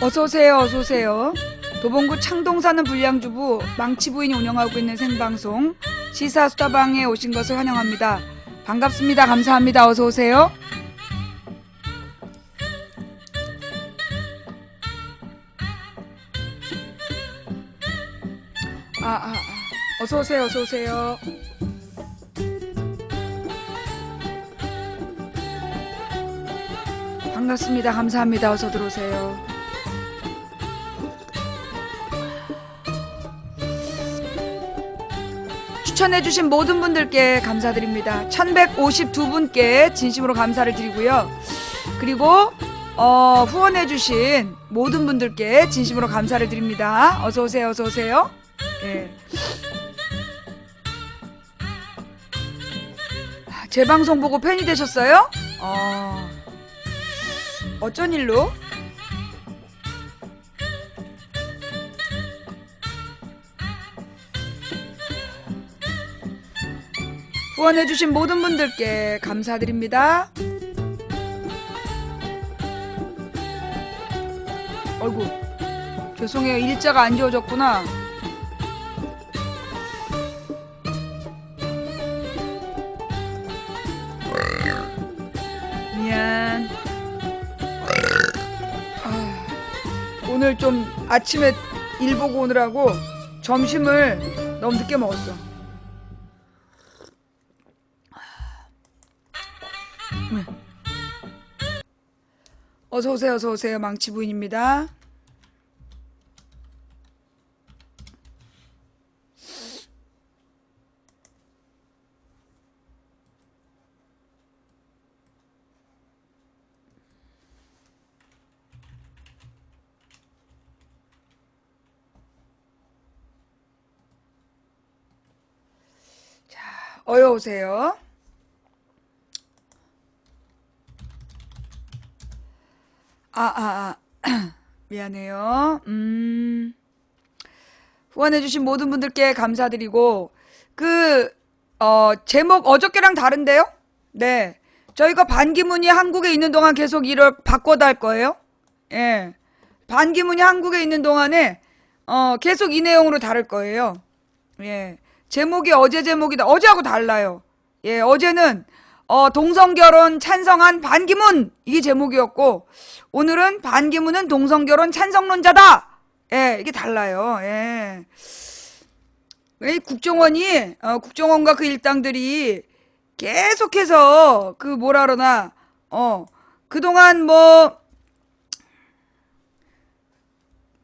어서오세요, 어서오세요. 도봉구 창동 사는 불량주부 망치부인이 운영하고 있는 생방송 시사수다방에 오신 것을 환영합니다. 반갑습니다. 감사합니다. 어서오세요. 어서오세요, 어서오세요. 반갑습니다. 감사합니다. 어서 들어오세요. 추천해주신 모든 분들께 감사드립니다. 1152분께 진심으로 감사를 드리고요. 그리고 후원해주신 모든 분들께 진심으로 감사를 드립니다. 어서오세요, 어서오세요. 예. 제 방송 보고 팬이 되셨어요? 어쩐 일로? 후원해주신 모든 분들께 감사드립니다. 어이구, 죄송해요. 일자가 안 지워졌구나. 미안. 오늘 좀 아침에 일 보고 오느라고 점심을 너무 늦게 먹었어. 어서오세요, 어서오세요. 망치부인입니다. 자, 어여오세요. 미안해요. 후원해주신 모든 분들께 감사드리고, 제목 어저께랑 다른데요? 네. 저희가 반기문이 한국에 있는 동안 계속 이걸 바꿔다 할 거예요. 예. 반기문이 한국에 있는 동안에, 계속 이 내용으로 다룰 거예요. 예. 제목이 어제 제목이다. 어제하고 달라요. 예, 어제는, 동성결혼 찬성한 반기문! 이게 제목이었고, 오늘은 반기문은 동성결혼 찬성론자다! 예, 이게 달라요. 예. 국정원과 그 일당들이 계속해서, 그동안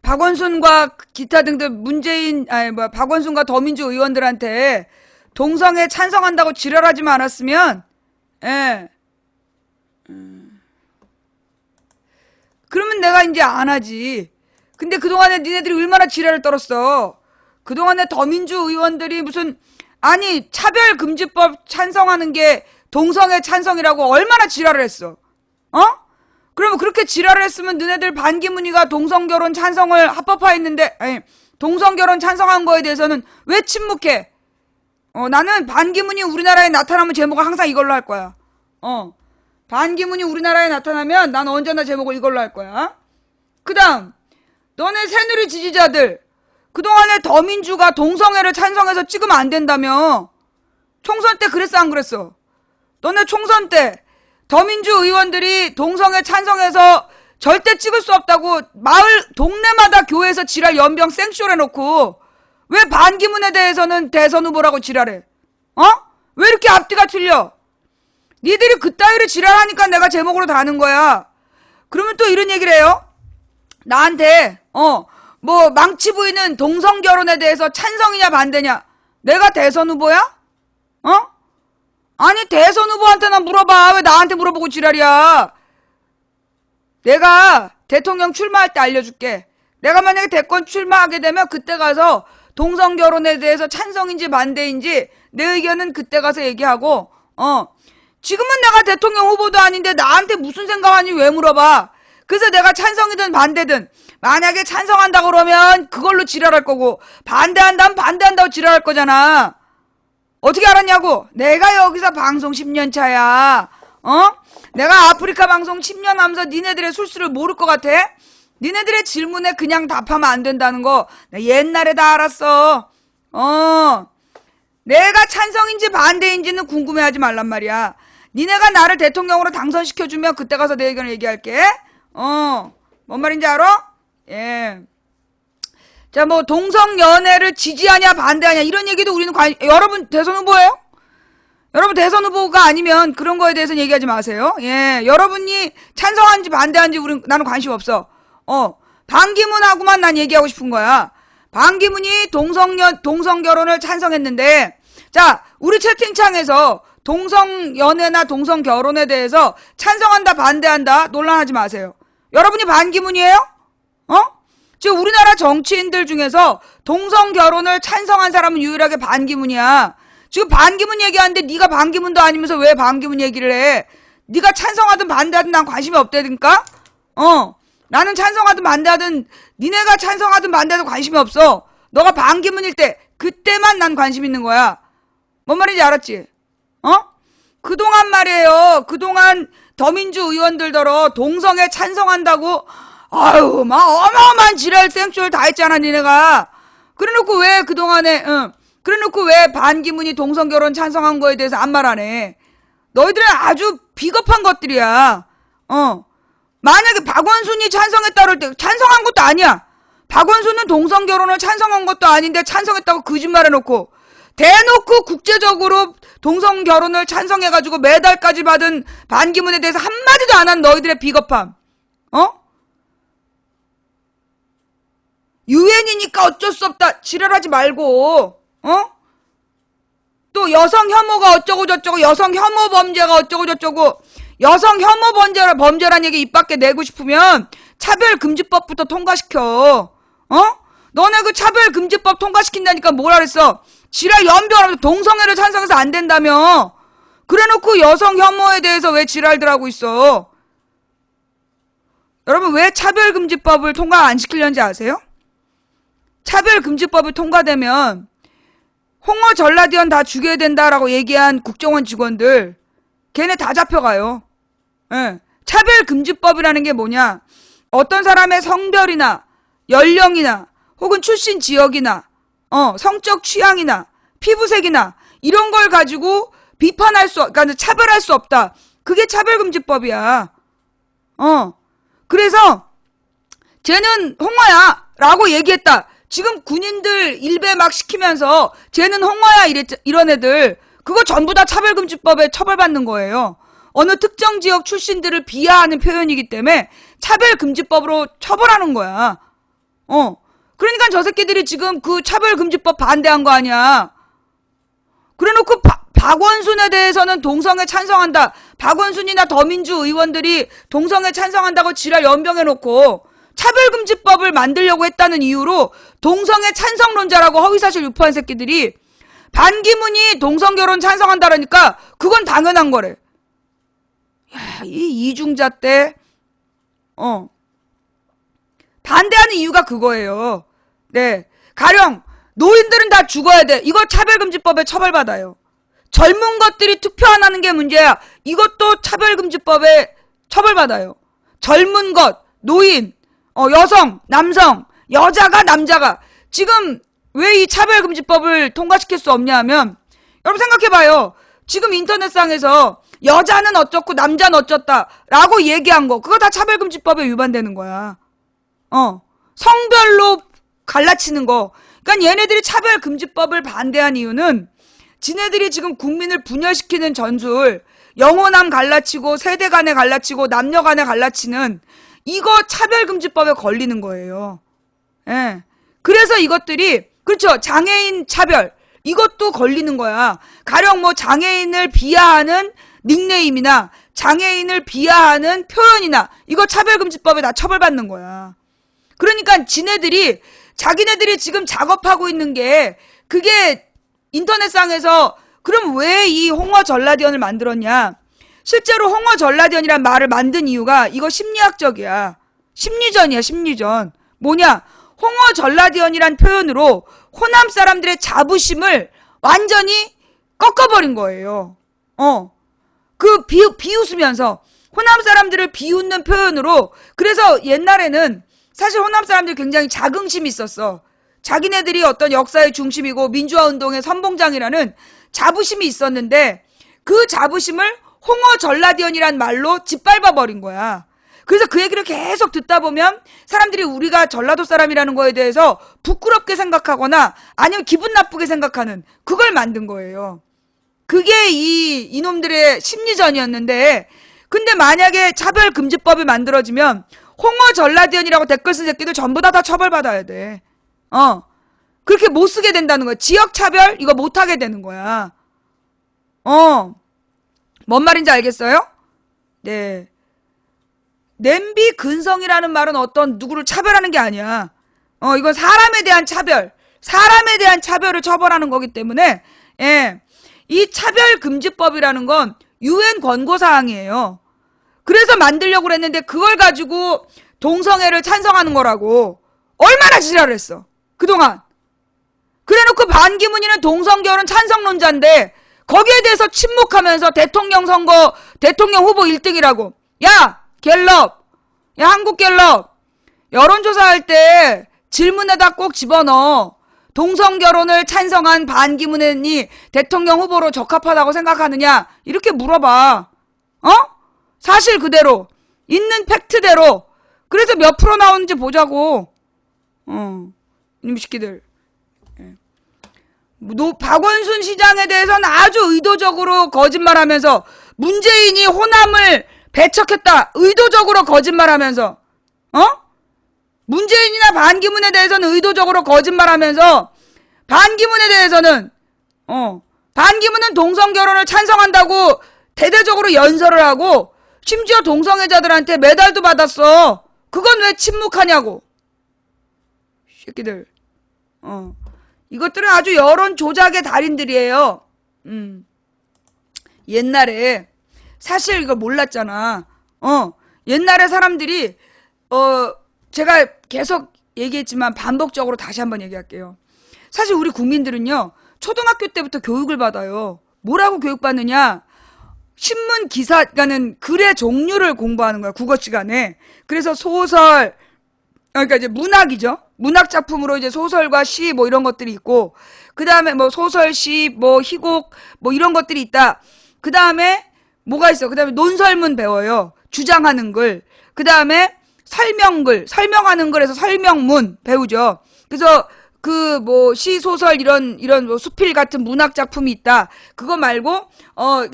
박원순과 기타 등등 박원순과 더민주 의원들한테 동성애 찬성한다고 지랄하지만 않았으면, 예. 그러면 내가 이제 안 하지. 근데 그동안에 니네들이 얼마나 지랄을 떨었어. 그동안에 더민주 의원들이 차별금지법 찬성하는 게 동성애 찬성이라고 얼마나 지랄을 했어. 그러면 그렇게 지랄을 했으면 너네들 반기문이가 동성결혼 찬성을 합법화했는데, 동성결혼 찬성한 거에 대해서는 왜 침묵해? 나는 반기문이 우리나라에 나타나면 제목을 항상 이걸로 할 거야. 반기문이 우리나라에 나타나면 난 언제나 제목을 이걸로 할 거야. 그 다음, 너네 새누리 지지자들, 그동안에 더민주가 동성애를 찬성해서 찍으면 안 된다며. 총선 때 그랬어, 안 그랬어? 너네 총선 때 더민주 의원들이 동성애 찬성해서 절대 찍을 수 없다고 동네마다 교회에서 지랄 연병 생쇼를 해놓고 왜 반기문에 대해서는 대선 후보라고 지랄해? 왜 이렇게 앞뒤가 틀려? 니들이 그따위로 지랄하니까 내가 제목으로 다는 거야. 그러면 또 이런 얘기를 해요. 나한테 망치부인은 동성결혼에 대해서 찬성이냐 반대냐. 내가 대선 후보야? 아니 대선 후보한테나 물어봐. 왜 나한테 물어보고 지랄이야. 내가 대통령 출마할 때 알려줄게. 내가 만약에 대권 출마하게 되면 그때 가서 동성결혼에 대해서 찬성인지 반대인지 내 의견은 그때 가서 얘기하고, 지금은 내가 대통령 후보도 아닌데 나한테 무슨 생각하니 왜 물어봐. 그래서 내가 찬성이든 반대든 만약에 찬성한다 그러면 그걸로 지랄할 거고 반대한다면 반대한다고 지랄할 거잖아. 어떻게 알았냐고. 내가 여기서 방송 10년 차야. 내가 아프리카 방송 10년 하면서 니네들의 술수를 모를 것 같아? 니네들의 질문에 그냥 답하면 안 된다는 거 나 옛날에 다 알았어. 내가 찬성인지 반대인지는 궁금해하지 말란 말이야. 니네가 나를 대통령으로 당선시켜주면 그때 가서 내 의견을 얘기할게. 뭔 말인지 알아? 예. 자, 뭐 동성연애를 지지하냐 반대하냐 이런 얘기도 우리는 여러분 대선 후보예요? 여러분 대선 후보가 아니면 그런 거에 대해서는 얘기하지 마세요. 예, 여러분이 찬성하는지 반대하는지 나는 관심 없어. 반기문하고만 난 얘기하고 싶은 거야. 반기문이 동성결혼을 찬성했는데, 자, 우리 채팅창에서 동성연애나 동성결혼에 대해서 찬성한다 반대한다 논란하지 마세요. 여러분이 반기문이에요? 지금 우리나라 정치인들 중에서 동성결혼을 찬성한 사람은 유일하게 반기문이야. 지금 반기문 얘기하는데 네가 반기문도 아니면서 왜 반기문 얘기를 해? 네가 찬성하든 반대하든 난 관심이 없다니까? 나는 찬성하든 반대하든 니네가 찬성하든 반대하든 관심이 없어. 너가 반기문일 때 그때만 난 관심 있는 거야. 뭔 말인지 알았지? 그동안 말이에요. 그동안 더민주 의원들더러 동성애 찬성한다고 아유 막 어마어마한 지랄 쌩쇼를 다 했잖아 니네가. 그래놓고 왜 그동안에 그래놓고 왜 반기문이 동성결혼 찬성한 거에 대해서 아무 말 안 해. 너희들은 아주 비겁한 것들이야. 만약에 박원순이 찬성했다 그럴 때 찬성한 것도 아니야. 박원순은 동성결혼을 찬성한 것도 아닌데 찬성했다고 거짓말해놓고 대놓고 국제적으로 동성결혼을 찬성해가지고 메달까지 받은 반기문에 대해서 한마디도 안 한 너희들의 비겁함. 유엔이니까 어쩔 수 없다 지랄하지 말고 또 여성 혐오가 어쩌고 저쩌고 여성 혐오 범죄가 어쩌고 저쩌고 여성 혐오 범죄란 얘기 입 밖에 내고 싶으면 차별금지법부터 통과시켜. 너네 그 차별금지법 통과시킨다니까 뭐라 그랬어? 지랄 연병하면서 동성애를 찬성해서 안 된다며. 그래놓고 여성 혐오에 대해서 왜 지랄들 하고 있어? 여러분 왜 차별금지법을 통과 안 시키려는지 아세요? 차별금지법이 통과되면 홍어 전라디언 다 죽여야 된다라고 얘기한 국정원 직원들 걔네 다 잡혀가요. 예. 차별금지법이라는 게 뭐냐? 어떤 사람의 성별이나 연령이나 혹은 출신 지역이나 성적 취향이나 피부색이나 이런 걸 가지고 그러니까 차별할 수 없다. 그게 차별금지법이야. 그래서 쟤는 홍어야 라고 얘기했다. 지금 군인들 일배 막 시키면서 쟤는 홍어야 이런 애들 그거 전부 다 차별금지법에 처벌받는 거예요. 어느 특정 지역 출신들을 비하하는 표현이기 때문에 차별금지법으로 처벌하는 거야. 그러니까 저 새끼들이 지금 그 차별금지법 반대한 거 아니야. 그래놓고 박원순에 대해서는 동성애 찬성한다. 박원순이나 더민주 의원들이 동성애 찬성한다고 지랄 연병해놓고 차별금지법을 만들려고 했다는 이유로 동성애 찬성론자라고 허위사실 유포한 새끼들이 반기문이 동성결혼 찬성한다라니까 그건 당연한 거래. 야, 이 이중자 때 반대하는 이유가 그거예요. 네, 가령 노인들은 다 죽어야 돼. 이거 차별금지법에 처벌받아요. 젊은 것들이 투표 안 하는 게 문제야. 이것도 차별금지법에 처벌받아요. 젊은 것, 노인, 여성, 남성, 여자가 남자가 지금 왜 이 차별금지법을 통과시킬 수 없냐 하면 여러분 생각해봐요. 지금 인터넷상에서 여자는 어쩌고 남자는 어쩌다 라고 얘기한 거 그거 다 차별금지법에 위반되는 거야. 성별로 갈라치는 거. 그러니까 얘네들이 차별금지법을 반대한 이유는 지네들이 지금 국민을 분열시키는 전술 영호남 갈라치고 세대 간에 갈라치고 남녀 간에 갈라치는 이거 차별금지법에 걸리는 거예요. 예. 그래서 이것들이 그렇죠. 장애인 차별 이것도 걸리는 거야. 가령 뭐 장애인을 비하하는 닉네임이나 장애인을 비하하는 표현이나 이거 차별금지법에 다 처벌받는 거야. 그러니까 자기네들이 지금 작업하고 있는 게 그게 인터넷상에서 그럼 왜 이 홍어 전라디언을 만들었냐? 실제로 홍어 전라디언이란 말을 만든 이유가 이거 심리학적이야. 심리전이야, 심리전. 뭐냐? 홍어 전라디언이란 표현으로 호남 사람들의 자부심을 완전히 꺾어버린 거예요. 비웃으면서 호남 사람들을 비웃는 표현으로. 그래서 옛날에는 사실 호남 사람들이 굉장히 자긍심이 있었어. 자기네들이 어떤 역사의 중심이고 민주화운동의 선봉장이라는 자부심이 있었는데 그 자부심을 홍어 전라디언이란 말로 짓밟아버린 거야. 그래서 그 얘기를 계속 듣다 보면 사람들이 우리가 전라도 사람이라는 거에 대해서 부끄럽게 생각하거나 아니면 기분 나쁘게 생각하는 그걸 만든 거예요. 그게 이놈들의 심리전이었는데 근데 만약에 차별금지법이 만들어지면 홍어 전라디언이라고 댓글 쓴 새끼들 전부 다 처벌받아야 돼. 그렇게 못 쓰게 된다는 거야. 지역차별 이거 못하게 되는 거야. 뭔 말인지 알겠어요? 네. 냄비 근성이라는 말은 어떤 누구를 차별하는 게 아니야. 이건 사람에 대한 차별을 처벌하는 거기 때문에, 예. 이 차별금지법이라는 건 UN 권고사항이에요. 그래서 만들려고 그랬는데 그걸 가지고 동성애를 찬성하는 거라고. 얼마나 지랄을 했어. 그동안. 그래놓고 반기문이는 동성결혼 찬성론자인데 거기에 대해서 침묵하면서 대통령 선거 대통령 후보 1등이라고. 야! 갤럽! 야, 한국갤럽! 여론조사할 때 질문에다 꼭 집어넣어. 동성결혼을 찬성한 반기문이 대통령 후보로 적합하다고 생각하느냐? 이렇게 물어봐. 사실 그대로. 있는 팩트대로. 그래서 몇 프로 나오는지 보자고. 이놈 새끼들. 박원순 시장에 대해서는 아주 의도적으로 거짓말하면서 문재인이 호남을 배척했다. 의도적으로 거짓말하면서 문재인이나 반기문에 대해서는 의도적으로 거짓말하면서 반기문에 대해서는 반기문은 동성결혼을 찬성한다고 대대적으로 연설을 하고 심지어 동성애자들한테 메달도 받았어. 그건 왜 침묵하냐고. 새끼들. 이것들은 아주 여론 조작의 달인들이에요. 옛날에 사실 이거 몰랐잖아. 옛날에 사람들이 제가 계속 얘기했지만 반복적으로 다시 한번 얘기할게요. 사실 우리 국민들은요. 초등학교 때부터 교육을 받아요. 뭐라고 교육받느냐? 신문 기사가는 글의 종류를 공부하는 거야. 국어 시간에. 그래서 소설 그러니까 이제 문학이죠. 문학 작품으로 이제 소설과 시 뭐 이런 것들이 있고 그다음에 뭐 소설, 시, 뭐 희곡 뭐 이런 것들이 있다. 그다음에 뭐가 있어? 그다음에 논설문 배워요. 주장하는 글. 그다음에 설명글, 설명하는 글에서 설명문 배우죠. 그래서 그 뭐 시, 소설 이런 뭐 수필 같은 문학 작품이 있다. 그거 말고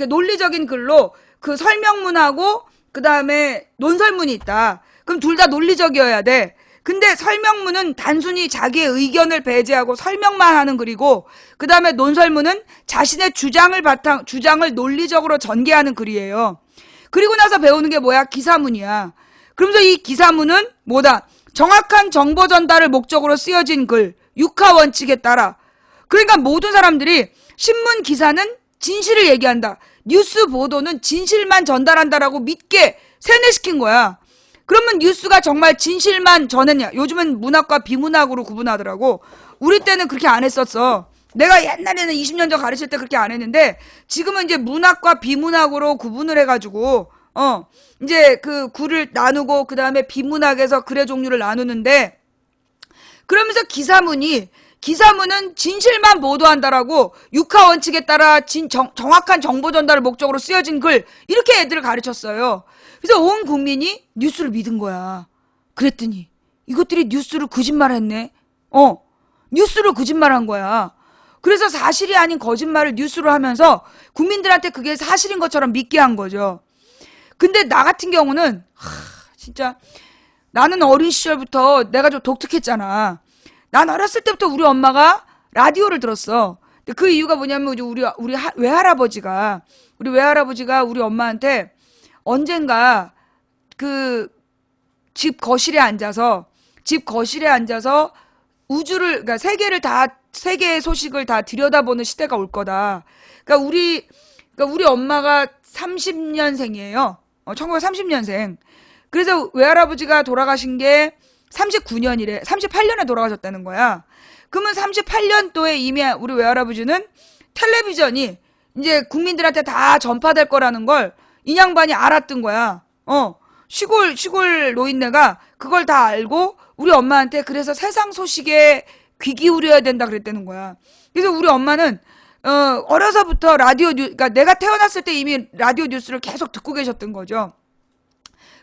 논리적인 글로 그 설명문하고 그다음에 논설문이 있다. 그럼 둘 다 논리적이어야 돼. 근데 설명문은 단순히 자기의 의견을 배제하고 설명만 하는 글이고 그다음에 논설문은 자신의 주장을 논리적으로 전개하는 글이에요. 그리고 나서 배우는 게 뭐야? 기사문이야. 그러면서 이 기사문은 뭐다? 정확한 정보 전달을 목적으로 쓰여진 글, 육하 원칙에 따라. 그러니까 모든 사람들이 신문 기사는 진실을 얘기한다. 뉴스 보도는 진실만 전달한다라고 믿게 세뇌시킨 거야. 그러면 뉴스가 정말 진실만 전했냐? 요즘은 문학과 비문학으로 구분하더라고. 우리 때는 그렇게 안 했었어. 내가 옛날에는 20년 전 가르칠 때 그렇게 안 했는데 지금은 이제 문학과 비문학으로 구분을 해가지고 이제 그 글을 나누고 그 다음에 비문학에서 글의 종류를 나누는데 그러면서 기사문은 진실만 보도한다라고 육하 원칙에 따라 정확한 정보 전달을 목적으로 쓰여진 글 이렇게 애들을 가르쳤어요. 그래서 온 국민이 뉴스를 믿은 거야. 그랬더니 이것들이 뉴스를 거짓말했네. 뉴스를 거짓말한 거야. 그래서 사실이 아닌 거짓말을 뉴스로 하면서 국민들한테 그게 사실인 것처럼 믿게 한 거죠. 근데 나 같은 경우는 진짜 나는 어린 시절부터 내가 좀 독특했잖아. 난 어렸을 때부터 우리 엄마가 라디오를 들었어. 그 이유가 뭐냐면 우리 외할아버지가 우리 엄마한테 언젠가 그 집 거실에 앉아서 우주를 그러니까 세계의 소식을 다 들여다보는 시대가 올 거다. 그러니까 우리 엄마가 30년생이에요. 1930년생. 그래서 외할아버지가 돌아가신 게 39년이래. 38년에 돌아가셨다는 거야. 그러면 38년도에 이미 우리 외할아버지는 텔레비전이 이제 국민들한테 다 전파될 거라는 걸 이 양반이 알았던 거야. 시골 노인네가 그걸 다 알고 우리 엄마한테 그래서 세상 소식에 귀 기울여야 된다 그랬다는 거야. 그래서 우리 엄마는 어려서부터 그러니까 내가 태어났을 때 이미 라디오 뉴스를 계속 듣고 계셨던 거죠.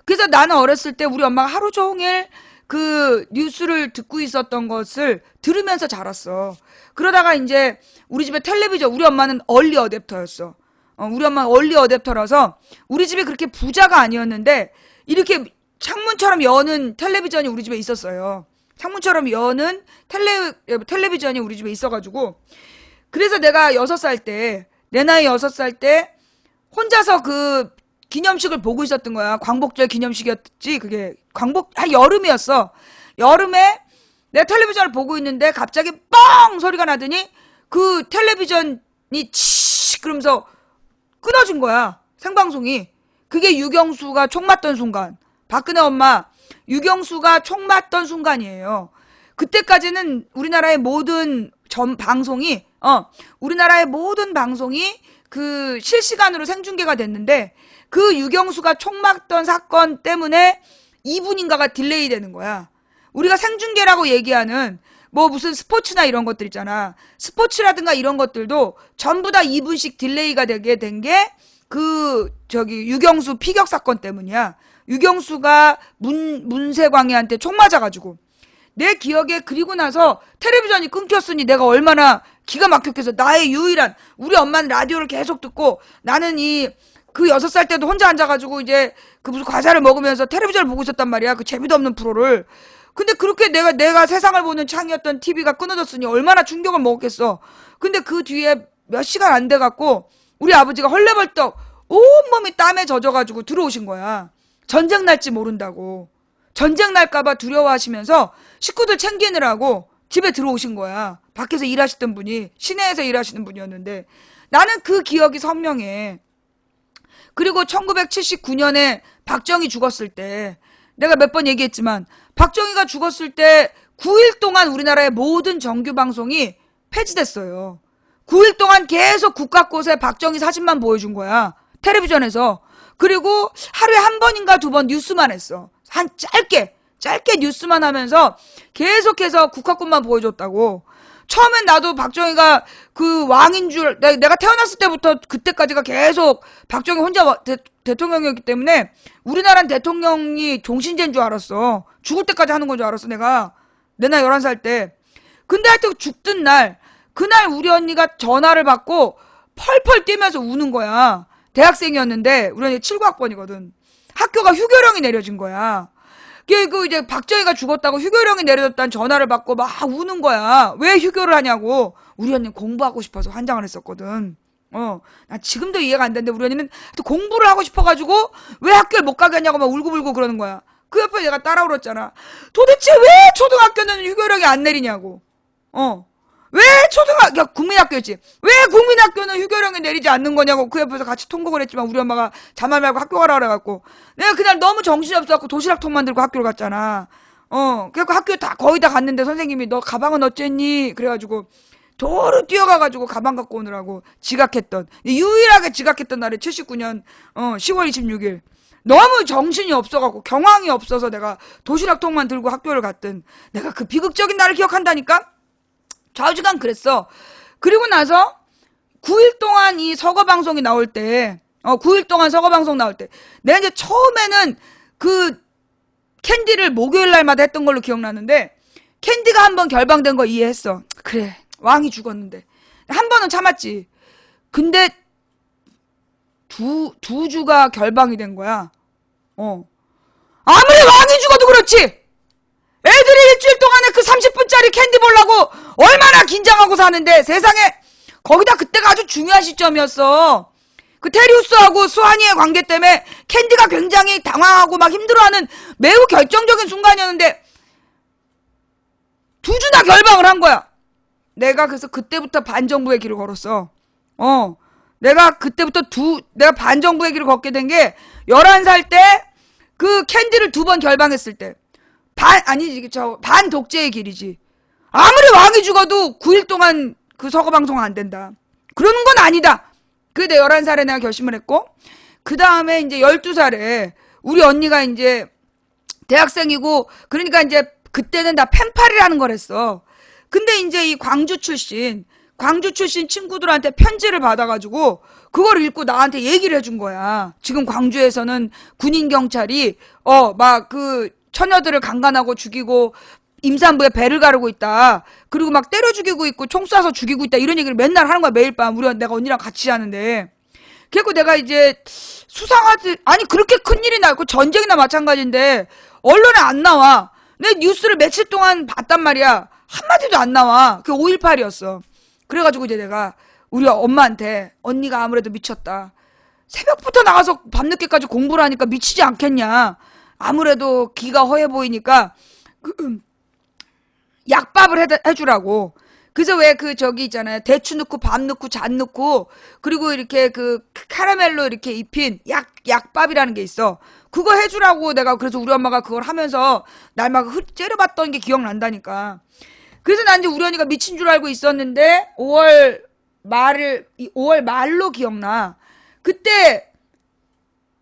그래서 나는 어렸을 때 우리 엄마가 하루 종일 그 뉴스를 듣고 있었던 것을 들으면서 자랐어. 그러다가 이제 우리 집에 텔레비전, 우리 엄마는 얼리 어댑터였어. 우리 엄마는 얼리 어댑터라서 우리 집이 그렇게 부자가 아니었는데 이렇게 창문처럼 여는 텔레비전이 우리 집에 있었어요. 창문처럼 여는 텔레비전이 우리 집에 있어가지고 그래서 내가 6살 때, 내 나이 6살 때 혼자서 그 기념식을 보고 있었던 거야. 광복절 기념식이었지. 그게 여름이었어. 여름에 내가 텔레비전을 보고 있는데 갑자기 뻥 소리가 나더니 그 텔레비전이 치 그러면서 끊어진 거야. 생방송이. 그게 유경수가 총 맞던 순간. 박근혜 엄마 유경수가 총 맞던 순간이에요. 그때까지는 우리나라의 모든 방송이 그 실시간으로 생중계가 됐는데 그 유경수가 총 맞던 사건 때문에 2분인가가 딜레이 되는 거야. 우리가 생중계라고 얘기하는 뭐 무슨 스포츠나 이런 것들 있잖아. 스포츠라든가 이런 것들도 전부 다 2분씩 딜레이가 되게 된 게 유경수 피격 사건 때문이야. 유경수가 문세광이한테 총 맞아가지고. 내 기억에 그리고 나서 텔레비전이 끊겼으니 내가 얼마나 기가 막혔겠어. 나의 유일한, 우리 엄마는 라디오를 계속 듣고 나는 그 6살 때도 혼자 앉아가지고 이제 그 무슨 과자를 먹으면서 텔레비전을 보고 있었단 말이야. 그 재미도 없는 프로를. 근데 그렇게 내가 세상을 보는 창이었던 TV가 끊어졌으니 얼마나 충격을 먹었겠어. 근데 그 뒤에 몇 시간 안 돼갖고 우리 아버지가 헐레벌떡 온몸이 땀에 젖어가지고 들어오신 거야. 전쟁 날지 모른다고. 전쟁 날까봐 두려워하시면서 식구들 챙기느라고 집에 들어오신 거야. 밖에서 일하시던 분이, 시내에서 일하시는 분이었는데 나는 그 기억이 선명해. 그리고 1979년에 박정희 죽었을 때 내가 몇 번 얘기했지만 박정희가 죽었을 때 9일 동안 우리나라의 모든 정규 방송이 폐지됐어요. 9일 동안 계속 국가꽃에 박정희 사진만 보여준 거야. 텔레비전에서. 그리고 하루에 한 번인가 2번 뉴스만 했어. 한 짧게 뉴스만 하면서 계속해서 국화꽃만 보여줬다고. 처음엔 나도 박정희가 그 왕인 줄, 내가 태어났을 때부터 그때까지가 계속 박정희 혼자 대통령이었기 때문에 우리나라는 대통령이 종신제인 줄 알았어. 죽을 때까지 하는 건 줄 알았어, 내가. 내 나이 11살 때. 근데 하여튼 죽던 날, 그날 우리 언니가 전화를 받고 펄펄 뛰면서 우는 거야. 대학생이었는데, 우리 언니 79학번이거든. 학교가 휴교령이 내려진 거야. 그 이제 박정희가 죽었다고 휴교령이 내려졌다는 전화를 받고 막 우는 거야. 왜 휴교를 하냐고. 우리 언니는 공부하고 싶어서 환장을 했었거든. 나 지금도 이해가 안 되는데 우리 언니는 또 공부를 하고 싶어가지고 왜 학교를 못 가게 하냐고 막 울고불고 그러는 거야. 그 옆에 내가 따라 울었잖아. 도대체 왜 초등학교는 휴교령이 안 내리냐고. 왜 국민학교였지. 왜 국민학교는 휴교령이 내리지 않는 거냐고 그 옆에서 같이 통곡을 했지만 우리 엄마가 자말 말고 학교 가라 그래갖고 내가 그날 너무 정신이 없어갖고 도시락통 만들고 학교를 갔잖아. 그래갖고 학교 거의 다 갔는데 선생님이 너 가방은 어쨌니? 그래가지고 도로 뛰어가가지고 가방 갖고 오느라고 유일하게 지각했던 날이 79년 10월 26일. 너무 정신이 없어갖고 경황이 없어서 내가 도시락통만 들고 학교를 갔던 내가 그 비극적인 날을 기억한다니까? 좌우지간 그랬어. 그리고 나서 9일 동안 이 서거방송이 나올 때, 9일 동안 서거방송 나올 때, 내가 이제 처음에는 그 캔디를 목요일 날마다 했던 걸로 기억나는데, 캔디가 한 번 결방된 거 이해했어. 그래, 왕이 죽었는데. 한 번은 참았지. 근데 두 주가 결방이 된 거야. 아무리 왕이 죽어도 그렇지! 애들이 일주일 동안에 그 30분짜리 캔디 보려고 얼마나 긴장하고 사는데 세상에 거기다 그때가 아주 중요한 시점이었어. 그 테리우스하고 수환이의 관계 때문에 캔디가 굉장히 당황하고 막 힘들어하는 매우 결정적인 순간이었는데 2주나 결방을 한 거야. 내가 그래서 그때부터 반정부의 길을 걸었어. 내가 그때부터 내가 반정부의 길을 걷게 된 게 11살 때 그 캔디를 2번 결방했을 때. 반 독재의 길이지. 아무리 왕이 죽어도 9일 동안 그 서거방송 안 된다. 그러는 건 아니다. 그게 내 11살에 내가 결심을 했고, 그 다음에 이제 12살에 우리 언니가 이제 대학생이고, 그러니까 이제 그때는 다 펜팔이라는 걸 했어. 근데 이제 이 광주 출신 친구들한테 편지를 받아가지고 그걸 읽고 나한테 얘기를 해준 거야. 지금 광주에서는 군인 경찰이 막 그 처녀들을 강간하고 죽이고 임산부에 배를 가르고 있다. 그리고 막 때려 죽이고 있고 총 쏴서 죽이고 있다. 이런 얘기를 맨날 하는 거야. 매일 밤. 내가 언니랑 같이 자는데. 그래고 내가 이제 수상하지, 아니 그렇게 큰일이 나고 전쟁이나 마찬가지인데 언론에 안 나와. 내 뉴스를 며칠 동안 봤단 말이야. 한마디도 안 나와. 그게 5.18이었어. 그래가지고 이제 내가 우리 엄마한테, 언니가 아무래도 미쳤다. 새벽부터 나가서 밤늦게까지 공부를 하니까 미치지 않겠냐. 아무래도 기가 허해 보이니까 약밥을 해주라고. 그래서 왜 저기 있잖아요. 대추 넣고 밥 넣고 잣 넣고 그리고 이렇게 그 카라멜로 이렇게 입힌 약밥이라는 게 있어. 그거 해주라고 내가, 그래서 우리 엄마가 그걸 하면서 날 막 째려봤던 게 기억난다니까. 그래서 난 이제 우리 언니가 미친 줄 알고 있었는데 5월 말로 기억나. 그때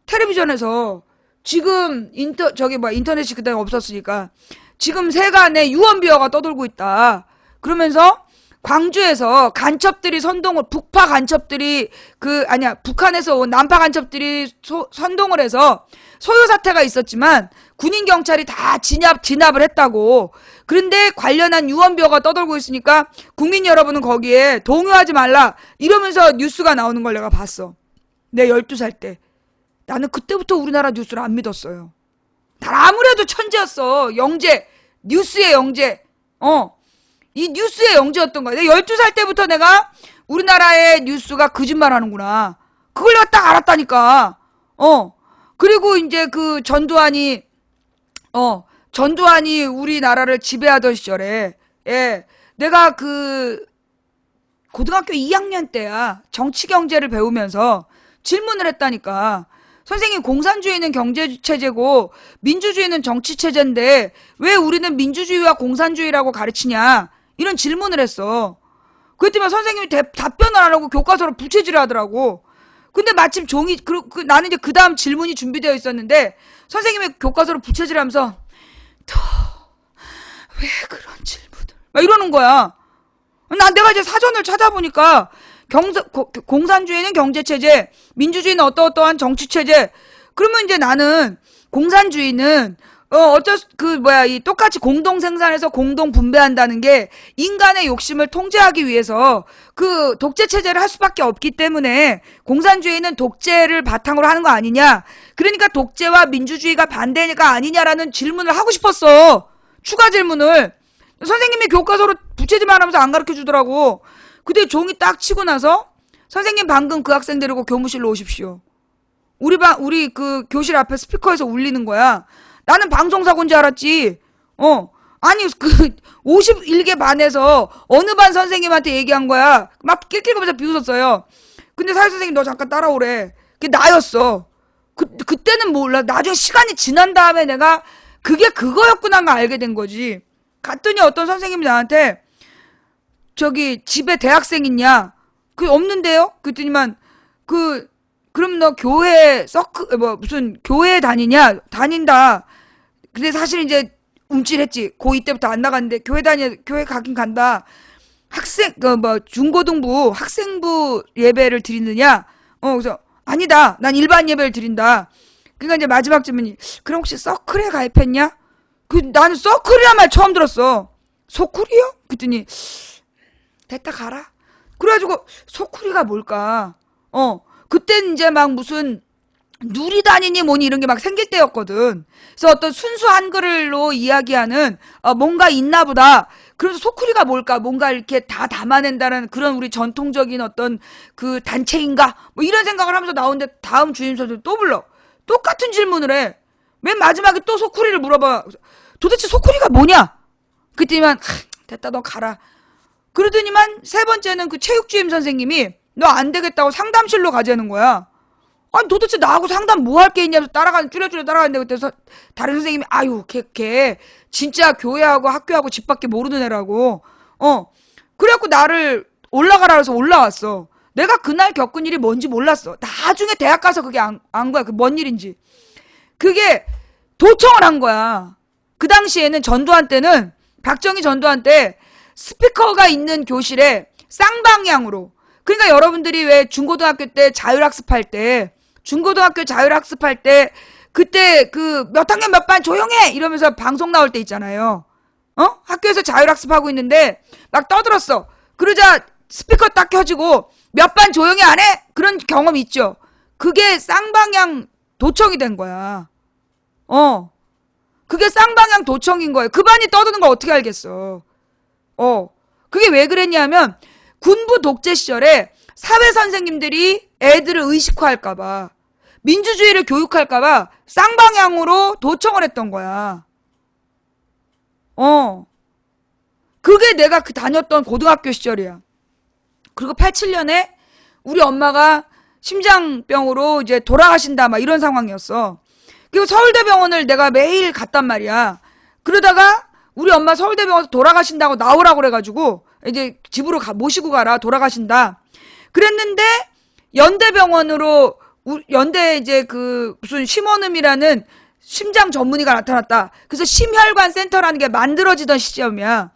텔레비전에서 지금 인터넷이 그때 없었으니까 지금 세간에 유언비어가 떠돌고 있다. 그러면서 광주에서 간첩들이 북파 간첩들이 북한에서 온 남파 간첩들이 선동을 해서 소요 사태가 있었지만 군인 경찰이 다 진압을 했다고. 그런데 관련한 유언비어가 떠돌고 있으니까 국민 여러분은 거기에 동요하지 말라 이러면서 뉴스가 나오는 걸 내가 봤어. 내 12살 때. 나는 그때부터 우리나라 뉴스를 안 믿었어요. 난 아무래도 천재였어. 영재. 뉴스의 영재. 이 뉴스의 영재였던 거야. 12살 때부터 내가 우리나라의 뉴스가 거짓말 하는구나. 그걸 내가 딱 알았다니까. 그리고 이제 그 전두환이 우리나라를 지배하던 시절에, 예, 내가 그 고등학교 2학년 때야. 정치 경제를 배우면서 질문을 했다니까. 선생님, 공산주의는 경제체제고 민주주의는 정치체제인데 왜 우리는 민주주의와 공산주의라고 가르치냐, 이런 질문을 했어. 그랬더니 선생님이 답변을 안 하고 교과서로 부채질을 하더라고. 근데 마침 나는 이제 그 다음 질문이 준비되어 있었는데 선생님이 교과서로 부채질하면서 왜 그런 질문을 막 이러는 거야. 내가 이제 사전을 찾아보니까 공산주의는 경제체제, 민주주의는 어떠한 정치체제. 그러면 이제 나는 공산주의는 이 똑같이 공동 생산해서 공동 분배한다는 게 인간의 욕심을 통제하기 위해서 그 독재 체제를 할 수밖에 없기 때문에 공산주의는 독재를 바탕으로 하는 거 아니냐. 그러니까 독재와 민주주의가 반대가 아니냐라는 질문을 하고 싶었어. 추가 질문을. 선생님이 교과서로 부채질만 하면서 안 가르쳐 주더라고. 근데 종이 딱 치고 나서 선생님 방금 그 학생 데리고 교무실로 오십시오. 우리 그 교실 앞에 스피커에서 울리는 거야. 나는 방송사고인 줄 알았지. 아니 51개 반에서 어느 반 선생님한테 얘기한 거야. 막 낄낄거면서 비웃었어요. 근데 사회선생님 너 잠깐 따라오래. 그게 나였어. 그때는 몰라. 나중에 시간이 지난 다음에 내가 그게 그거였구나가 알게 된 거지. 갔더니 어떤 선생님이 나한테 저기 집에 대학생 있냐? 그 없는데요? 그랬더니만 그럼 너 교회 무슨 교회 다니냐? 다닌다. 근데 사실 이제 움찔했지. 고2 때부터 안 나갔는데 교회 가긴 간다. 중고등부 학생부 예배를 드리느냐? 그래서 아니다. 난 일반 예배를 드린다. 그러니까 이제 마지막 질문이 그럼 혹시 서클에 가입했냐? 나는 서클이란 말 처음 들었어. 소쿨이요? 그랬더니 됐다 가라. 그래가지고 소쿨이가 뭘까? 그땐 이제 막 무슨 누리다니니 뭐니 이런 게 막 생길 때였거든. 그래서 어떤 순수 한글로 이야기하는 뭔가 있나 보다. 그래서 소쿠리가 뭘까? 뭔가 이렇게 다 담아낸다는 그런 우리 전통적인 어떤 그 단체인가? 뭐 이런 생각을 하면서 나오는데 다음 주임 선생님 또 불러. 똑같은 질문을 해. 맨 마지막에 또 소쿠리를 물어봐. 도대체 소쿠리가 뭐냐? 그랬더니만 됐다 너 가라. 그러더니만 세 번째는 그 체육주임 선생님이 너 안 되겠다고 상담실로 가자는 거야. 아니 도대체 나하고 상담 뭐 할 게 있냐면서 쭈려쭈려 따라가는데 그때 다른 선생님이 아유 걔 진짜 교회하고 학교하고 집 밖에 모르는 애라고. 그래갖고 나를 올라가라 해서 올라왔어. 내가 그날 겪은 일이 뭔지 몰랐어. 나중에 대학 가서 그게 안 거야. 그 뭔 일인지. 그게 도청을 한 거야. 그 당시에는 전두환 때는, 박정희 전두환 때 스피커가 있는 교실에 쌍방향으로, 그러니까 여러분들이 왜 중고등학교 때 자율학습할 때, 그때 그 몇 학년 몇 반 조용해! 이러면서 방송 나올 때 있잖아요. 학교에서 자율학습하고 있는데 막 떠들었어. 그러자 스피커 딱 켜지고 몇 반 조용히 안 해? 그런 경험 있죠. 그게 쌍방향 도청이 된 거야. 그게 쌍방향 도청인 거예요. 그 반이 떠드는 거 어떻게 알겠어. 그게 왜 그랬냐면 군부 독재 시절에 사회 선생님들이 애들을 의식화할까봐, 민주주의를 교육할까봐 쌍방향으로 도청을 했던 거야. 그게 내가 그 다녔던 고등학교 시절이야. 그리고 87년에 우리 엄마가 심장병으로 이제 돌아가신다, 막 이런 상황이었어. 그리고 서울대병원을 내가 매일 갔단 말이야. 그러다가 우리 엄마 서울대병원에서 돌아가신다고 나오라고 그래가지고 이제 집으로 모시고 가라, 돌아가신다. 그랬는데 연대병원으로, 연대 이제 그 무슨 심원음이라는 심장 전문의가 나타났다. 그래서 심혈관 센터라는 게 만들어지던 시점이야.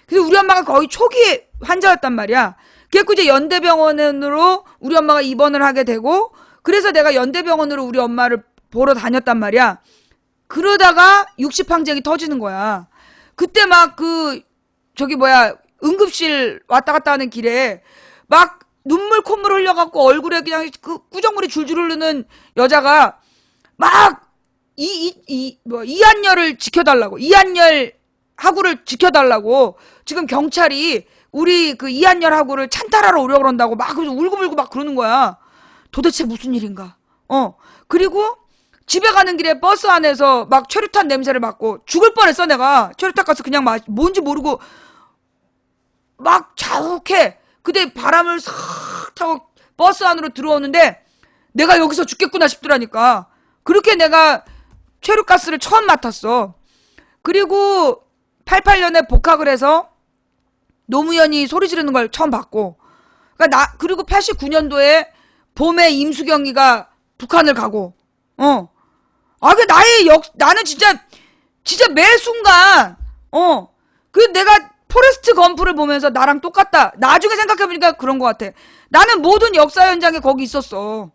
그래서 우리 엄마가 거의 초기 환자였단 말이야. 그래서 이제 연대병원으로 우리 엄마가 입원을 하게 되고, 그래서 내가 연대병원으로 우리 엄마를 보러 다녔단 말이야. 그러다가 육식항쟁이 터지는 거야. 그때 막 응급실 왔다 갔다 하는 길에 막 눈물 콧물 흘려갖고 얼굴에 그냥 그 꾸정물이 줄줄 흐르는 여자가 막 이한열을 지켜달라고, 이한열 하구를 지켜달라고 지금 경찰이 우리 그 이한열 하구를 찬탈하러 오려고 그런다고 막 울고불고 막 그러는 거야. 도대체 무슨 일인가. 그리고 집에 가는 길에 버스 안에서 막 최루탄 냄새를 맡고 죽을 뻔했어. 내가 최루탄 가스 그냥 뭔지 모르고 막 자욱해. 그때 바람을 싹 타고 버스 안으로 들어오는데 내가 여기서 죽겠구나 싶더라니까. 그렇게 내가 최루가스를 처음 맡았어. 그리고 88년에 복학을 해서 노무현이 소리 지르는 걸 처음 봤고, 그러니까 그리고 89년도에 봄에 임수경이가 북한을 가고, 나는 진짜 매 순간, 내가 포레스트 검프를 보면서 나랑 똑같다. 나중에 생각해보니까 그런 것 같아. 나는 모든 역사 현장에 거기 있었어.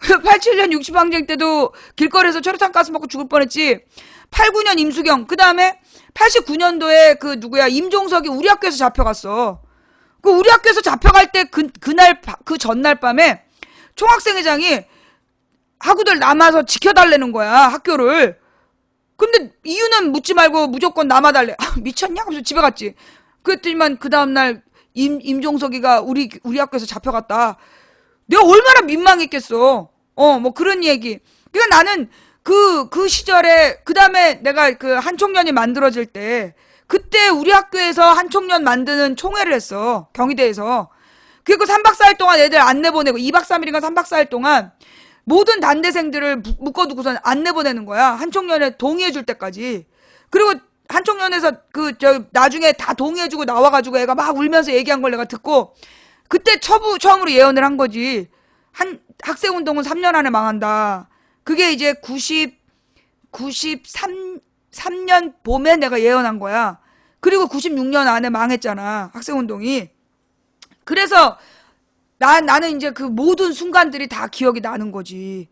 87년 60항쟁 때도 길거리에서 최루탄 가스 먹고 죽을 뻔했지. 89년 임수경, 그 다음에 89년도에 임종석이 우리 학교에서 잡혀갔어. 그 우리 학교에서 잡혀갈 때 그 전날 밤에 총학생회장이 학우들 남아서 지켜달라는 거야, 학교를. 근데 이유는 묻지 말고 무조건 남아달래. 미쳤냐? 그래서 집에 갔지. 그랬더니만 그 다음날 임종석이가 우리 학교에서 잡혀갔다. 내가 얼마나 민망했겠어. 뭐 그런 얘기. 그러니까 나는 그 시절에, 그 다음에 내가 그 한총련이 만들어질 때, 그때 우리 학교에서 한총련 만드는 총회를 했어. 경희대에서. 그리고 3박 4일 동안 애들 안 내보내고, 2박 3일인가 3박 4일 동안 모든 단대생들을 묶어두고선 안 내보내는 거야. 한총련에 동의해줄 때까지. 그리고 한총련에서 나중에 다 동의해주고 나와가지고 애가 막 울면서 얘기한 걸 내가 듣고, 그때 처음으로 예언을 한 거지. 학생운동은 3년 안에 망한다. 그게 이제 93년 봄에 내가 예언한 거야. 그리고 96년 안에 망했잖아, 학생운동이. 그래서 나는 이제 그 모든 순간들이 다 기억이 나는 거지.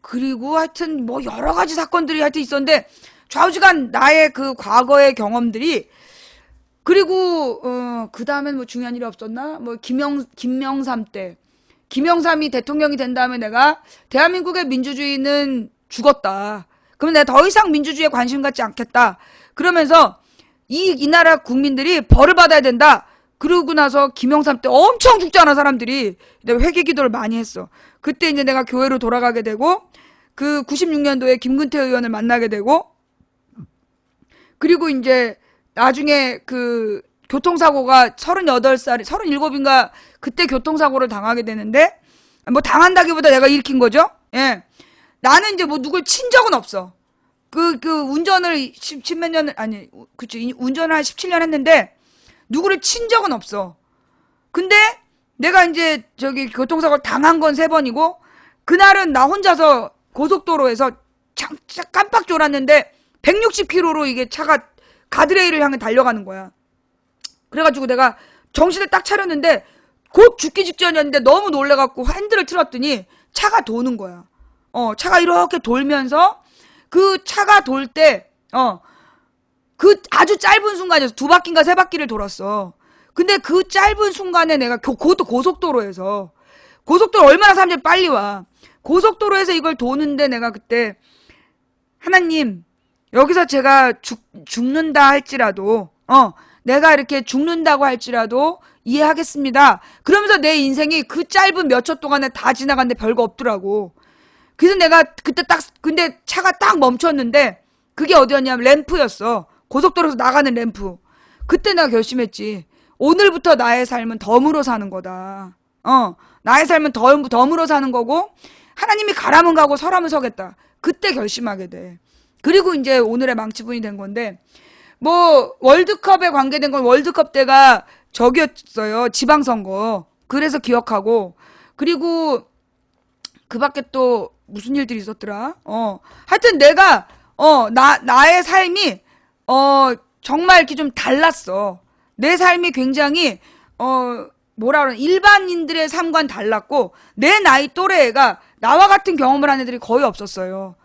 그리고 하여튼 뭐 여러 가지 사건들이 하여튼 있었는데, 좌우지간 나의 그 과거의 경험들이, 그리고 그 다음엔 뭐 중요한 일이 없었나? 뭐 김명삼 때, 김영삼이 대통령이 된 다음에 내가 대한민국의 민주주의는 죽었다. 그러면 내가 더 이상 민주주의에 관심 갖지 않겠다. 그러면서 이 나라 국민들이 벌을 받아야 된다. 그러고 나서 김영삼 때 엄청 죽잖아, 사람들이. 내가 회개기도를 많이 했어. 그때 이제 내가 교회로 돌아가게 되고, 그 96년도에 김근태 의원을 만나게 되고, 그리고 이제 나중에 그 교통사고가 37인가 그때 교통사고를 당하게 되는데, 뭐 당한다기보다 내가 일으킨 거죠. 예. 나는 이제 뭐 누굴 친 적은 없어. 운전을 운전을 한 17년 했는데, 누구를 친 적은 없어. 근데 내가 이제 교통사고를 당한 건 3번이고, 그날은 나 혼자서 고속도로에서 깜빡 졸았는데 160km로 이게 차가 가드레일을 향해 달려가는 거야. 그래가지고 내가 정신을 딱 차렸는데 곧 죽기 직전이었는데 너무 놀래갖고 핸들을 틀었더니 차가 도는 거야. 차가 이렇게 돌면서 그 차가 돌 때, 그 아주 짧은 순간이었어. 2바퀴인가 3바퀴를 돌았어. 근데 그 짧은 순간에 내가 그것도 고속도로에서 고속도로 얼마나 사람들이 빨리 와. 고속도로에서 이걸 도는데 내가 그때 하나님 여기서 제가 죽는다 할지라도 내가 이렇게 죽는다고 할지라도 이해하겠습니다. 그러면서 내 인생이 그 짧은 몇 초 동안에 다 지나갔는데 별거 없더라고. 그래서 내가 그때 근데 차가 딱 멈췄는데 그게 어디였냐면 램프였어. 고속도로에서 나가는 램프. 그때 내가 결심했지. 오늘부터 나의 삶은 덤으로 사는 거다. 나의 삶은 덤으로 사는 거고 하나님이 가라면 가고 서라면 서겠다. 그때 결심하게 돼. 그리고 이제 오늘의 망치분이 된 건데 뭐 월드컵에 관계된 건 월드컵 때가 저기였어요. 지방선거. 그래서 기억하고 그리고 그 밖에 또 무슨 일들이 있었더라. 하여튼 내가 나의 삶이 정말 이렇게 좀 달랐어. 내 삶이 굉장히 뭐라 그러나 일반인들의 삶과는 달랐고 내 나이 또래 애가 나와 같은 경험을 한 애들이 거의 없었어요.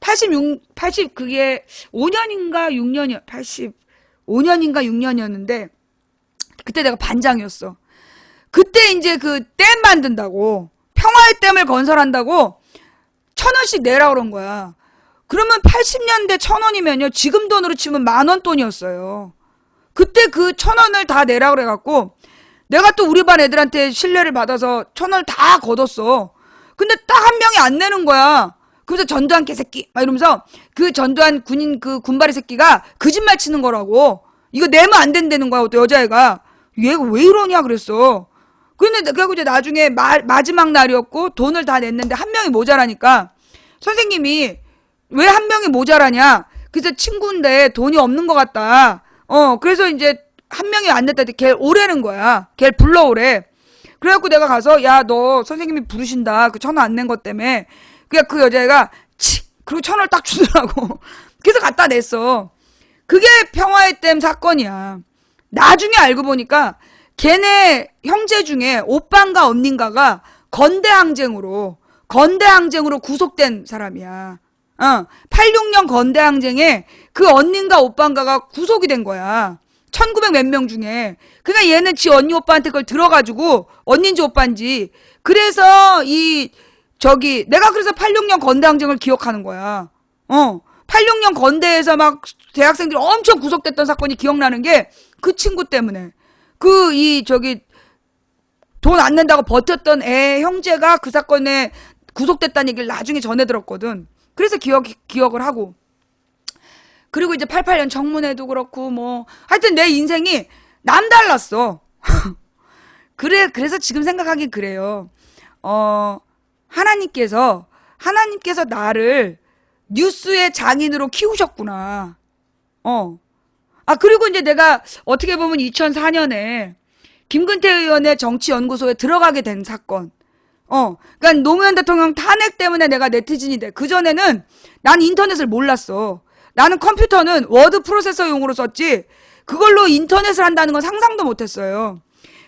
80 그게 5년인가 6년이야. 85년인가 6년이었는데 그때 내가 반장이었어. 그때 이제 그 댐 만든다고 평화의 댐을 건설한다고 1,000원씩 내라 그런 거야. 그러면 80년대 1,000원이면요 지금 돈으로 치면 10,000원 돈이었어요. 그때 그 1,000원을 다 내라 그래갖고 내가 또 우리 반 애들한테 신뢰를 받아서 1,000원을 다 걷었어. 근데 딱 한 명이 안 내는 거야. 그래서 전두환 개새끼 막 이러면서 그 전두환 군인 그 군바리 새끼가 거짓말 치는 거라고. 이거 내면 안 된다는 거야. 또 여자애가 얘가 왜 이러냐 그랬어. 근데 그래갖고 이제 나중에 마지막 날이었고 돈을 다 냈는데 한 명이 모자라니까 선생님이 왜 한 명이 모자라냐. 그래서 친구인데 돈이 없는 것 같다. 그래서 이제 한 명이 안 냈다. 걔 오래는 거야. 걔 불러오래. 그래갖고 내가 가서 야 너 선생님이 부르신다. 그 1,000원 안 낸 것 때문에. 그냥 그 여자애가 그리고 1,000원을 딱 주더라고. 그래서 갖다 냈어. 그게 평화의 댐 사건이야. 나중에 알고 보니까 걔네 형제 중에 오빠인가 언닌가가 건대항쟁으로 구속된 사람이야. 86년 건대항쟁에 그 언닌가 오빠인가가 구속이 된 거야. 1900 몇 명 중에. 그러니까 얘는 지 언니 오빠한테 그걸 들어가지고 언닌지 오빠인지. 그래서 내가 그래서 86년 건대항쟁을 기억하는 거야. 86년 건대에서 막 대학생들이 엄청 구속됐던 사건이 기억나는 게 그 친구 때문에. 돈 안 낸다고 버텼던 애 형제가 그 사건에 구속됐다는 얘기를 나중에 전해 들었거든. 그래서 기억을 하고. 그리고 이제 88년 청문회도 그렇고 뭐 하여튼 내 인생이 남달랐어. 그래서 지금 생각하긴 그래요. 하나님께서 나를 뉴스의 장인으로 키우셨구나. 그리고 이제 내가 어떻게 보면 2004년에 김근태 의원의 정치연구소에 들어가게 된 사건. 그러니까 노무현 대통령 탄핵 때문에 내가 네티즌이 돼. 그전에는 난 인터넷을 몰랐어. 나는 컴퓨터는 워드 프로세서용으로 썼지 그걸로 인터넷을 한다는 건 상상도 못했어요.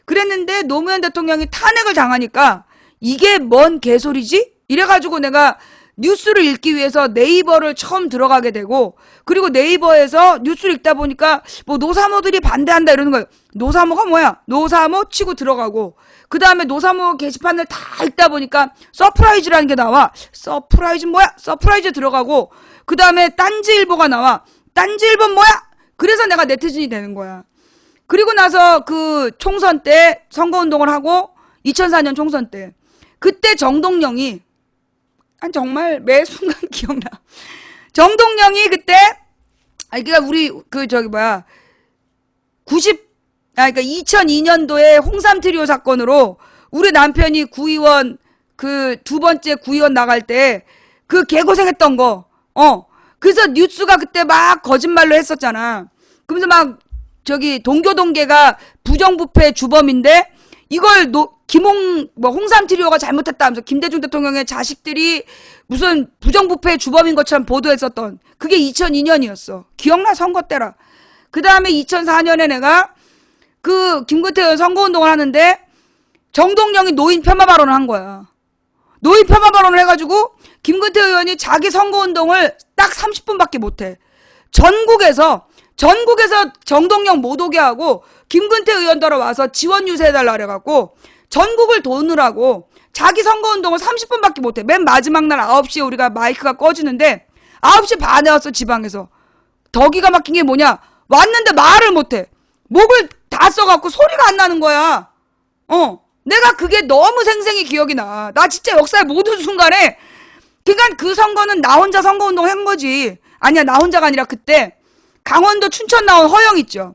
그랬는데 노무현 대통령이 탄핵을 당하니까 이게 뭔 개소리지? 이래가지고 내가 뉴스를 읽기 위해서 네이버를 처음 들어가게 되고 그리고 네이버에서 뉴스를 읽다 보니까 뭐 노사모들이 반대한다 이러는 거예요. 노사모가 뭐야? 노사모 치고 들어가고 그 다음에 노사모 게시판을 다 읽다 보니까 서프라이즈라는 게 나와. 서프라이즈 뭐야? 서프라이즈 들어가고 그 다음에 딴지일보가 나와. 딴지일보 뭐야? 그래서 내가 네티즌이 되는 거야. 그리고 나서 그 총선 때 선거운동을 하고 2004년 총선 때 그때 정동영이 정말 매 순간 기억나. 정동영이 그때 그러니까 우리 그러니까 2002년도에 홍삼 트리오 사건으로 우리 남편이 구의원 그 2번째 구의원 나갈 때 그 개고생했던 거. 그래서 뉴스가 그때 막 거짓말로 했었잖아. 그러면서 막 동교동계가 부정부패 주범인데 이걸 홍삼 트리오가 잘못했다 하면서 김대중 대통령의 자식들이 무슨 부정부패 주범인 것처럼 보도했었던 그게 2002년이었어. 기억나? 선거 때라. 그 다음에 2004년에 내가 그 김근태 의원 선거운동을 하는데 정동영이 노인 폄하 발언을 한 거야. 노인 폄하 발언을 해가지고 김근태 의원이 자기 선거운동을 딱 30분밖에 못해. 전국에서 정동영 못 오게 하고 김근태 의원더러 와서 지원 유세해달라 그래갖고 전국을 도느라고 자기 선거운동을 30분밖에 못해. 맨 마지막 날 9시에 우리가 마이크가 꺼지는데 9시 반에 왔어, 지방에서. 더 기가 막힌 게 뭐냐? 왔는데 말을 못해. 목을 다 써갖고 소리가 안 나는 거야. 내가 그게 너무 생생히 기억이 나. 나 진짜 역사의 모든 순간에 그러니까 그 선거는 나 혼자 선거운동 한 거지. 아니야, 나 혼자가 아니라 그때 강원도 춘천 나온 허영 있죠.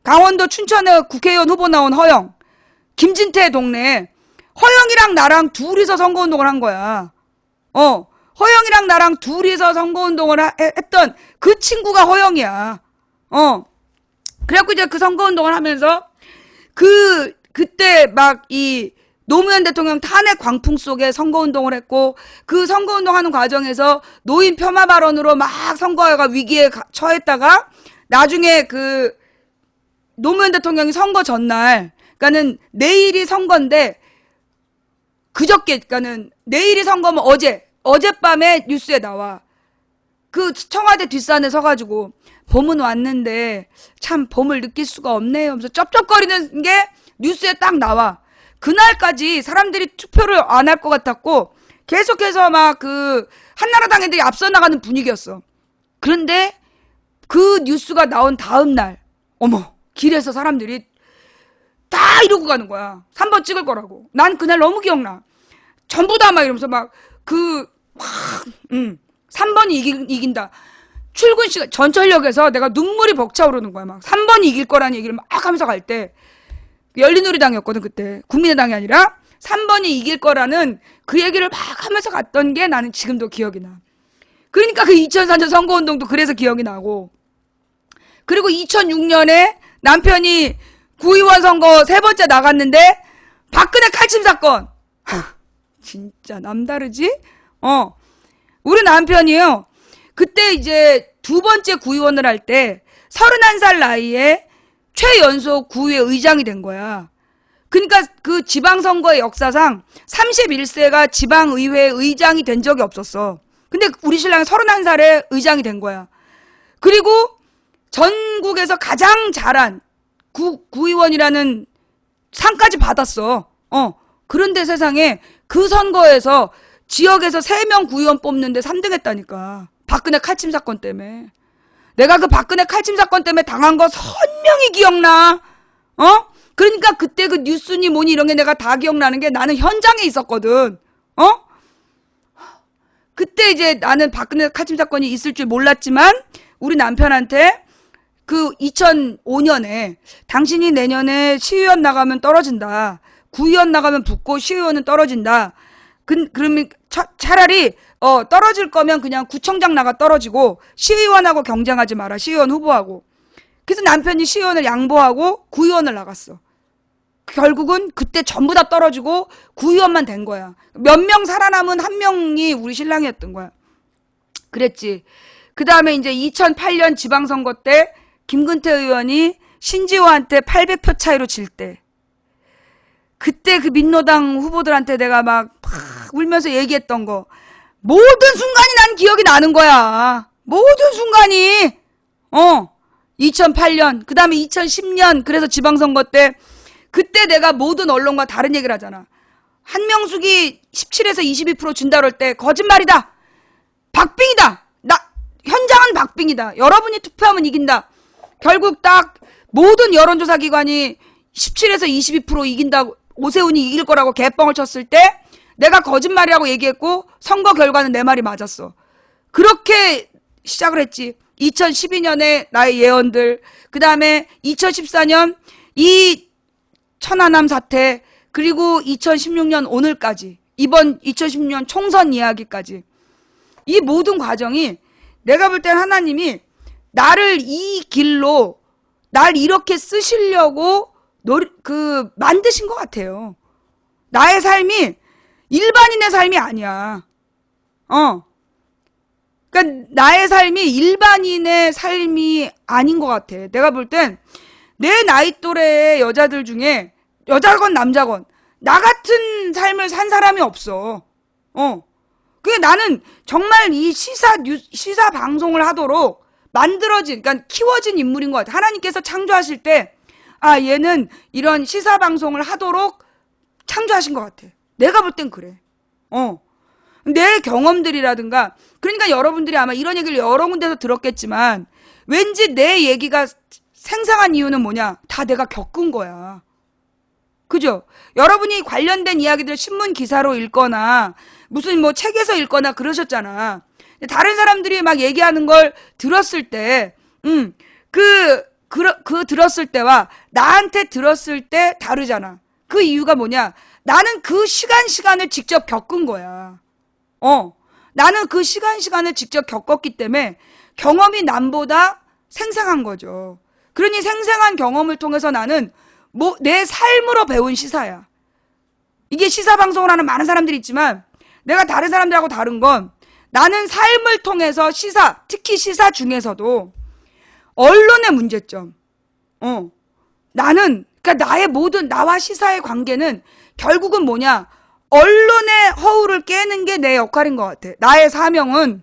강원도 춘천에 국회의원 후보 나온 허영. 김진태 동네에 허영이랑 나랑 둘이서 선거운동을 한 거야. 허영이랑 나랑 둘이서 선거운동을 했던 그 친구가 허영이야. 그래갖고 이제 그 선거운동을 하면서 그때 막 이 노무현 대통령 탄핵 광풍 속에 선거운동을 했고 그 선거운동하는 과정에서 노인 폄하 발언으로 막 선거가 위기에 처했다가 나중에 그 노무현 대통령이 선거 전날 그러니까는 내일이 선거인데 그저께 그러니까는 내일이 선거면 어젯밤에 뉴스에 나와. 그 청와대 뒷산에 서가지고 봄은 왔는데 참 봄을 느낄 수가 없네요 하면서 쩝쩝거리는 게 뉴스에 딱 나와. 그날까지 사람들이 투표를 안 할 것 같았고 계속해서 막 그 한나라당 애들이 앞서 나가는 분위기였어. 그런데 그 뉴스가 나온 다음 날 어머 길에서 사람들이 다 이러고 가는 거야. 3번 찍을 거라고. 난 그날 너무 기억나. 전부 다 막 이러면서 막 3번이 이긴다. 출근 시간 전철역에서 내가 눈물이 벅차오르는 거야. 막 3번이 이길 거라는 얘기를 막 하면서 갈 때 열린우리당이었거든 그때. 국민의당이 아니라 3번이 이길 거라는 그 얘기를 막 하면서 갔던 게 나는 지금도 기억이 나. 그러니까 그 2004년 선거운동도 그래서 기억이 나고 그리고 2006년에 남편이 구의원 선거 3번째 나갔는데 박근혜 칼침 사건. 진짜 남다르지? 우리 남편이요. 그때 이제 2번째 구의원을 할 때 31살 나이에 최연소 구의회 의장이 된 거야. 그러니까 그 지방선거의 역사상 31세가 지방의회 의장이 된 적이 없었어. 근데 우리 신랑이 31살에 의장이 된 거야. 그리고 전국에서 가장 잘한 구의원이라는 상까지 받았어. 그런데 세상에 그 선거에서 지역에서 3명 구의원 뽑는데 3등 했다니까. 박근혜 칼침 사건 때문에. 내가 그 박근혜 칼침 사건 때문에 당한 거 선명히 기억나. 그러니까 그때 그 뉴스니 뭐니 이런 게 내가 다 기억나는 게 나는 현장에 있었거든. 그때 이제 나는 박근혜 칼침 사건이 있을 줄 몰랐지만 우리 남편한테 그 2005년에 당신이 내년에 시의원 나가면 떨어진다. 구의원 나가면 붙고 시의원은 떨어진다. 그러면 차라리 떨어질 거면 그냥 구청장 나가 떨어지고 시의원하고 경쟁하지 마라. 시의원 후보하고. 그래서 남편이 시의원을 양보하고 구의원을 나갔어. 결국은 그때 전부 다 떨어지고 구의원만 된 거야. 몇 명 살아남은 한 명이 우리 신랑이었던 거야. 그랬지. 그 다음에 이제 2008년 지방선거 때 김근태 의원이 신지호한테 800표 차이로 질 때. 그때 그 민노당 후보들한테 내가 막 울면서 얘기했던 거. 모든 순간이 난 기억이 나는 거야. 모든 순간이. 2008년, 그 다음에 2010년, 그래서 지방선거 때, 그때 내가 모든 언론과 다른 얘기를 하잖아. 한명숙이 17에서 22% 준다 그럴 때, 거짓말이다! 박빙이다! 현장은 박빙이다. 여러분이 투표하면 이긴다. 결국 딱 모든 여론조사 기관이 17에서 22% 이긴다고, 오세훈이 이길 거라고 개뻥을 쳤을 때, 내가 거짓말이라고 얘기했고, 선거 결과는 내 말이 맞았어. 그렇게 시작을 했지. 2012년에 나의 예언들, 그 다음에 2014년 이 천안함 사태, 그리고 2016년 오늘까지, 이번 2016년 총선 이야기까지. 이 모든 과정이 내가 볼 땐 하나님이 나를 이 길로, 날 이렇게 쓰시려고 만드신 것 같아요. 나의 삶이 일반인의 삶이 아니야. 그러니까 나의 삶이 일반인의 삶이 아닌 것 같아. 내가 볼 땐 내 나이 또래의 여자들 중에 여자건 남자건 나 같은 삶을 산 사람이 없어. 그게 나는 정말 이 시사 방송을 하도록 만들어진, 그러니까 키워진 인물인 것 같아. 하나님께서 창조하실 때, 아, 얘는 이런 시사 방송을 하도록 창조하신 것 같아. 내가 볼 땐 그래. 내 경험들이라든가, 그러니까 여러분들이 아마 이런 얘기를 여러 군데서 들었겠지만, 왠지 내 얘기가 생생한 이유는 뭐냐? 다 내가 겪은 거야. 그죠? 여러분이 관련된 이야기들 신문 기사로 읽거나 무슨 뭐 책에서 읽거나 그러셨잖아. 다른 사람들이 막 얘기하는 걸 들었을 때, 그 들었을 때와 나한테 들었을 때 다르잖아. 그 이유가 뭐냐? 나는 그 시간을 직접 겪은 거야. 나는 그 시간을 직접 겪었기 때문에 경험이 남보다 생생한 거죠. 그러니 생생한 경험을 통해서 나는 내 삶으로 배운 시사야. 이게 시사 방송을 하는 많은 사람들이 있지만 내가 다른 사람들하고 다른 건 나는 삶을 통해서 시사, 특히 시사 중에서도 언론의 문제점. 나는, 그러니까 나의 모든, 나와 시사의 관계는 결국은 뭐냐? 언론의 허울을 깨는 게 내 역할인 것 같아. 나의 사명은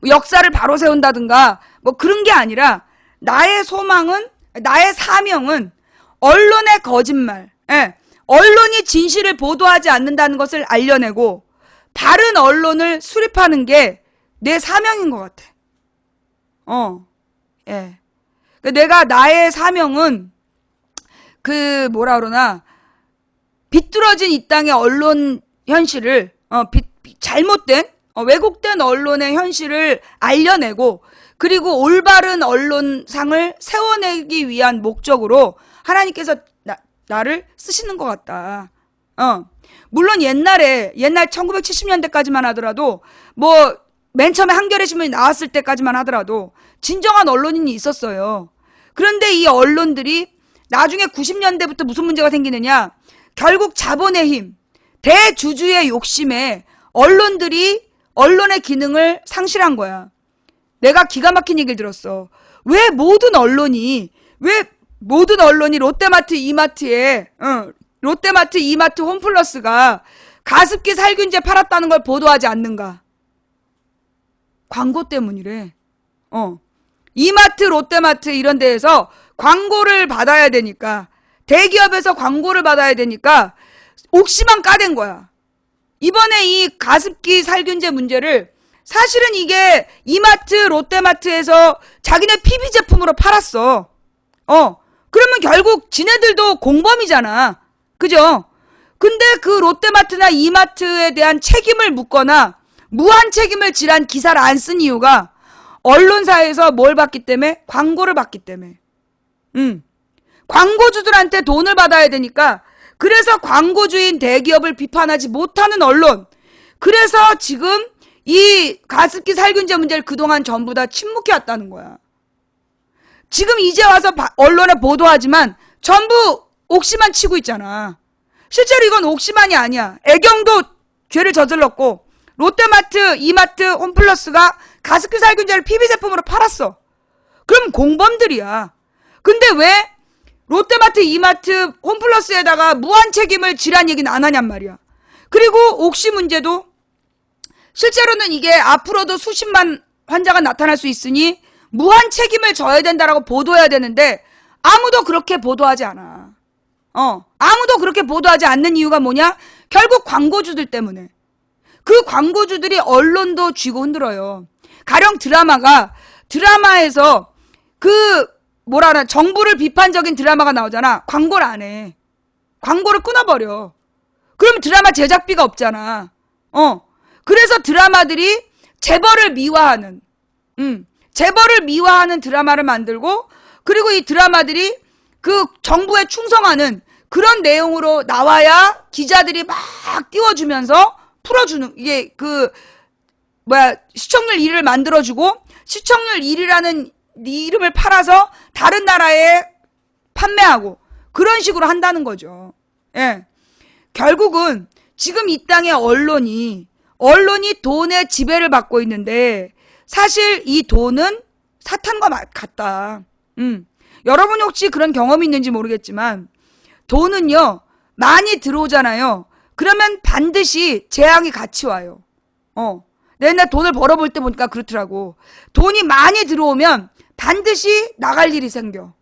뭐 역사를 바로 세운다든가 뭐 그런 게 아니라 나의 소망은, 나의 사명은 언론의 거짓말, 언론이 진실을 보도하지 않는다는 것을 알려내고 바른 언론을 수립하는 게 내 사명인 것 같아. 내가 나의 사명은 뭐라 그러나 비뚤어진 이 땅의 언론 현실을 잘못된 왜곡된 언론의 현실을 알려내고 그리고 올바른 언론상을 세워내기 위한 목적으로 하나님께서 나를 쓰시는 것 같다. 물론 옛날 1970년대까지만 하더라도 뭐 맨 처음에 한겨레 신문이 나왔을 때까지만 하더라도 진정한 언론인이 있었어요. 그런데 이 언론들이 나중에 90년대부터 무슨 문제가 생기느냐? 결국 자본의 힘, 대주주의 욕심에 언론들이 언론의 기능을 상실한 거야. 내가 기가 막힌 얘기를 들었어. 왜 모든 언론이 롯데마트, 이마트, 홈플러스가 가습기 살균제 팔았다는 걸 보도하지 않는가? 광고 때문이래. 이마트, 롯데마트 이런 데에서 광고를 받아야 되니까, 대기업에서 광고를 받아야 되니까 옥시만 까댄 거야. 이번에 이 가습기 살균제 문제를 사실은 이게 이마트, 롯데마트에서 자기네 PB 제품으로 팔았어. 그러면 결국 지네들도 공범이잖아. 그죠? 근데 그 롯데마트나 이마트에 대한 책임을 묻거나 무한 책임을 지란 기사를 안 쓴 이유가 언론사에서 뭘 받기 때문에? 광고를 받기 때문에. 광고주들한테 돈을 받아야 되니까 그래서 광고주인 대기업을 비판하지 못하는 언론. 그래서 지금 이 가습기 살균제 문제를 그동안 전부 다 침묵해왔다는 거야. 지금 이제 와서 언론에 보도하지만 전부 옥시만 치고 있잖아. 실제로 이건 옥시만이 아니야. 애경도 죄를 저질렀고 롯데마트, 이마트, 홈플러스가 가습기 살균제를 PB 제품으로 팔았어. 그럼 공범들이야. 근데 왜 롯데마트, 이마트, 홈플러스에다가 무한 책임을 지란 얘기는 안 하냔 말이야. 그리고 옥시 문제도 실제로는 이게 앞으로도 수십만 환자가 나타날 수 있으니 무한 책임을 져야 된다라고 보도해야 되는데 아무도 그렇게 보도하지 않아. 아무도 그렇게 보도하지 않는 이유가 뭐냐? 결국 광고주들 때문에. 그 광고주들이 언론도 쥐고 흔들어요. 가령 드라마에서 정부를 비판적인 드라마가 나오잖아. 광고를 안 해. 광고를 끊어버려. 그럼 드라마 제작비가 없잖아. 그래서 드라마들이 재벌을 미화하는 드라마를 만들고 그리고 이 드라마들이 그 정부에 충성하는 그런 내용으로 나와야 기자들이 막 띄워주면서 풀어주는 이게 시청률 1위를 만들어주고 시청률 1위라는 이름을 팔아서 다른 나라에 판매하고 그런 식으로 한다는 거죠. 예. 결국은 지금 이 땅의 언론이 돈의 지배를 받고 있는데 사실 이 돈은 사탄과 같다. 여러분 혹시 그런 경험이 있는지 모르겠지만 돈은요 많이 들어오잖아요. 그러면 반드시 재앙이 같이 와요. 내가 돈을 벌어볼 때 보니까 그렇더라고. 돈이 많이 들어오면 반드시 나갈 일이 생겨.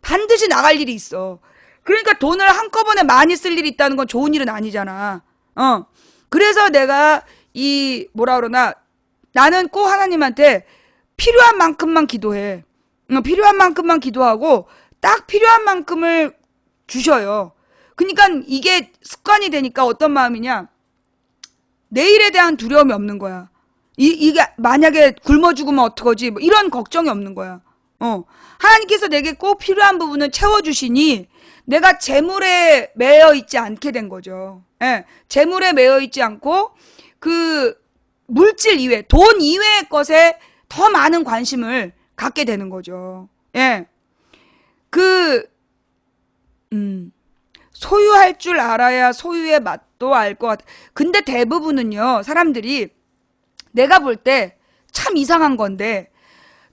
반드시 나갈 일이 있어. 그러니까 돈을 한꺼번에 많이 쓸 일이 있다는 건 좋은 일은 아니잖아. 그래서 내가 나는 꼭 하나님한테 필요한 만큼만 기도해. 필요한 만큼만 기도하고 딱 필요한 만큼을 주셔요. 그러니까 이게 습관이 되니까 어떤 마음이냐? 내일에 대한 두려움이 없는 거야. 이게 만약에 굶어 죽으면 어떡하지? 뭐 이런 걱정이 없는 거야. 하나님께서 내게 꼭 필요한 부분을 채워주시니 내가 재물에 매여 있지 않게 된 거죠. 예, 재물에 매여 있지 않고 그 물질 이외, 돈 이외의 것에 더 많은 관심을 갖게 되는 거죠. 예, 소유할 줄 알아야 소유의 맛도 알 것 같아. 근데 대부분은요, 사람들이 내가 볼 때 참 이상한 건데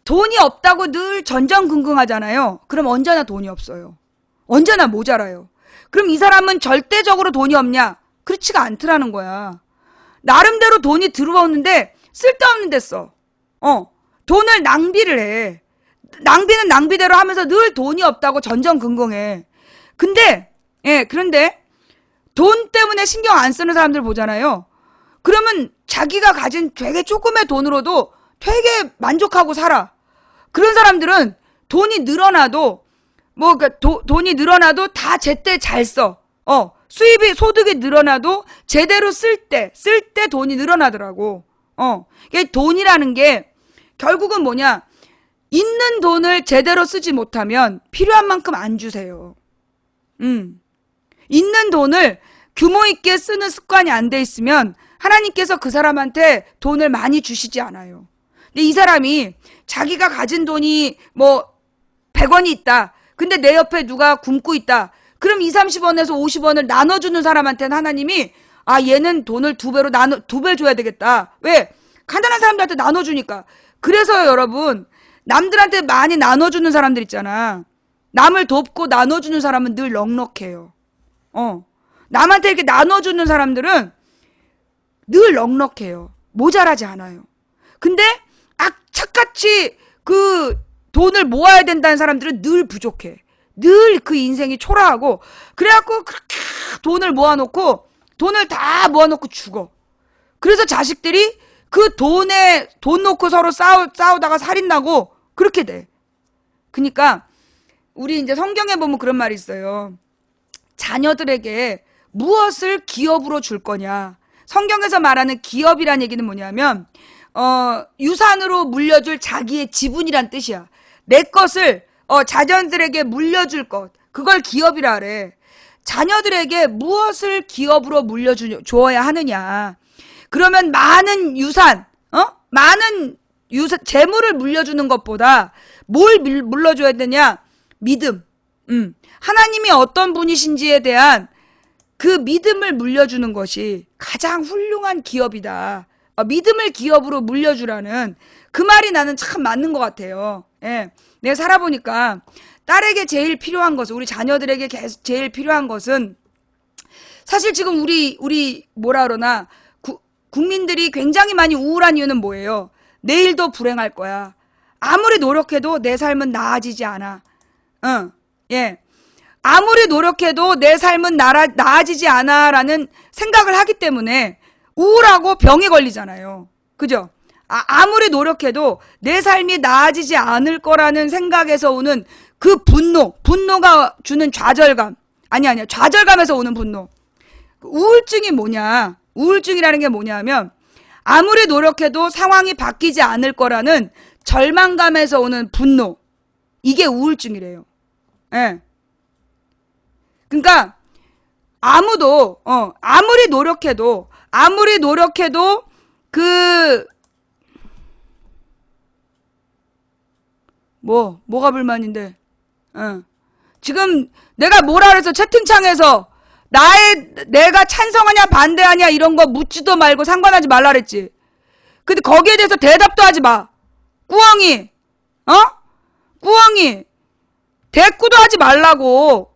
돈이 없다고 늘 전전긍긍하잖아요. 그럼 언제나 돈이 없어요. 언제나 모자라요. 그럼 이 사람은 절대적으로 돈이 없냐? 그렇지가 않더라는 거야. 나름대로 돈이 들어오는데 쓸데없는 데 써. 돈을 낭비를 해. 낭비는 낭비대로 하면서 늘 돈이 없다고 전전긍긍해. 그런데 돈 때문에 신경 안 쓰는 사람들 보잖아요. 그러면 자기가 가진 되게 조금의 돈으로도 되게 만족하고 살아. 그런 사람들은 돈이 늘어나도 돈이 늘어나도 다 제때 잘 써. 소득이 늘어나도 제대로 쓸 때 돈이 늘어나더라고. 돈이라는 게 결국은 뭐냐? 있는 돈을 제대로 쓰지 못하면 필요한 만큼 안 주세요. 있는 돈을 규모 있게 쓰는 습관이 안 돼 있으면 하나님께서 그 사람한테 돈을 많이 주시지 않아요. 근데 이 사람이 자기가 가진 돈이 100원이 있다. 근데 내 옆에 누가 굶고 있다. 그럼 20, 30원에서 50원을 나눠주는 사람한테는 하나님이 얘는 돈을 두 배 줘야 되겠다. 왜? 가난한 사람들한테 나눠주니까. 그래서 여러분, 남들한테 많이 나눠주는 사람들 있잖아. 남을 돕고 나눠주는 사람은 늘 넉넉해요. 남한테 이렇게 나눠주는 사람들은 늘 넉넉해요. 모자라지 않아요. 근데 악착같이 그 돈을 모아야 된다는 사람들은 늘 부족해. 늘 그 인생이 초라하고 그래갖고 그렇게 돈을 모아놓고 돈을 다 모아놓고 죽어. 그래서 자식들이 그 돈 놓고 서로 싸우다가 살인나고 그렇게 돼. 그러니까 우리 이제 성경에 보면 그런 말이 있어요. 자녀들에게 무엇을 기업으로 줄 거냐. 성경에서 말하는 기업이란 얘기는 뭐냐면 유산으로 물려줄 자기의 지분이란 뜻이야. 내 것을 자녀들에게 물려줄 것, 그걸 기업이라 그래. 자녀들에게 무엇을 기업으로 물려주어야 하느냐. 그러면 많은 재물을 물려주는 것보다 뭘 물려줘야 되냐? 믿음. 하나님이 어떤 분이신지에 대한 그 믿음을 물려주는 것이 가장 훌륭한 기업이다. 믿음을 기업으로 물려주라는 그 말이 나는 참 맞는 것 같아요. 예. 내가 살아보니까 딸에게 제일 필요한 것은, 우리 자녀들에게 제일 필요한 것은, 사실 지금 우리 국민들이 굉장히 많이 우울한 이유는 뭐예요? 내일도 불행할 거야. 아무리 노력해도 내 삶은 나아지지 않아. 예. 아무리 노력해도 내 삶은 나아지지 않아라는 생각을 하기 때문에 우울하고 병에 걸리잖아요. 그죠? 아무리 노력해도 내 삶이 나아지지 않을 거라는 생각에서 오는 그 분노가 주는 좌절감. 아니야. 좌절감에서 오는 분노. 우울증이 뭐냐? 우울증이라는 게 뭐냐면 아무리 노력해도 상황이 바뀌지 않을 거라는 절망감에서 오는 분노. 이게 우울증이래요. 예. 그러니까 아무리 노력해도 뭐가 불만인데? 지금 내가 뭐라 그래서 채팅창에서 내가 찬성하냐 반대하냐 이런 거 묻지도 말고 상관하지 말라 그랬지. 근데 거기에 대해서 대답도 하지 마. 꾸엉이. 꾸엉이. 대꾸도 하지 말라고.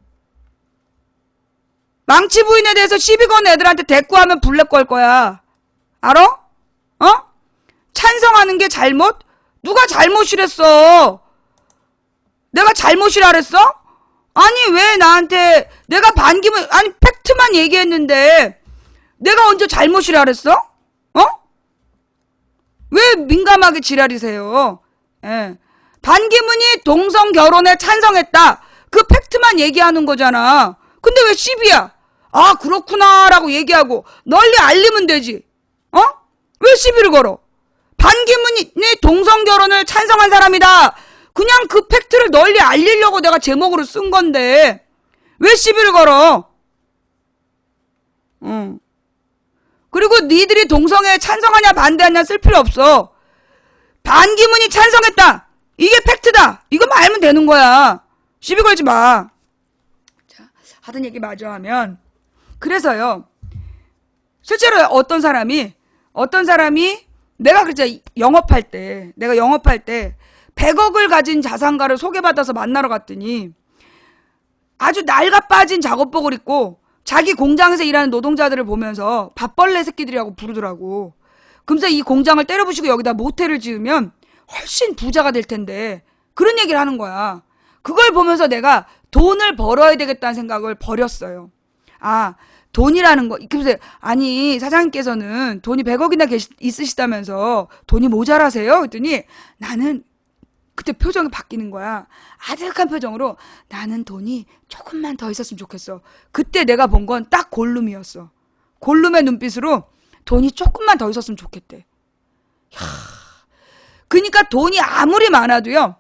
망치 부인에 대해서 시비 거는 애들한테 대꾸하면 블랙 걸 거야. 알아? 찬성하는 게 잘못? 누가 잘못이랬어? 내가 잘못이라 그랬어? 아니 왜 나한테 내가 반기문 아니 팩트만 얘기했는데 내가 언제 잘못이라 그랬어? 왜 민감하게 지랄이세요? 예. 반기문이 동성 결혼에 찬성했다. 그 팩트만 얘기하는 거잖아. 근데 왜 시비야? 아 그렇구나 라고 얘기하고 널리 알리면 되지. 왜 시비를 걸어? 반기문이 동성 결혼을 찬성한 사람이다. 그냥 그 팩트를 널리 알리려고 내가 제목으로 쓴 건데 왜 시비를 걸어? 그리고 니들이 동성애에 찬성하냐 반대하냐 쓸 필요 없어. 반기문이 찬성했다. 이게 팩트다. 이거만 알면 되는 거야. 시비 걸지 마. 자, 하던 얘기 마저 하면 그래서요. 실제로 어떤 사람이 내가 그랬잖아. 내가 영업할 때 100억을 가진 자산가를 소개받아서 만나러 갔더니 아주 낡아 빠진 작업복을 입고 자기 공장에서 일하는 노동자들을 보면서 밥벌레 새끼들이라고 부르더라고. 그러면서 이 공장을 때려부시고 여기다 모텔을 지으면 훨씬 부자가 될 텐데 그런 얘기를 하는 거야. 그걸 보면서 내가 돈을 벌어야 되겠다는 생각을 버렸어요. 아 돈이라는 거. 그래서 아니 사장님께서는 돈이 100억이나 있으시다면서 돈이 모자라세요? 그랬더니 나는 그때 표정이 바뀌는 거야. 아득한 표정으로 나는 돈이 조금만 더 있었으면 좋겠어. 그때 내가 본 건 딱 골룸이었어. 골룸의 눈빛으로 돈이 조금만 더 있었으면 좋겠대. 그러니까 돈이 아무리 많아도요.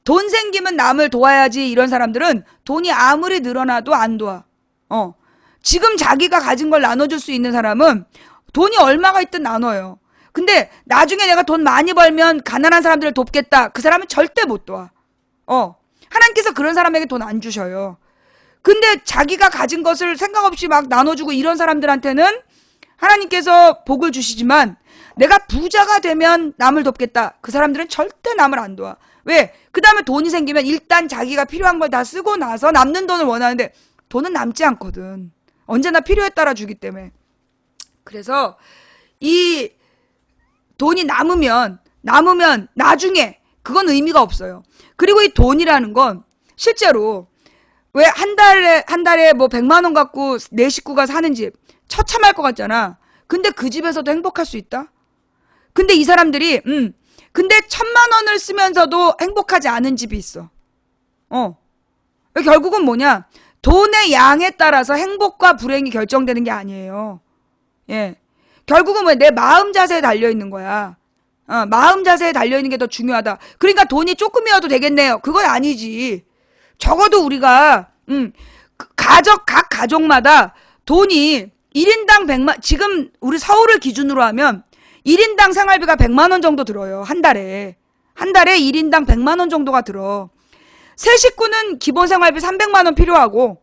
돈 생기면 남을 도와야지. 이런 사람들은 돈이 아무리 늘어나도 안 도와. 지금 자기가 가진 걸 나눠줄 수 있는 사람은 돈이 얼마가 있든 나눠요. 근데 나중에 내가 돈 많이 벌면 가난한 사람들을 돕겠다. 그 사람은 절대 못 도와. 하나님께서 그런 사람에게 돈 안 주셔요. 근데 자기가 가진 것을 생각 없이 막 나눠주고 이런 사람들한테는 하나님께서 복을 주시지만 내가 부자가 되면 남을 돕겠다. 그 사람들은 절대 남을 안 도와. 왜? 그 다음에 돈이 생기면 일단 자기가 필요한 걸 다 쓰고 나서 남는 돈을 원하는데 돈은 남지 않거든. 언제나 필요에 따라 주기 때문에. 그래서 이 돈이 남으면 나중에 그건 의미가 없어요. 그리고 이 돈이라는 건 실제로 왜 한 달에 뭐 100만 원 갖고 내 식구가 사는 집 처참할 것 같잖아. 근데 그 집에서도 행복할 수 있다? 근데 이 사람들이 근데 1000만 원을 쓰면서도 행복하지 않은 집이 있어. 결국은 뭐냐? 돈의 양에 따라서 행복과 불행이 결정되는 게 아니에요. 예. 결국은 뭐 내 마음 자세에 달려있는 거야. 마음 자세에 달려있는 게 더 중요하다. 그러니까 돈이 조금이어도 되겠네요. 그건 아니지. 적어도 우리가, 각 가족마다 돈이 1인당 100만, 지금 우리 서울을 기준으로 하면 1인당 생활비가 100만 원 정도 들어요. 한 달에. 한 달에 1인당 100만 원 정도가 들어. 세 식구는 기본 생활비 300만 원 필요하고,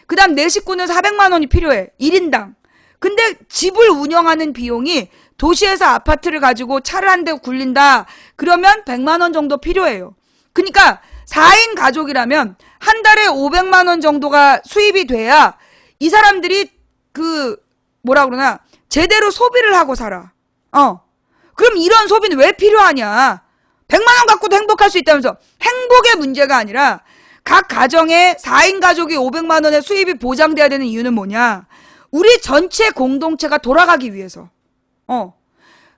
그 다음 네 식구는 400만 원이 필요해. 1인당. 근데 집을 운영하는 비용이 도시에서 아파트를 가지고 차를 한 대 굴린다. 그러면 100만 원 정도 필요해요. 그러니까 4인 가족이라면 한 달에 500만 원 정도가 수입이 돼야 이 사람들이 뭐라 그러나 제대로 소비를 하고 살아. 그럼 이런 소비는 왜 필요하냐? 100만 원 갖고도 행복할 수 있다면서. 행복의 문제가 아니라 각 가정에 4인 가족이 500만 원의 수입이 보장돼야 되는 이유는 뭐냐? 우리 전체 공동체가 돌아가기 위해서.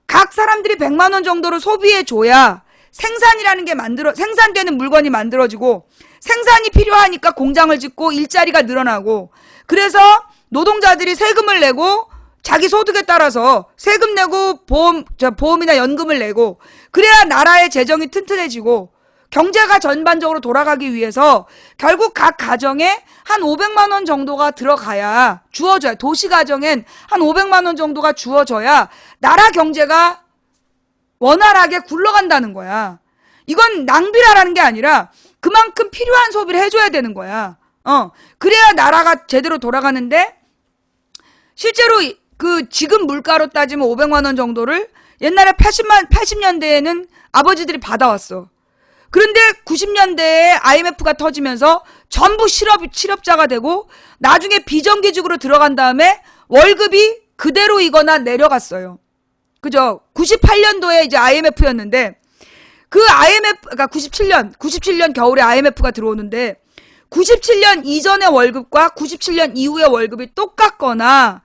각 사람들이 100만 원 정도를 소비해 줘야 생산이라는 게 생산되는 물건이 만들어지고 생산이 필요하니까 공장을 짓고 일자리가 늘어나고 그래서 노동자들이 세금을 내고 자기 소득에 따라서 세금 내고 보험이나 연금을 내고 그래야 나라의 재정이 튼튼해지고 경제가 전반적으로 돌아가기 위해서 결국 각 가정에 한 500만 원 정도가 들어가야 주어져야 도시 가정엔 한 500만 원 정도가 주어져야 나라 경제가 원활하게 굴러간다는 거야. 이건 낭비라는 게 아니라 그만큼 필요한 소비를 해줘야 되는 거야. 그래야 나라가 제대로 돌아가는데, 실제로 그 지금 물가로 따지면 500만 원 정도를 옛날에 80년대에는 아버지들이 받아왔어. 그런데 90년대에 IMF가 터지면서 전부 실업자가 되고 나중에 비정규직으로 들어간 다음에 월급이 그대로이거나 내려갔어요. 그죠? 98년도에 이제 IMF였는데 그 IMF, 그러니까 97년 겨울에 IMF가 들어오는데 97년 이전의 월급과 97년 이후의 월급이 똑같거나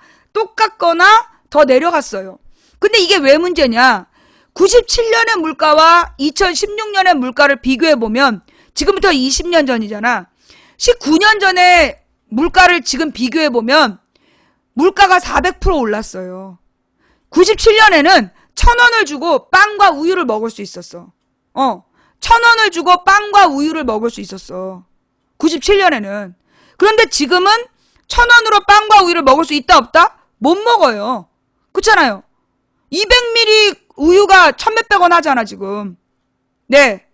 더 내려갔어요. 근데 이게 왜 문제냐? 97년의 물가와 2016년의 물가를 비교해보면 지금부터 20년 전이잖아. 19년 전에 물가를 지금 비교해보면 물가가 400% 올랐어요. 97년에는 1,000원을 주고 빵과 우유를 먹을 수 있었어. 1,000원을 주고 빵과 우유를 먹을 수 있었어. 97년에는. 그런데 지금은 1,000원으로 빵과 우유를 먹을 수 있다 없다? 못 먹어요. 그렇잖아요. 200ml 우유가 1,000몇백 원 하잖아 지금. 네.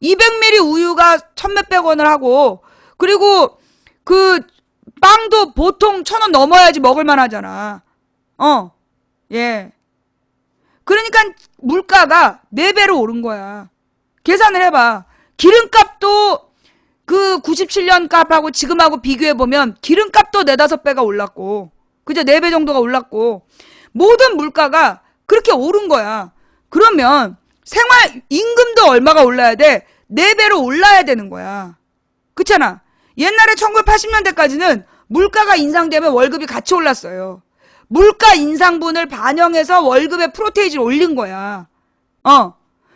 200ml 우유가 1,000몇백 원을 하고 그리고 그 빵도 보통 1,000원 넘어야지 먹을만 하잖아. 예. 그러니까 물가가 4배로 오른 거야. 계산을 해봐. 기름값도 그 97년 값하고 지금하고 비교해보면 기름값도 4, 5배가 올랐고 그죠? 4배 정도가 올랐고 모든 물가가 그렇게 오른 거야. 그러면 생활 임금도 얼마가 올라야 돼? 4배로 올라야 되는 거야. 그렇잖아. 옛날에 1980년대까지는 물가가 인상되면 월급이 같이 올랐어요. 물가 인상분을 반영해서 월급의 프로테이지를 올린 거야.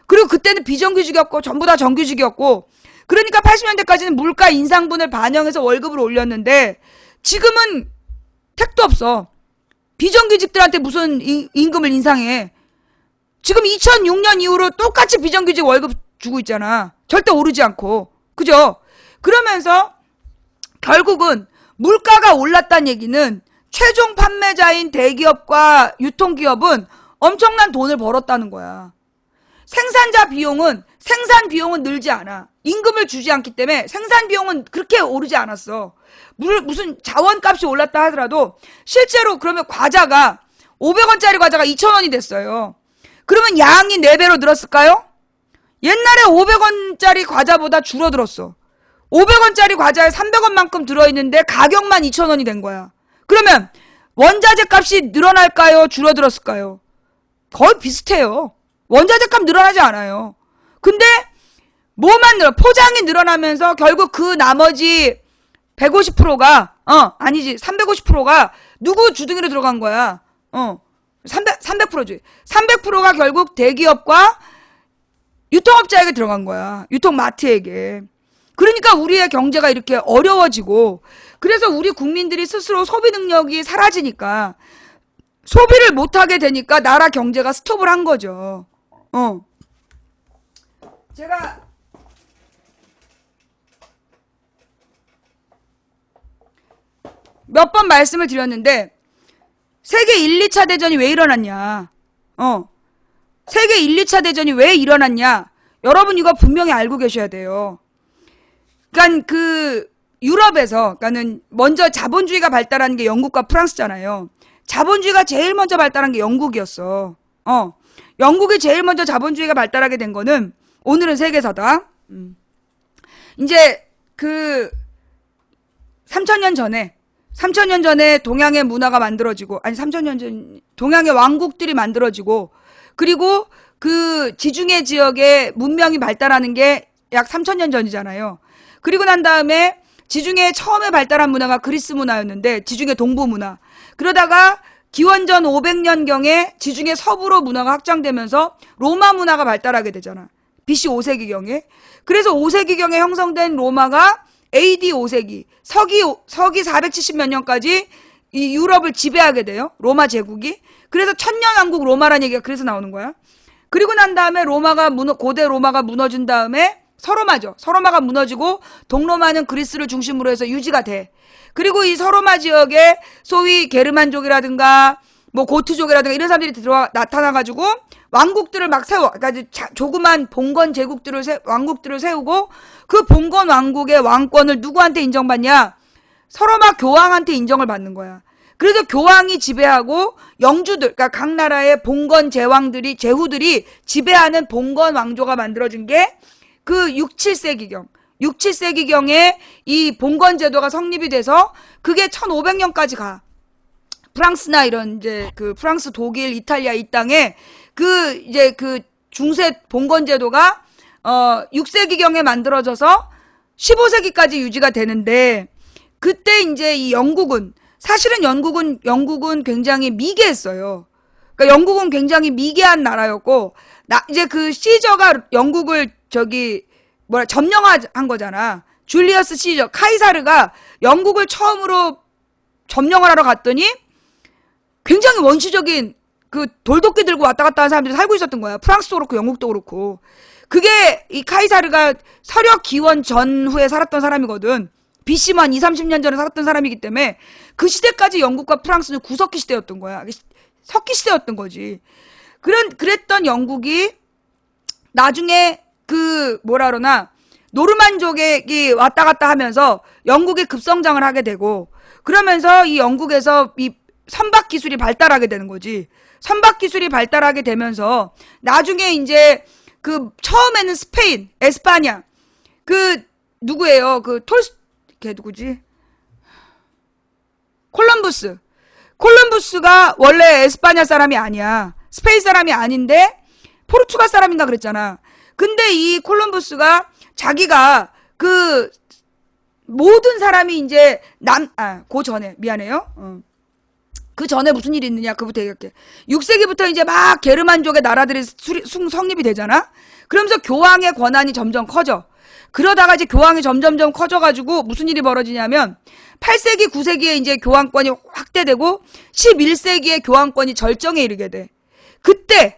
그리고 그때는 비정규직이었고 전부 다 정규직이었고 그러니까 80년대까지는 물가 인상분을 반영해서 월급을 올렸는데 지금은 택도 없어. 비정규직들한테 무슨 임금을 인상해. 지금 2006년 이후로 똑같이 비정규직 월급 주고 있잖아. 절대 오르지 않고. 그죠? 그러면서 결국은 물가가 올랐다는 얘기는 최종 판매자인 대기업과 유통기업은 엄청난 돈을 벌었다는 거야. 생산 비용은 늘지 않아. 임금을 주지 않기 때문에 생산 비용은 그렇게 오르지 않았어. 무슨 자원값이 올랐다 하더라도 실제로 그러면 과자가 500원짜리 과자가 2,000원이 됐어요. 그러면 양이 4배로 늘었을까요? 옛날에 500원짜리 과자보다 줄어들었어. 500원짜리 과자에 300원만큼 들어있는데 가격만 2,000원이 된 거야. 그러면 원자재 값이 늘어날까요? 줄어들었을까요? 거의 비슷해요. 원자재 값 늘어나지 않아요. 근데 뭐만 포장이 늘어나면서 결국 그 나머지 150%가 아니지 350%가 누구 주둥이로 들어간 거야. 300%지. 300%가 결국 대기업과 유통업자에게 들어간 거야. 유통마트에게. 그러니까 우리의 경제가 이렇게 어려워지고 그래서 우리 국민들이 스스로 소비 능력이 사라지니까 소비를 못하게 되니까 나라 경제가 스톱을 한 거죠. 제가 몇 번 말씀을 드렸는데 세계 1, 2차 대전이 왜 일어났냐. 세계 1, 2차 대전이 왜 일어났냐. 여러분 이거 분명히 알고 계셔야 돼요. 그러니까 그 유럽에서 그러니까는 먼저 자본주의가 발달한 게 영국과 프랑스잖아요. 자본주의가 제일 먼저 발달한 게 영국이었어. 영국이 제일 먼저 자본주의가 발달하게 된 거는 오늘은 세계사다. 이제 그 3,000년 전에 동양의 문화가 만들어지고, 아니 3,000년 전, 동양의 왕국들이 만들어지고, 그리고 그 지중해 지역의 문명이 발달하는 게 약 3,000년 전이잖아요. 그리고 난 다음에 지중해 처음에 발달한 문화가 그리스 문화였는데, 지중해 동부 문화. 그러다가 기원전 500년경에 지중해 서부로 문화가 확장되면서 로마 문화가 발달하게 되잖아. BC 5세기경에. 그래서 5세기경에 형성된 로마가 AD 5세기, 서기 470몇 년까지 이 유럽을 지배하게 돼요. 로마 제국이. 그래서 천년왕국 로마라는 얘기가 그래서 나오는 거야. 그리고 난 다음에 고대 로마가 무너진 다음에 서로마가 무너지고 동로마는 그리스를 중심으로 해서 유지가 돼. 그리고 이 서로마 지역에 소위 게르만족이라든가 뭐 고트족이라든가 이런 사람들이 나타나가지고 왕국들을 막 세워. 그러니까 조그만 봉건 제국들을 왕국들을 세우고 그 봉건 왕국의 왕권을 누구한테 인정받냐? 서로 막 교황한테 인정을 받는 거야. 그래서 교황이 지배하고 영주들, 그러니까 각 나라의 봉건 제후들이 지배하는 봉건 왕조가 만들어진 게 그 6, 7세기경. 6, 7세기경에 이 봉건 제도가 성립이 돼서 그게 1500년까지 가. 프랑스나 이런 이제 그 프랑스, 독일, 이탈리아 이 땅에 그 이제 그 중세 봉건 제도가 6세기경에 만들어져서 15세기까지 유지가 되는데 그때 이제 이 영국은 사실은 영국은 굉장히 미개했어요. 그러니까 영국은 굉장히 미개한 나라였고 이제 그 시저가 영국을 점령한 거잖아. 줄리어스 시저, 카이사르가 영국을 처음으로 점령을 하러 갔더니 굉장히 원시적인 그 돌도끼 들고 왔다 갔다 하는 사람들이 살고 있었던 거야. 프랑스도 그렇고 영국도 그렇고. 그게 이 카이사르가 서력 기원 전후에 살았던 사람이거든. BC만 20-30년 전에 살았던 사람이기 때문에 그 시대까지 영국과 프랑스는 구석기 시대였던 거야. 석기 시대였던 거지. 그랬던 영국이 나중에 그 뭐라 그러나 노르만족이 왔다 갔다 하면서 영국이 급성장을 하게 되고 그러면서 이 영국에서 이 선박 기술이 발달하게 되는 거지. 선박 기술이 발달하게 되면서 나중에 이제 그 처음에는 스페인, 에스파냐 그 누구예요? 걔 누구지? 콜럼부스가 원래 에스파냐 사람이 아니야. 스페인 사람이 아닌데 포르투갈 사람인가 그랬잖아. 근데 이 콜럼부스가 자기가 그 모든 사람이 이제 그 전에 미안해요. 그 전에 무슨 일이 있느냐 그부터 얘기할게. 6세기부터 이제 막 게르만족의 나라들이 성립이 되잖아. 그러면서 교황의 권한이 점점 커져. 그러다가 이제 교황이 점점점 커져가지고 무슨 일이 벌어지냐면 8세기, 9세기에 이제 교황권이 확대되고 11세기에 교황권이 절정에 이르게 돼. 그때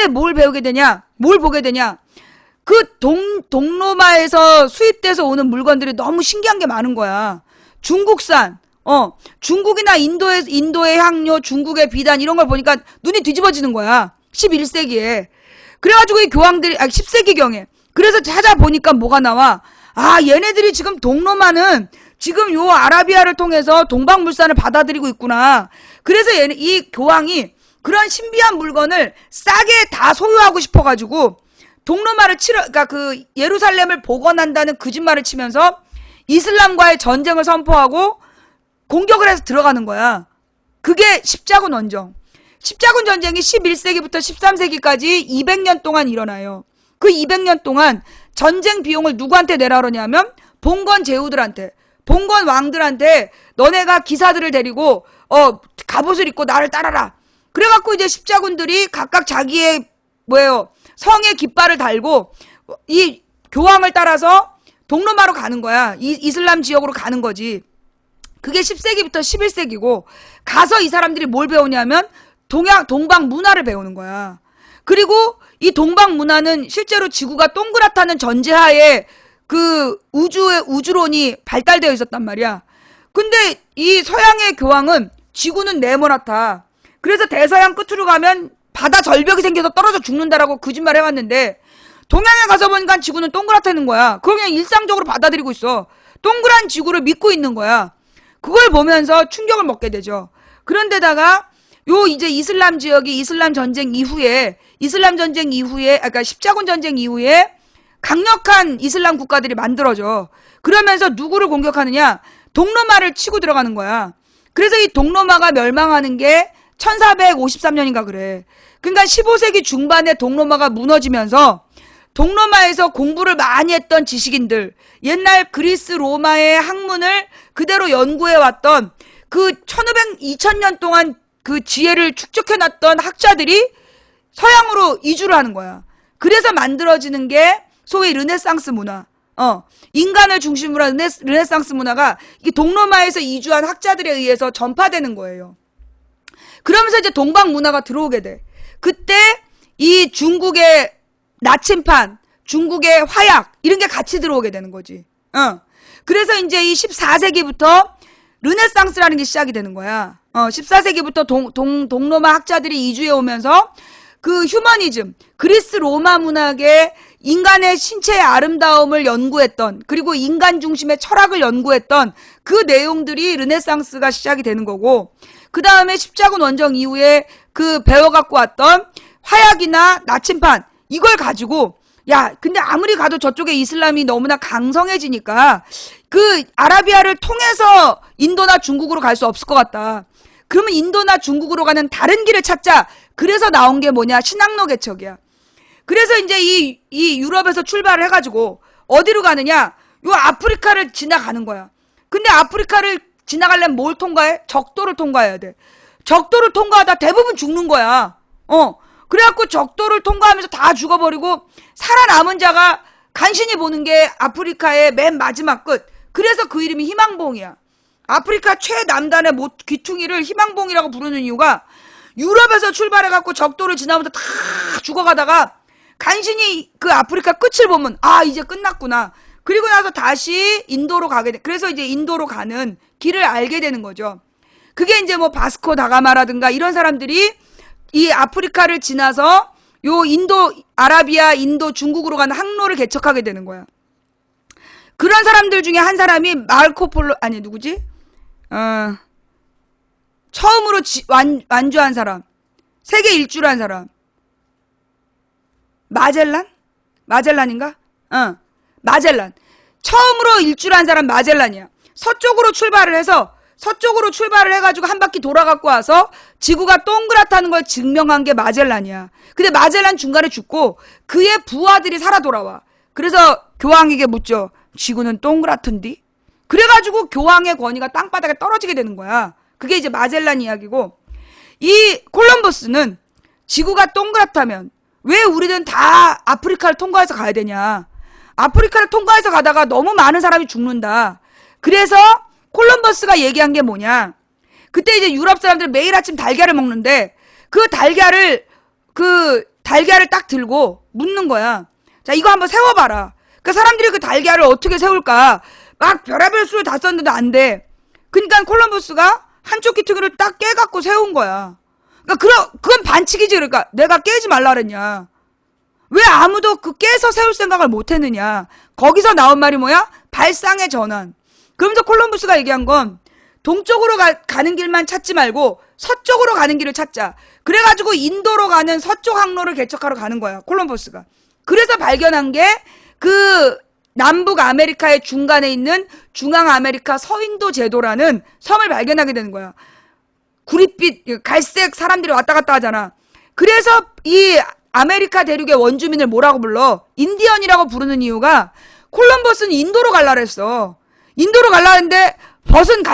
뭘 배우게 되냐? 뭘 보게 되냐? 그 동로마에서 수입돼서 오는 물건들이 너무 신기한 게 많은 거야. 중국산, 중국이나 인도의 향료, 중국의 비단 이런 걸 보니까 눈이 뒤집어지는 거야. 11세기에. 그래가지고 이 교황들이 10세기경에 그래서 찾아보니까 뭐가 나와? 얘네들이 지금 동로마는 지금 요 아라비아를 통해서 동방물산을 받아들이고 있구나. 그래서 이 교황이 그런 신비한 물건을 싸게 다 소유하고 싶어가지고 동로마를 그러니까 그 예루살렘을 복원한다는 거짓말을 치면서 이슬람과의 전쟁을 선포하고 공격을 해서 들어가는 거야. 그게 십자군 원정. 십자군 전쟁이 11세기부터 13세기까지 200년 동안 일어나요. 그 200년 동안 전쟁 비용을 누구한테 내라 그러냐면 봉건 제후들한테, 봉건 왕들한테 너네가 기사들을 데리고 갑옷을 입고 나를 따라라. 그래갖고 이제 십자군들이 각각 자기의 성의 깃발을 달고 이 교황을 따라서 동로마로 가는 거야. 이슬람 지역으로 가는 거지. 그게 10세기부터 11세기고 가서 이 사람들이 뭘 배우냐면 동방 문화를 배우는 거야. 그리고 이 동방 문화는 실제로 지구가 동그랗다는 전제하에 그 우주론이 발달되어 있었단 말이야. 근데 이 서양의 교황은 지구는 네모나다. 그래서 대서양 끝으로 가면 바다 절벽이 생겨서 떨어져 죽는다라고 거짓말 해왔는데 동양에 가서 보니까 지구는 동그랗다는 거야. 그걸 그냥 일상적으로 받아들이고 있어. 동그란 지구를 믿고 있는 거야. 그걸 보면서 충격을 먹게 되죠. 그런데다가 이제 이슬람 지역이 이슬람 전쟁 이후에 그러니까 십자군 전쟁 이후에 강력한 이슬람 국가들이 만들어져. 그러면서 누구를 공격하느냐? 동로마를 치고 들어가는 거야. 그래서 이 동로마가 멸망하는 게 1453년인가 그래. 그러니까 15세기 중반에 동로마가 무너지면서 동로마에서 공부를 많이 했던 지식인들, 옛날 그리스 로마의 학문을 그대로 연구해왔던 그 2000년 동안 그 지혜를 축적해놨던 학자들이 서양으로 이주를 하는 거야. 그래서 만들어지는 게 소위 르네상스 문화. 인간을 중심으로 한 르네상스 문화가 이 동로마에서 이주한 학자들에 의해서 전파되는 거예요. 그러면서 이제 동방 문화가 들어오게 돼. 그때 이 중국의 나침판, 중국의 화약 이런 게 같이 들어오게 되는 거지. 그래서 이제 이 14세기부터 르네상스라는 게 시작이 되는 거야. 14세기부터 동로마 학자들이 이주해 오면서 그 휴머니즘, 그리스 로마 문학의 인간의 신체의 아름다움을 연구했던, 그리고 인간 중심의 철학을 연구했던 그 내용들이 르네상스가 시작이 되는 거고, 그 다음에 십자군 원정 이후에 그 배워갖고 왔던 화약이나 나침판, 이걸 가지고, 야, 근데 아무리 가도 저쪽에 이슬람이 너무나 강성해지니까 그 아라비아를 통해서 인도나 중국으로 갈 수 없을 것 같다. 그러면 인도나 중국으로 가는 다른 길을 찾자. 그래서 나온 게 뭐냐? 신학로 개척이야. 그래서 이제 이 유럽에서 출발을 해가지고 어디로 가느냐? 요 아프리카를 지나가는 거야. 근데 아프리카를 지나가려면 뭘 통과해? 적도를 통과해야 돼. 적도를 통과하다 대부분 죽는 거야. 그래갖고 적도를 통과하면서 다 죽어버리고 살아남은 자가 간신히 보는 게 아프리카의 맨 마지막 끝. 그래서 그 이름이 희망봉이야. 아프리카 최남단의 귀퉁이를 희망봉이라고 부르는 이유가 유럽에서 출발해갖고 적도를 지나면서 다 죽어가다가 간신히 그 아프리카 끝을 보면 아 이제 끝났구나. 그리고 나서 다시 인도로 가게 돼. 그래서 이제 인도로 가는 길을 알게 되는 거죠. 그게 이제 뭐 바스코 다가마라든가 이런 사람들이 이 아프리카를 지나서 요 인도, 아라비아, 인도, 중국으로 가는 항로를 개척하게 되는 거야. 그런 사람들 중에 한 사람이 마르코폴로, 아니, 누구지? 처음으로 완주한 사람. 세계 일주를 한 사람. 마젤란인가? 마젤란. 처음으로 일주를 한 사람 마젤란이야. 서쪽으로 출발을 해가지고 한 바퀴 돌아갖고 와서 지구가 동그랗다는 걸 증명한 게 마젤란이야. 근데 마젤란 중간에 죽고 그의 부하들이 살아 돌아와. 그래서 교황에게 묻죠. 지구는 동그랗던디? 그래가지고 교황의 권위가 땅바닥에 떨어지게 되는 거야. 그게 이제 마젤란 이야기고, 이 콜럼버스는 지구가 동그랗다면 왜 우리는 다 아프리카를 통과해서 가야 되냐? 아프리카를 통과해서 가다가 너무 많은 사람이 죽는다. 그래서 콜럼버스가 얘기한 게 뭐냐? 그때 이제 유럽 사람들 매일 아침 달걀을 먹는데 그 달걀을 딱 들고 묻는 거야. 자, 이거 한번 세워봐라. 그 사람들이 그 달걀을 어떻게 세울까? 막 별의별 수를 다 썼는데 안 돼. 그러니까 콜럼버스가 한쪽 귀퉁이를 딱 깨갖고 세운 거야. 그러니까 그건 반칙이지. 그러니까 내가 깨지 말라 그랬냐? 왜 아무도 그 깨서 세울 생각을 못 했느냐? 거기서 나온 말이 뭐야? 발상의 전환. 그러면서 콜럼버스가 얘기한 건 동쪽으로 가는 길만 찾지 말고 서쪽으로 가는 길을 찾자. 그래가지고 인도로 가는 서쪽 항로를 개척하러 가는 거야. 콜럼버스가. 그래서 발견한 게 그 남북 아메리카의 중간에 있는 중앙 아메리카 서인도 제도라는 섬을 발견하게 되는 거야. 구릿빛, 갈색 사람들이 왔다 갔다 하잖아. 그래서 이 아메리카 대륙의 원주민을 뭐라고 불러? 인디언이라고 부르는 이유가 콜럼버스는 인도로 갈라 그랬어. 인도로 갈라 했는데 벗은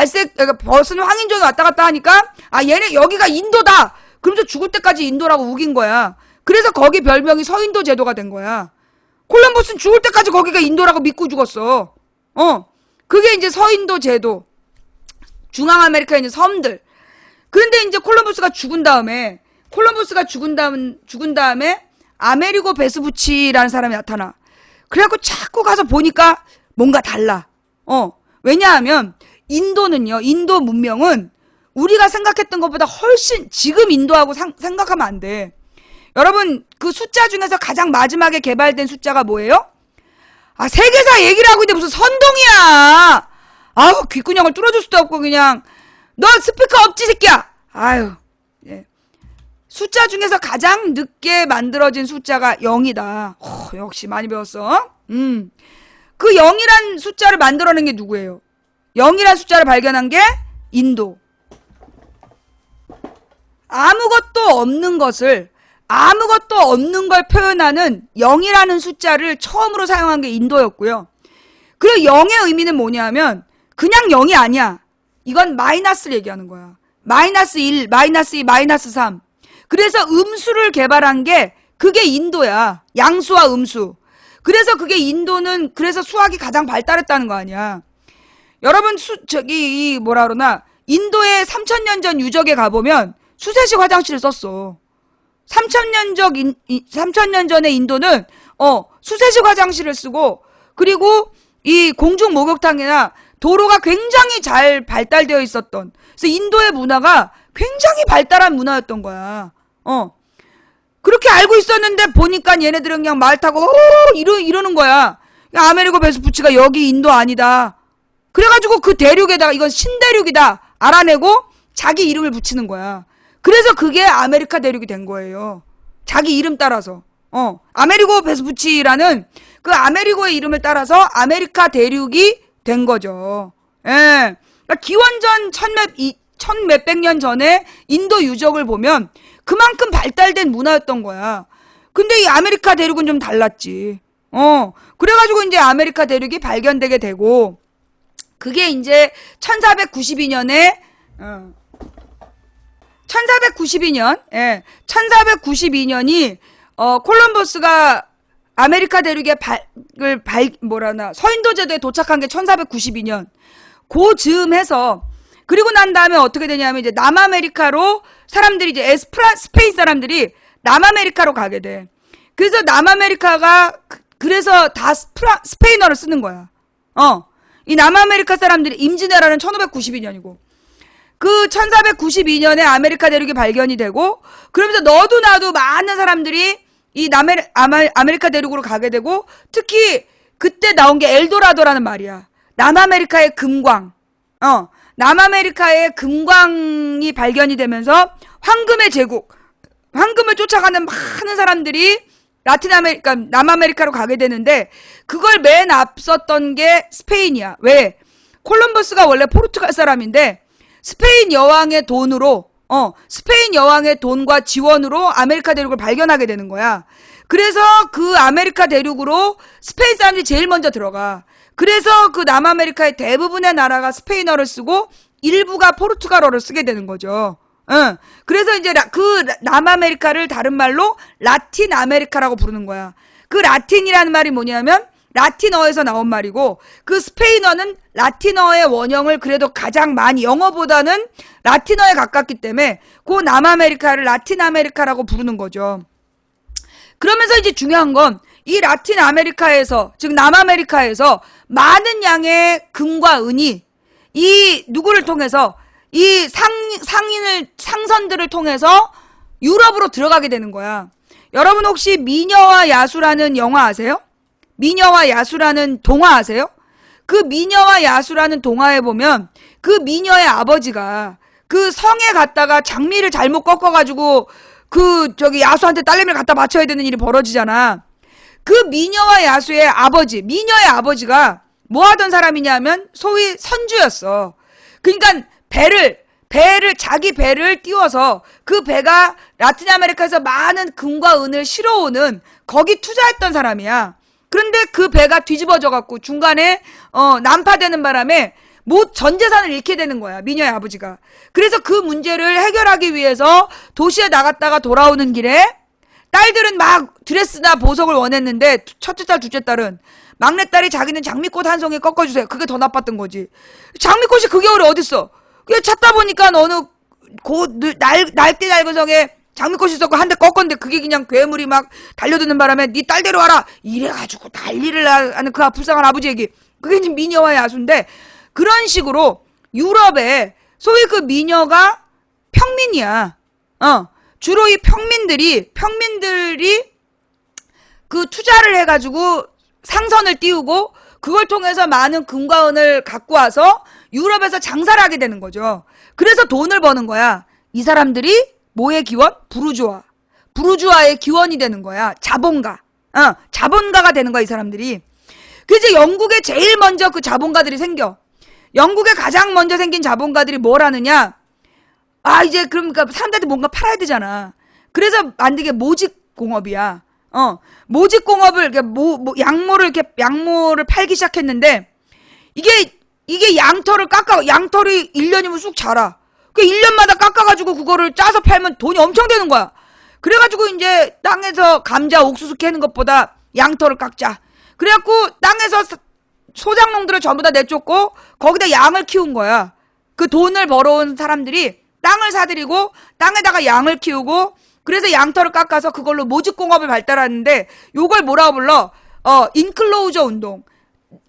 황인종이 왔다 갔다 하니까 아 얘네 여기가 인도다. 그러면서 죽을 때까지 인도라고 우긴 거야. 그래서 거기 별명이 서인도 제도가 된 거야. 콜럼버스는 죽을 때까지 거기가 인도라고 믿고 죽었어. 그게 이제 서인도 제도. 중앙 아메리카에 있는 섬들. 그런데 이제 콜럼버스가 죽은 다음에 아메리고 베스부치라는 사람이 나타나. 그래갖고 자꾸 가서 보니까 뭔가 달라. 왜냐하면 인도는요, 인도 문명은 우리가 생각했던 것보다 훨씬 지금 인도하고 생각하면 안 돼. 여러분, 그 숫자 중에서 가장 마지막에 개발된 숫자가 뭐예요? 아, 세계사 얘기를 하고 있는데 무슨 선동이야! 아우, 귓구녕을 뚫어줄 수도 없고, 그냥. 너 스피커 없지, 새끼야! 아유, 예. 숫자 중에서 가장 늦게 만들어진 숫자가 0이다. 역시 많이 배웠어. 그 0이란 숫자를 만들어낸 게 누구예요? 0이란 숫자를 발견한 게 인도. 아무것도 없는 걸 표현하는 0이라는 숫자를 처음으로 사용한 게 인도였고요. 그리고 0의 의미는 뭐냐면 그냥 0이 아니야. 이건 마이너스를 얘기하는 거야. 마이너스 1, 마이너스 2, 마이너스 3. 그래서 음수를 개발한 게 그게 인도야. 양수와 음수. 그래서 그게 인도는 그래서 수학이 가장 발달했다는 거 아니야. 여러분 인도의 3000년 전 유적에 가보면 수세식 화장실을 썼어. 3000년 전의 인도는 수세식 화장실을 쓰고, 그리고 이 공중 목욕탕이나 도로가 굉장히 잘 발달되어 있었던, 그래서 인도의 문화가 굉장히 발달한 문화였던 거야. 그렇게 알고 있었는데 보니까 얘네들은 그냥 말 타고 이러는 거야. 아메리고 베스푸치가 여기 인도 아니다. 그래가지고 그 대륙에다가 이건 신대륙이다 알아내고 자기 이름을 붙이는 거야. 그래서 그게 아메리카 대륙이 된 거예요. 자기 이름 따라서. 아메리고 베스푸치라는 그 아메리고의 이름을 따라서 아메리카 대륙이 된 거죠. 예. 그러니까 기원전 천몇백 년 전에 인도 유적을 보면 그만큼 발달된 문화였던 거야. 근데 이 아메리카 대륙은 좀 달랐지. 그래가지고 이제 아메리카 대륙이 발견되게 되고, 그게 이제 1492년에, 1492년이, 콜럼버스가 아메리카 대륙에 서인도 제도에 도착한 게 1492년. 그 즈음 해서, 그리고 난 다음에 어떻게 되냐면 이제 남아메리카로 사람들이 이제 스페인 사람들이 남아메리카로 가게 돼. 그래서 남아메리카가 그래서 다 스페인어를 쓰는 거야. 이 남아메리카 사람들이 임진왜란은 1592년이고 그 1492년에 아메리카 대륙이 발견이 되고, 그러면서 너도 나도 많은 사람들이 이 아메리카 대륙으로 가게 되고, 특히 그때 나온 게 엘도라도라는 말이야. 남아메리카의 금광. 남아메리카의 금광이 발견이 되면서 황금의 제국, 황금을 쫓아가는 많은 사람들이 남아메리카로 가게 되는데, 그걸 맨 앞섰던 게 스페인이야. 왜? 콜럼버스가 원래 포르투갈 사람인데 스페인 여왕의 돈과 지원으로 아메리카 대륙을 발견하게 되는 거야. 그래서 그 아메리카 대륙으로 스페인 사람들이 제일 먼저 들어가. 그래서 그 남아메리카의 대부분의 나라가 스페인어를 쓰고 일부가 포르투갈어를 쓰게 되는 거죠. 그래서 이제 그 남아메리카를 다른 말로 라틴 아메리카라고 부르는 거야. 그 라틴이라는 말이 뭐냐면 라틴어에서 나온 말이고, 그 스페인어는 라틴어의 원형을 그래도 가장 많이, 영어보다는 라틴어에 가깝기 때문에 그 남아메리카를 라틴 아메리카라고 부르는 거죠. 그러면서 이제 중요한 건 이 라틴 아메리카에서, 즉 남아메리카에서 많은 양의 금과 은이 이 누구를 통해서, 이 상선들을 통해서 유럽으로 들어가게 되는 거야. 여러분 혹시 미녀와 야수라는 영화 아세요? 미녀와 야수라는 동화 아세요? 그 미녀와 야수라는 동화에 보면 그 미녀의 아버지가 그 성에 갔다가 장미를 잘못 꺾어가지고 야수한테 딸내미를 갖다 바쳐야 되는 일이 벌어지잖아. 그 미녀와 야수의 아버지, 미녀의 아버지가 뭐 하던 사람이냐면 소위 선주였어. 그러니까 자기 배를 띄워서 그 배가 라틴 아메리카에서 많은 금과 은을 실어오는 거기 투자했던 사람이야. 그런데 그 배가 뒤집어져 갖고 중간에 난파되는 바람에 전 재산을 잃게 되는 거야, 미녀의 아버지가. 그래서 그 문제를 해결하기 위해서 도시에 나갔다가 돌아오는 길에 딸들은 막 드레스나 보석을 원했는데 첫째 딸, 둘째 딸은, 막내딸이 자기는 장미꽃 한 송이 꺾어주세요. 그게 더 나빴던 거지. 장미꽃이 그 겨울에 어딨어. 그냥 찾다 보니까 어느 날개 낡은 성에 장미꽃이 있었고 한 대 꺾었는데 그게 그냥 괴물이 막 달려드는 바람에 네 딸 데려와라 이래가지고 난리를 하는 그 불쌍한 아버지 얘기. 그게 이제 미녀와 야수인데, 그런 식으로 유럽에 소위 그 미녀가 평민이야. 주로 이 평민들이 그 투자를 해가지고 상선을 띄우고 그걸 통해서 많은 금과 은을 갖고 와서 유럽에서 장사를 하게 되는 거죠. 그래서 돈을 버는 거야. 이 사람들이 뭐의 기원? 부르주아의 기원이 되는 거야. 자본가가 되는 거야, 이 사람들이. 그래서 영국에 제일 먼저 그 자본가들이 생겨. 영국에 가장 먼저 생긴 자본가들이 뭘 하느냐? 이제 그러니까 사람들한테 뭔가 팔아야 되잖아. 그래서 만든 게 모직공업이야. 모직공업을, 양모를 팔기 시작했는데, 이게 양털이 1년이면 쑥 자라. 그 1년마다 깎아가지고 그거를 짜서 팔면 돈이 엄청 되는 거야. 그래가지고 이제 땅에서 감자, 옥수수 캐는 것보다 양털을 깎자. 그래갖고 땅에서 소작농들을 전부 다 내쫓고 거기다 양을 키운 거야. 그 돈을 벌어온 사람들이 땅을 사들이고 땅에다가 양을 키우고, 그래서 양털을 깎아서 그걸로 모직공업을 발달하는데, 요걸 뭐라고 불러? 인클로우저 운동.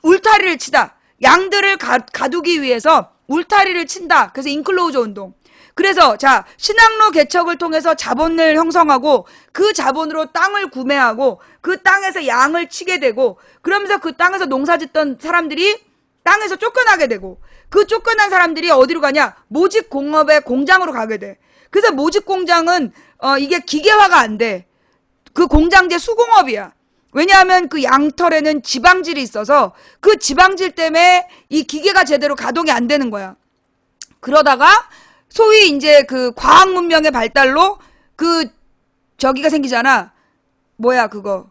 울타리를 치다. 양들을 가두기 위해서 울타리를 친다. 그래서 인클로저 운동. 그래서 자, 신항로 개척을 통해서 자본을 형성하고 그 자본으로 땅을 구매하고 그 땅에서 양을 치게 되고 그러면서 그 땅에서 농사짓던 사람들이 땅에서 쫓겨나게 되고 그 쫓겨난 사람들이 어디로 가냐? 모직 공업의 공장으로 가게 돼. 그래서 모직 공장은 이게 기계화가 안 돼. 그 공장제 수공업이야. 왜냐하면 그 양털에는 지방질이 있어서 그 지방질 때문에 이 기계가 제대로 가동이 안 되는 거야. 그러다가 소위 이제 그 과학 문명의 발달로 그 저기가 생기잖아. 뭐야 그거.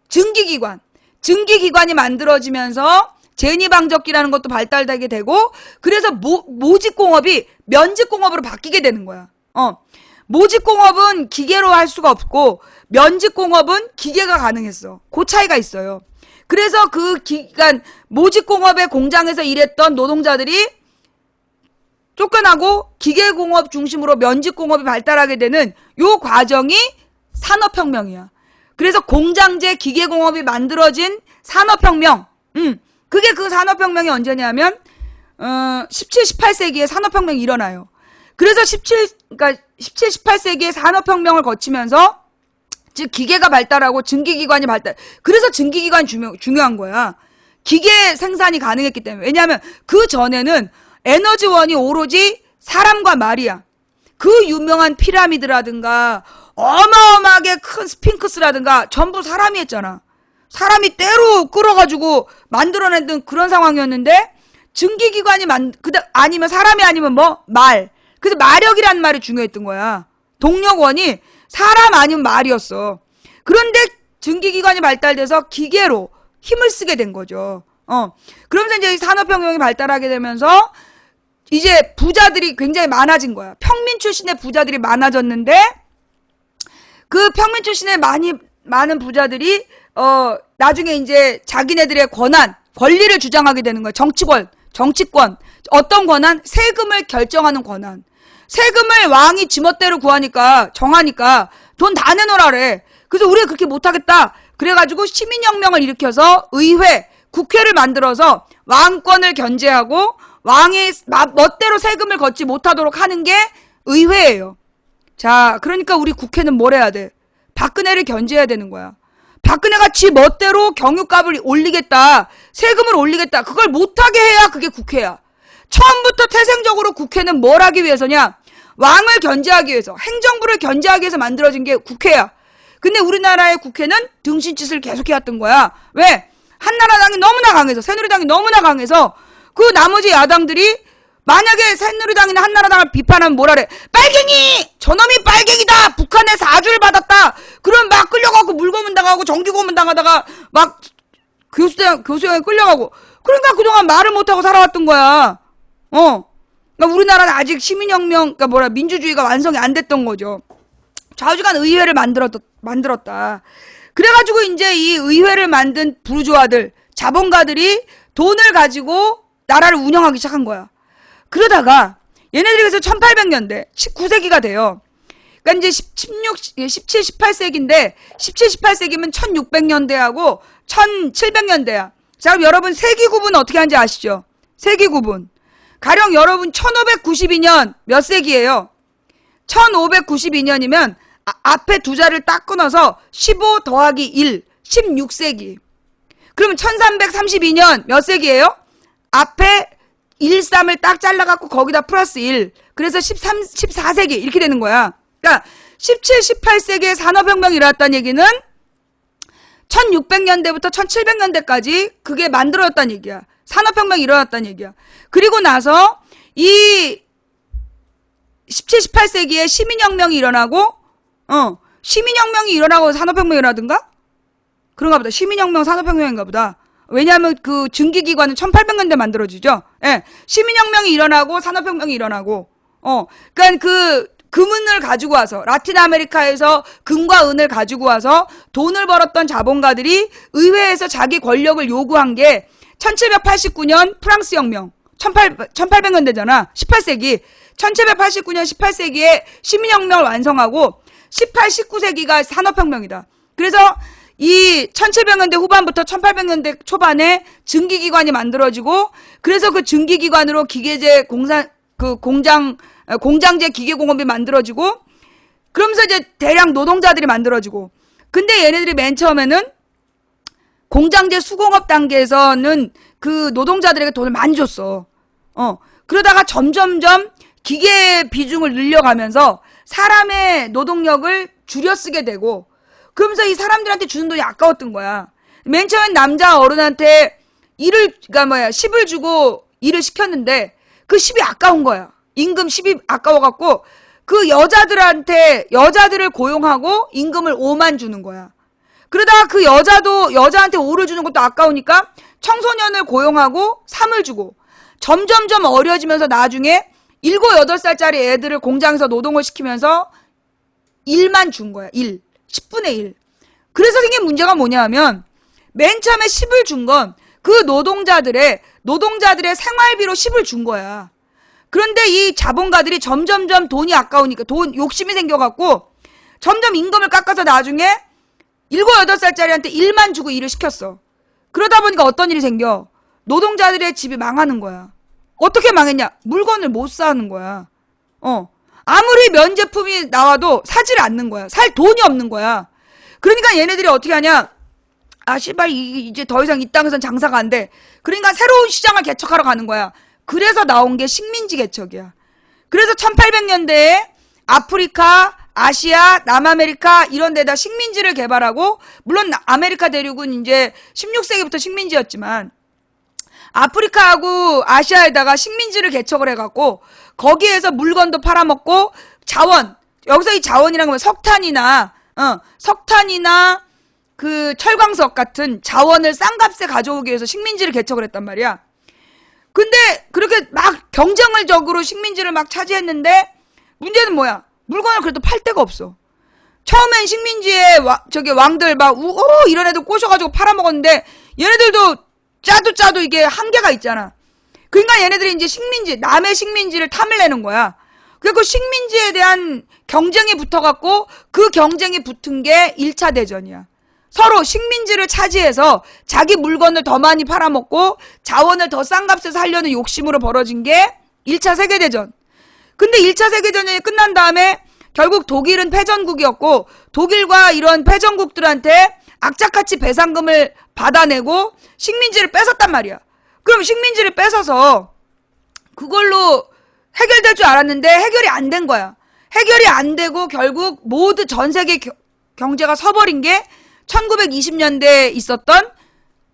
증기기관이 만들어지면서 제니방적기라는 것도 발달되게 되고 그래서 모직공업이 면직공업으로 바뀌게 되는 거야. 모직공업은 기계로 할 수가 없고 면직공업은 기계가 가능했어. 그 차이가 있어요. 그래서 그러니까 모직공업의 공장에서 일했던 노동자들이 쫓겨나고 기계공업 중심으로 면직공업이 발달하게 되는 요 과정이 산업혁명이야. 그래서 공장제 기계공업이 만들어진 산업혁명. 그게 그 산업혁명이 언제냐면 17, 18세기에 산업혁명이 일어나요. 그래서 17, 18세기에 산업혁명을 거치면서 즉 기계가 발달하고 증기기관이 발달. 그래서 증기기관이 중요한 거야. 기계 생산이 가능했기 때문에. 왜냐하면 그 전에는 에너지원이 오로지 사람과 말이야. 그 유명한 피라미드라든가 어마어마하게 큰 스핑크스라든가 전부 사람이 했잖아. 사람이 때로 끌어가지고 만들어냈던 그런 상황이었는데 증기기관이 아니면 사람이 아니면 뭐? 말. 그래서 마력이라는 말이 중요했던 거야. 동력원이 사람 아니면 말이었어. 그런데 증기기관이 발달돼서 기계로 힘을 쓰게 된 거죠. 그러면서 이제 산업혁명이 발달하게 되면서 이제 부자들이 굉장히 많아진 거야. 평민 출신의 부자들이 많아졌는데 그 평민 출신의 많은 부자들이 나중에 이제 자기네들의 권리를 주장하게 되는 거야. 정치권. 어떤 권한? 세금을 결정하는 권한. 세금을 왕이 지멋대로 정하니까 돈 다 내놓으라래. 그래서 우리가 그렇게 못하겠다. 그래가지고 시민혁명을 일으켜서 국회를 만들어서 왕권을 견제하고 왕이 멋대로 세금을 걷지 못하도록 하는 게 의회예요. 자, 그러니까 우리 국회는 뭘 해야 돼? 박근혜를 견제해야 되는 거야. 박근혜가 지 멋대로 경유값을 올리겠다. 세금을 올리겠다. 그걸 못하게 해야 그게 국회야. 처음부터 태생적으로 국회는 뭘 하기 위해서냐? 왕을 견제하기 위해서, 행정부를 견제하기 위해서 만들어진 게 국회야. 근데 우리나라의 국회는 등신짓을 계속해왔던 거야. 왜? 한나라당이 너무나 강해서, 새누리당이 너무나 강해서 그 나머지 야당들이 만약에 새누리당이나 한나라당을 비판하면 뭐라래? 빨갱이! 저놈이 빨갱이다! 북한에 사주를 받았다! 그럼 막 끌려가고 물고문 당하고 정규고문 당하다가 막 교수형에 끌려가고. 그러니까 그동안 말을 못하고 살아왔던 거야. 그러니까 우리나라는 아직 시민혁명, 민주주의가 완성이 안 됐던 거죠. 좌우지간 의회를 만들었다. 그래가지고 이제 이 의회를 만든 부르주아들, 자본가들이 돈을 가지고 나라를 운영하기 시작한 거야. 그러다가 얘네들이 그래서 1800년대, 19세기가 돼요. 그러니까 이제 17, 18세기인데 17, 18세기면 1600년대하고 1700년대야. 자, 그럼 여러분 세기 구분 어떻게 하는지 아시죠? 세기 구분. 가령 여러분 1592년 몇 세기예요? 1592년이면 앞에 두 자를 딱 끊어서 15 더하기 1, 16세기. 그러면 1332년 몇 세기예요? 앞에 1, 3을 딱 잘라갖고 거기다 플러스 1. 그래서 14세기 이렇게 되는 거야. 그러니까 17, 18세기에 산업혁명이 일어났다는 얘기는 1600년대부터 1700년대까지 그게 만들어졌다는 얘기야. 산업혁명이 일어났다는 얘기야. 그리고 나서 이 17, 18세기에 시민혁명이 일어나고 시민혁명이 일어나고 산업혁명이 일어나든가? 그런가 보다. 시민혁명, 산업혁명인가 보다. 왜냐하면 그 증기기관은 1800년대 만들어지죠. 예. 시민혁명이 일어나고 산업혁명이 일어나고. 그러니까 그 금은을 가지고 와서 라틴 아메리카에서 금과 은을 가지고 와서 돈을 벌었던 자본가들이 의회에서 자기 권력을 요구한 게 1789년 프랑스 혁명. 1800년대잖아. 18세기. 1789년 18세기에 시민혁명을 완성하고 18, 19세기가 산업혁명이다. 그래서 이 1700년대 후반부터 1800년대 초반에 증기기관이 만들어지고, 그래서 그 증기기관으로 기계제 공장제 기계공업이 만들어지고, 그러면서 이제 대량 노동자들이 만들어지고. 근데 얘네들이 맨 처음에는 공장제 수공업 단계에서는 그 노동자들에게 돈을 많이 줬어. 그러다가 점점점 기계 비중을 늘려가면서 사람의 노동력을 줄여 쓰게 되고, 그러면서 이 사람들한테 주는 돈이 아까웠던 거야. 맨 처음엔 남자 어른한테 그러니까 10을 주고 일을 시켰는데 그 10이 아까운 거야. 임금 10이 아까워갖고 그 여자들을 고용하고 임금을 5만 주는 거야. 그러다가 그 여자한테 5를 주는 것도 아까우니까 청소년을 고용하고 3을 주고, 점점점 어려지면서 나중에 7, 8살짜리 애들을 공장에서 노동을 시키면서 1만 준 거야. 10분의 1. 그래서 생긴 문제가 뭐냐 하면, 맨 처음에 10을 준 건 그 노동자들의 생활비로 10을 준 거야. 그런데 이 자본가들이 점점점 돈이 아까우니까 욕심이 생겨갖고 점점 임금을 깎아서 나중에 7, 8살짜리한테 1만 주고 일을 시켰어. 그러다 보니까 어떤 일이 생겨? 노동자들의 집이 망하는 거야. 어떻게 망했냐? 물건을 못 사는 거야. 아무리 면제품이 나와도 사지를 않는 거야. 살 돈이 없는 거야. 그러니까 얘네들이 어떻게 하냐? 씨발, 이제 더 이상 이 땅에선 장사가 안 돼. 그러니까 새로운 시장을 개척하러 가는 거야. 그래서 나온 게 식민지 개척이야. 그래서 1800년대에 아프리카, 아시아, 남아메리카 이런 데다 식민지를 개발하고, 물론 아메리카 대륙은 이제 16세기부터 식민지였지만 아프리카하고 아시아에다가 식민지를 개척을 해갖고 거기에서 물건도 팔아먹고, 여기서 이 자원이란 건 석탄이나 그 철광석 같은 자원을 싼 값에 가져오기 위해서 식민지를 개척을 했단 말이야. 근데 그렇게 막 경쟁적으로 식민지를 막 차지했는데 문제는 뭐야? 물건을 그래도 팔 데가 없어. 처음엔 식민지에 왕들 막 이런 애들 꼬셔가지고 팔아먹었는데 얘네들도 짜도 이게 한계가 있잖아. 그러니까 얘네들이 이제 남의 식민지를 탐을 내는 거야. 그래서 식민지에 대한 경쟁이 붙어갖고 그 경쟁이 붙은 게 1차 대전이야. 서로 식민지를 차지해서 자기 물건을 더 많이 팔아먹고 자원을 더 싼 값에 살려는 욕심으로 벌어진 게 1차 세계대전. 근데 1차 세계대전이 끝난 다음에 결국 독일은 패전국이었고, 독일과 이런 패전국들한테 악착같이 배상금을 받아내고 식민지를 뺏었단 말이야. 그럼 식민지를 뺏어서 그걸로 해결될 줄 알았는데 해결이 안 된 거야. 해결이 안 되고 결국 모두 전 세계 경제가 서버린 게 1920년대에 있었던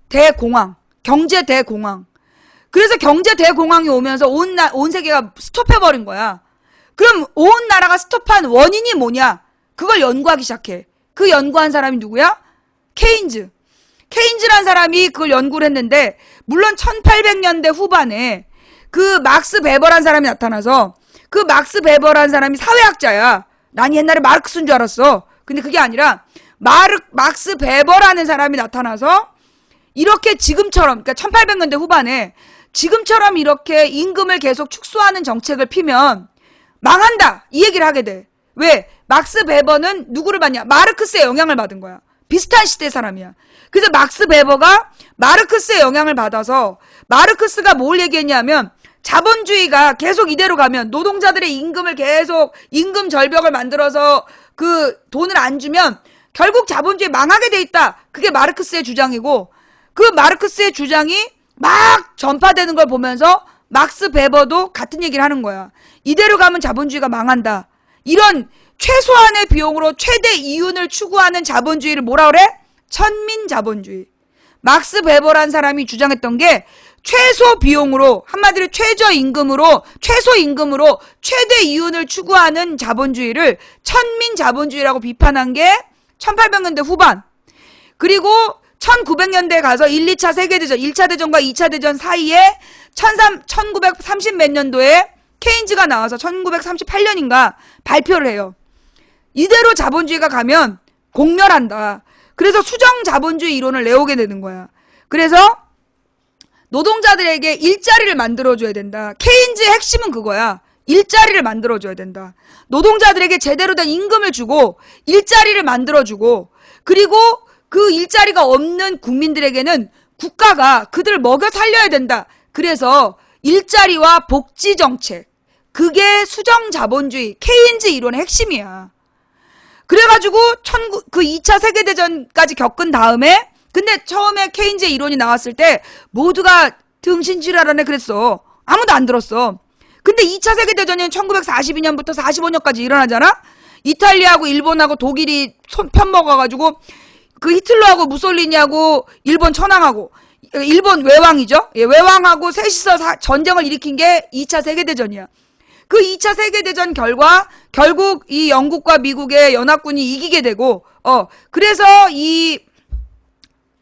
대공황, 경제 대공황. 그래서 경제 대공황이 오면서 온 세계가 스톱해버린 거야. 그럼 온 나라가 스톱한 원인이 뭐냐? 그걸 연구하기 시작해. 그 연구한 사람이 누구야? 케인즈라는 사람이 그걸 연구를 했는데, 물론 1800년대 후반에 그 막스 베버라는 사람이 나타나서, 그 막스 베버라는 사람이 사회학자야. 난 옛날에 마르크스인 줄 알았어. 근데 그게 아니라 막스 베버라는 사람이 나타나서 이렇게 지금처럼, 그러니까 1800년대 후반에 지금처럼 이렇게 임금을 계속 축소하는 정책을 피면 망한다, 이 얘기를 하게 돼. 왜? 막스 베버는 누구를 받냐? 마르크스의 영향을 받은 거야. 비슷한 시대 사람이야. 그래서 막스 베버가 마르크스의 영향을 받아서, 마르크스가 뭘 얘기했냐면, 자본주의가 계속 이대로 가면, 노동자들의 임금을 계속 임금 절벽을 만들어서 그 돈을 안 주면 결국 자본주의 망하게 돼 있다. 그게 마르크스의 주장이고, 그 마르크스의 주장이 막 전파되는 걸 보면서 막스 베버도 같은 얘기를 하는 거야. 이대로 가면 자본주의가 망한다. 이런 최소한의 비용으로 최대 이윤을 추구하는 자본주의를 뭐라 그래? 천민자본주의. 막스 베버란 사람이 주장했던 게 최소 비용으로, 한마디로 최저임금으로, 최소임금으로 최대 이윤을 추구하는 자본주의를 천민자본주의라고 비판한 게 1800년대 후반. 그리고 1900년대에 가서 1, 2차 세계대전, 1차 대전과 2차 대전 사이에 1930 몇 년도에 케인즈가 나와서 1938년인가 발표를 해요. 이대로 자본주의가 가면 공멸한다. 그래서 수정 자본주의 이론을 내오게 되는 거야. 그래서 노동자들에게 일자리를 만들어줘야 된다. 케인즈의 핵심은 그거야. 일자리를 만들어줘야 된다. 노동자들에게 제대로 된 임금을 주고 일자리를 만들어주고, 그리고 그 일자리가 없는 국민들에게는 국가가 그들을 먹여 살려야 된다. 그래서 일자리와 복지 정책, 그게 수정 자본주의, 케인즈 이론의 핵심이야. 그래가지고 그 2차 세계대전까지 겪은 다음에, 근데 처음에 케인즈 이론이 나왔을 때 모두가 등신질환하네 그랬어. 아무도 안 들었어. 근데 2차 세계대전이 1942년부터 45년까지 일어나잖아? 이탈리아하고 일본하고 독일이 편먹어가지고 그 히틀러하고 무솔리니하고 일본 천황하고, 일본 외왕이죠? 예, 외왕하고 셋이서 전쟁을 일으킨 게 2차 세계대전이야. 그 2차 세계대전 결과 결국 이 영국과 미국의 연합군이 이기게 되고, 그래서 이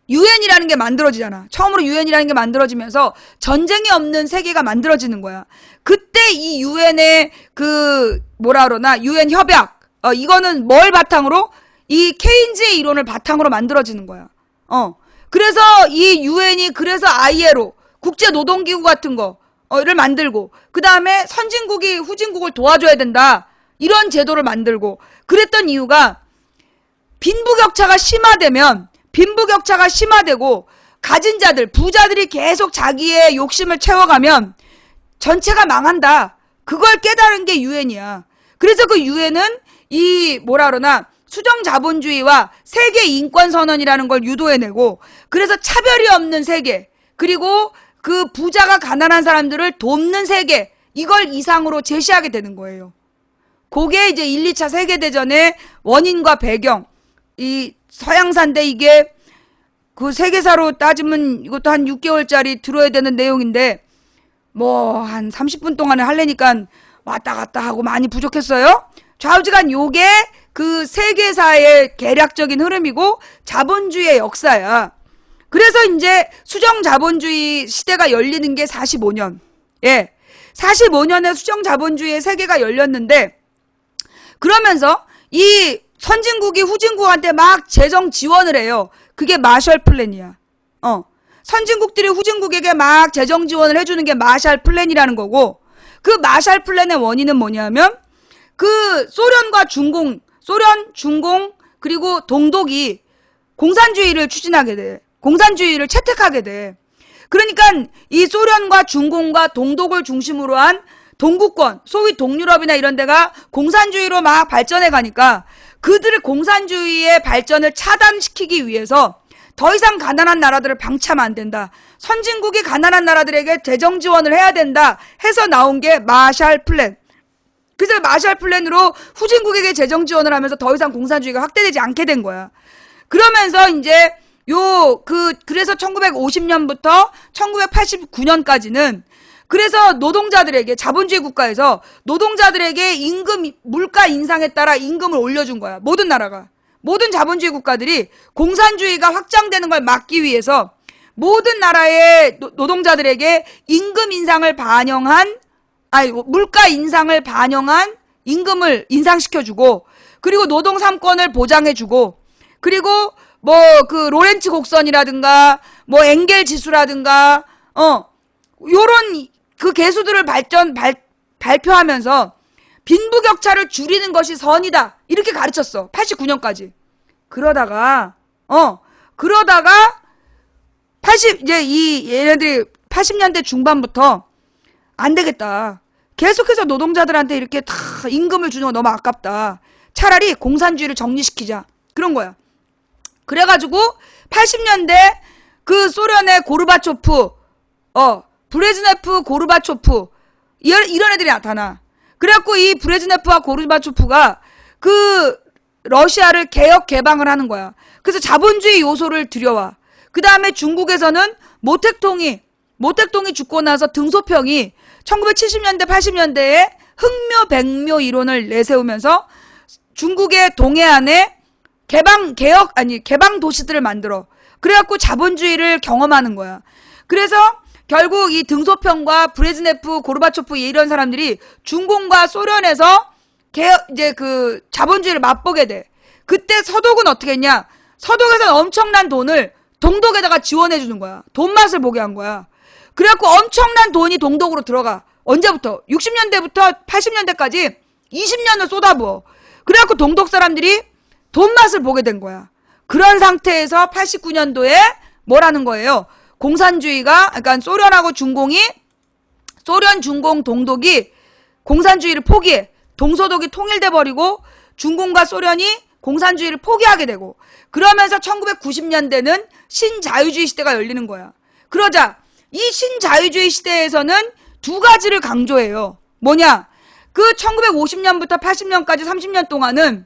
유엔이라는 게 만들어지잖아. 처음으로 유엔이라는 게 만들어지면서 전쟁이 없는 세계가 만들어지는 거야. 그때 이 유엔의 그 뭐라 그러나 유엔 협약, 이거는 뭘 바탕으로? 이 케인즈의 이론을 바탕으로 만들어지는 거야. 그래서 이 유엔이 그래서 ILO 국제노동기구 같은 거를 만들고, 그 다음에 선진국이 후진국을 도와줘야 된다, 이런 제도를 만들고 그랬던 이유가 빈부격차가 심화되고 가진 자들, 부자들이 계속 자기의 욕심을 채워가면 전체가 망한다. 그걸 깨달은 게 유엔이야. 그래서 그 유엔은 이 뭐라 그러나 수정 자본주의와 세계 인권 선언이라는 걸 유도해내고, 그래서 차별이 없는 세계, 그리고 그 부자가 가난한 사람들을 돕는 세계, 이걸 이상으로 제시하게 되는 거예요. 그게 이제 1, 2차 세계대전의 원인과 배경. 이 서양사인데 이게 그 세계사로 따지면 이것도 한 6개월짜리 들어야 되는 내용인데 뭐 한 30분 동안에 하려니까 왔다 갔다 하고 많이 부족했어요. 좌우지간 요게 그 세계사의 개략적인 흐름이고 자본주의의 역사야. 그래서 이제 수정 자본주의 시대가 열리는 게 45년. 예. 45년에 수정 자본주의의 세계가 열렸는데, 그러면서 이 선진국이 후진국한테 막 재정 지원을 해요. 그게 마셜 플랜이야. 선진국들이 후진국에게 막 재정 지원을 해주는 게 마셜 플랜이라는 거고, 그 마셜 플랜의 원인은 뭐냐면 그 소련, 중공, 그리고 동독이 공산주의를 추진하게 돼. 공산주의를 채택하게 돼. 그러니까 이 소련과 중공과 동독을 중심으로 한 동구권, 소위 동유럽이나 이런 데가 공산주의로 막 발전해 가니까 그들의 공산주의의 발전을 차단시키기 위해서 더 이상 가난한 나라들을 방치하면 안 된다. 선진국이 가난한 나라들에게 재정 지원을 해야 된다 해서 나온 게 마샬 플랜. 그래서 마샬 플랜으로 후진국에게 재정 지원을 하면서 더 이상 공산주의가 확대되지 않게 된 거야. 그러면서 이제 그래서 1950년부터 1989년까지는 그래서 노동자들에게, 자본주의 국가에서 노동자들에게 물가 인상에 따라 임금을 올려준 거야. 모든 나라가. 모든 자본주의 국가들이 공산주의가 확장되는 걸 막기 위해서 모든 나라의 노동자들에게 임금 인상을 물가 인상을 반영한 임금을 인상시켜주고, 그리고 노동 3권을 보장해주고, 그리고 뭐 그 로렌츠 곡선이라든가 뭐 엥겔 지수라든가 요런 그 개수들을 발표하면서 빈부격차를 줄이는 것이 선이다, 이렇게 가르쳤어. 89년까지. 그러다가 얘네들이 80년대 중반부터 안 되겠다. 계속해서 노동자들한테 이렇게 다 임금을 주는 거 너무 아깝다. 차라리 공산주의를 정리시키자. 그런 거야. 그래가지고 80년대 그 소련의 고르바초프, 브레즈네프, 고르바초프, 이런 애들이 나타나. 그래갖고 이 브레즈네프와 고르바초프가 그 러시아를 개혁 개방을 하는 거야. 그래서 자본주의 요소를 들여와. 그 다음에 중국에서는 모택동이 죽고 나서 등소평이 1970년대 80년대에 흑묘 백묘 이론을 내세우면서 중국의 동해안에 개방 도시들을 만들어. 그래갖고 자본주의를 경험하는 거야. 그래서 결국 이 등소평과 브레즈네프, 고르바초프 이런 사람들이 중공과 소련에서 이제 그 자본주의를 맛보게 돼. 그때 서독은 어떻게 했냐? 서독에서는 엄청난 돈을 동독에다가 지원해 주는 거야. 돈 맛을 보게 한 거야. 그래갖고 엄청난 돈이 동독으로 들어가. 언제부터? 60년대부터 80년대까지 20년을 쏟아부어. 그래갖고 동독 사람들이 돈 맛을 보게 된 거야. 그런 상태에서 89년도에 뭐라는 거예요? 공산주의가, 그러니까 소련하고 중공이, 소련, 중공, 동독이 공산주의를 포기해. 동서독이 통일돼 버리고 중공과 소련이 공산주의를 포기하게 되고, 그러면서 1990년대는 신자유주의 시대가 열리는 거야. 그러자 이 신자유주의 시대에서는 두 가지를 강조해요. 뭐냐? 그 1950년부터 80년까지 30년 동안은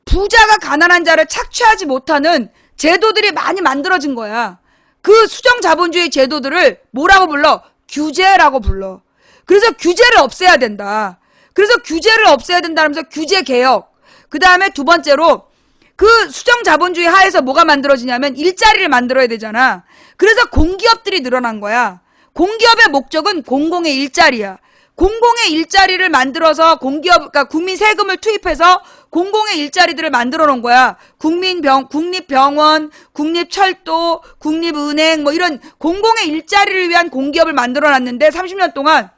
부자가 가난한 자를 착취하지 못하는 제도들이 많이 만들어진 거야. 그 수정자본주의 제도들을 뭐라고 불러? 규제라고 불러. 그래서 규제를 없애야 된다. 그래서 규제를 없애야 된다면서 규제개혁. 그 다음에 두 번째로 그 수정자본주의 하에서 뭐가 만들어지냐면 일자리를 만들어야 되잖아. 그래서 공기업들이 늘어난 거야. 공기업의 목적은 공공의 일자리야. 공공의 일자리를 만들어서 공기업, 그러니까 국민 세금을 투입해서 공공의 일자리들을 만들어 놓은 거야. 국립병원, 국립철도, 국립은행, 뭐 이런 공공의 일자리를 위한 공기업을 만들어 놨는데 30년 동안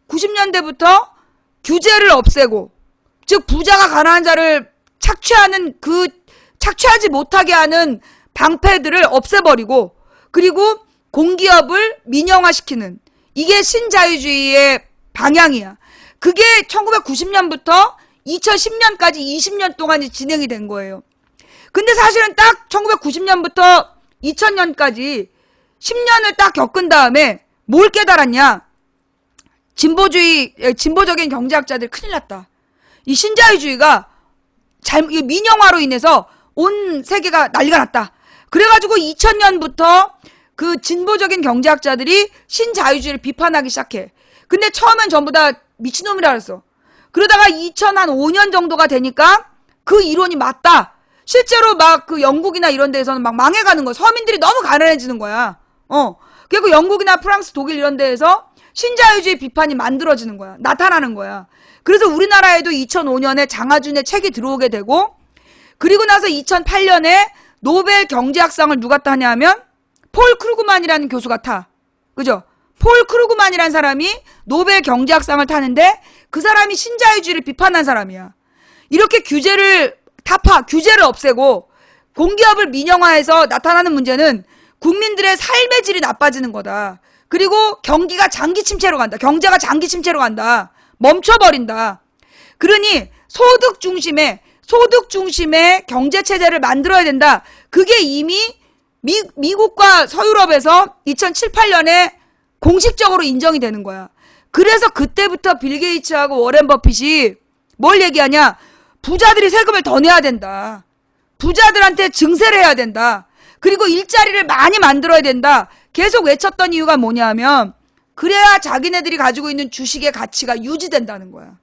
90년대부터 규제를 없애고, 즉 부자가 가난한 자를 착취하지 못하게 하는 방패들을 없애버리고, 그리고 공기업을 민영화시키는, 이게 신자유주의의 방향이야. 그게 1990년부터 2010년까지 20년 동안이 진행이 된 거예요. 근데 사실은 딱 1990년부터 2000년까지 10년을 딱 겪은 다음에 뭘 깨달았냐? 진보적인 경제학자들이 큰일 났다. 이 신자유주의가 민영화로 인해서 온 세계가 난리가 났다. 그래가지고 2000년부터 그 진보적인 경제학자들이 신자유주의를 비판하기 시작해. 근데 처음엔 전부 다 미친놈이라 그랬어. 그러다가 2005년 정도가 되니까 그 이론이 맞다. 실제로 막 그 영국이나 이런 데에서는 막 망해가는 거야. 서민들이 너무 가난해지는 거야. 그리고 영국이나 프랑스, 독일 이런 데에서 신자유주의 비판이 만들어지는 거야. 나타나는 거야. 그래서 우리나라에도 2005년에 장하준의 책이 들어오게 되고, 그리고 나서 2008년에 노벨 경제학상을 누가 타냐면 폴 크루그만이라는 교수가 타. 그죠? 폴 크루그만이라는 사람이 노벨 경제학상을 타는데 그 사람이 신자유주의를 비판한 사람이야. 이렇게 규제를 없애고 공기업을 민영화해서 나타나는 문제는 국민들의 삶의 질이 나빠지는 거다. 그리고 경기가 장기 침체로 간다. 경제가 장기 침체로 간다. 멈춰버린다. 그러니 소득 중심의 경제체제를 만들어야 된다. 그게 이미 미국과 서유럽에서 2007, 8년에 공식적으로 인정이 되는 거야. 그래서 그때부터 빌 게이츠하고 워렌 버핏이 뭘 얘기하냐? 부자들이 세금을 더 내야 된다. 부자들한테 증세를 해야 된다. 그리고 일자리를 많이 만들어야 된다. 계속 외쳤던 이유가 뭐냐면 그래야 자기네들이 가지고 있는 주식의 가치가 유지된다는 거야.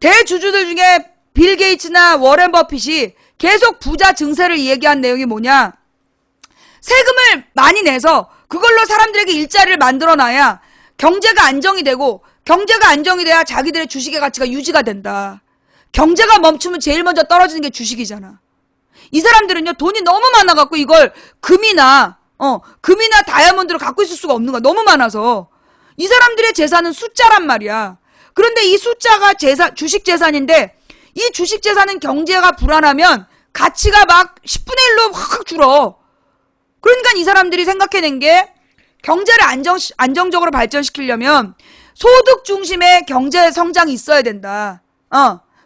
대주주들 중에 빌 게이츠나 워렌 버핏이 계속 부자 증세를 얘기한 내용이 뭐냐? 세금을 많이 내서 그걸로 사람들에게 일자리를 만들어놔야 경제가 안정이 되고, 경제가 안정이 돼야 자기들의 주식의 가치가 유지가 된다. 경제가 멈추면 제일 먼저 떨어지는 게 주식이잖아. 이 사람들은요, 돈이 너무 많아갖고 이걸 금이나 다이아몬드를 갖고 있을 수가 없는 거야. 너무 많아서. 이 사람들의 재산은 숫자란 말이야. 그런데 이 숫자가 주식 재산인데, 이 주식 재산은 경제가 불안하면 가치가 막 10분의 1로 확 줄어. 그러니까 이 사람들이 생각해낸 게 경제를 안정적으로 발전시키려면 소득 중심의 경제 성장이 있어야 된다.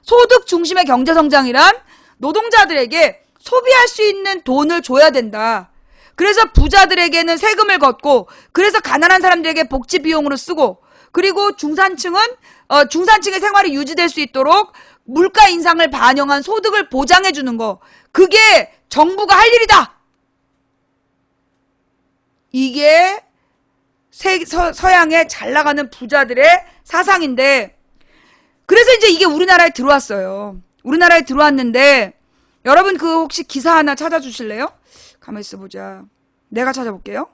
소득 중심의 경제 성장이란 노동자들에게 소비할 수 있는 돈을 줘야 된다. 그래서 부자들에게는 세금을 걷고, 그래서 가난한 사람들에게 복지 비용으로 쓰고, 그리고 중산층의 생활이 유지될 수 있도록 물가 인상을 반영한 소득을 보장해 주는 거. 그게 정부가 할 일이다. 이게 서양의 잘 나가는 부자들의 사상인데, 그래서 이제 이게 우리나라에 들어왔어요. 우리나라에 들어왔는데, 여러분 그 혹시 기사 하나 찾아주실래요? 가만히 있어보자. 내가 찾아볼게요.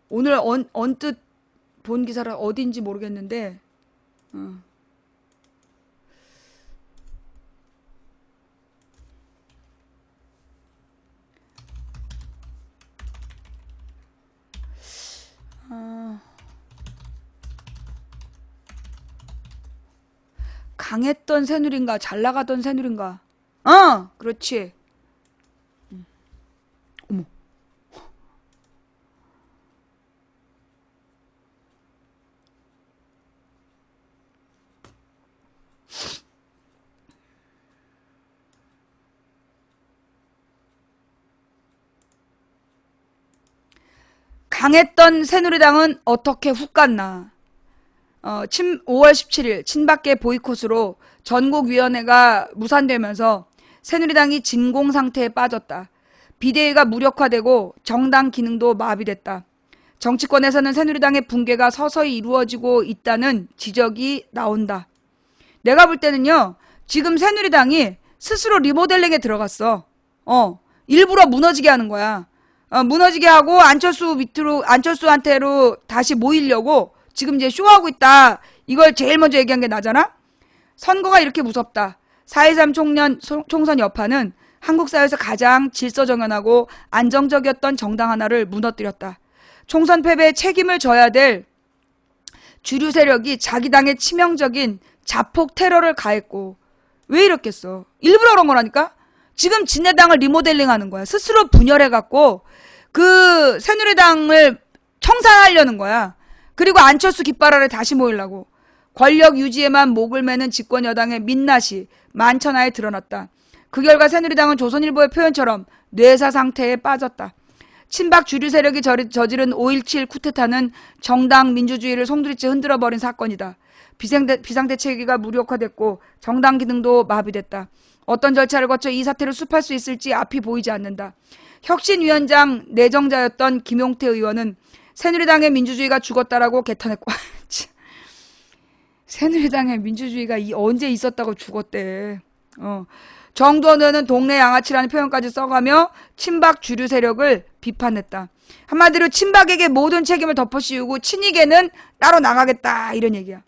오늘 언뜻 본 기사를 어딘지 모르겠는데, 강했던 새누리인가 잘 나가던 새누리인가, 그렇지. 어머. 강했던 새누리당은 어떻게 훅 갔나. 5월 17일 친박계 보이콧으로 전국위원회가 무산되면서 새누리당이 진공 상태에 빠졌다. 비대위가 무력화되고 정당 기능도 마비됐다. 정치권에서는 새누리당의 붕괴가 서서히 이루어지고 있다는 지적이 나온다. 내가 볼 때는요, 지금 새누리당이 스스로 리모델링에 들어갔어. 일부러 무너지게 하는 거야. 무너지게 하고 안철수한테로 다시 모이려고 지금 이제 쇼하고 있다. 이걸 제일 먼저 얘기한 게 나잖아? 선거가 이렇게 무섭다. 4.13 총선 여파는 한국 사회에서 가장 질서정연하고 안정적이었던 정당 하나를 무너뜨렸다. 총선 패배에 책임을 져야 될 주류 세력이 자기 당에 치명적인 자폭 테러를 가했고, 왜 이렇겠어? 일부러 그런 거라니까? 지금 진해당을 리모델링 하는 거야. 스스로 분열해갖고 그 새누리당을 청산하려는 거야. 그리고 안철수 깃발 아래 다시 모이려고. 권력 유지에만 목을 매는 집권 여당의 민낯이 만천하에 드러났다. 그 결과 새누리당은 조선일보의 표현처럼 뇌사 상태에 빠졌다. 친박 주류 세력이 저지른 5.17 쿠데타는 정당 민주주의를 송두리째 흔들어버린 사건이다. 비상대책위가 무력화됐고 정당 기능도 마비됐다. 어떤 절차를 거쳐 이 사태를 수습할 수 있을지 앞이 보이지 않는다. 혁신위원장 내정자였던 김용태 의원은 새누리당의 민주주의가 죽었다라고 개탄했고 새누리당의 민주주의가 언제 있었다고 죽었대. 정두원 의원은 동네 양아치라는 표현까지 써가며 친박 주류 세력을 비판했다. 한마디로 친박에게 모든 책임을 덮어씌우고 친이계는 따로 나가겠다, 이런 얘기야.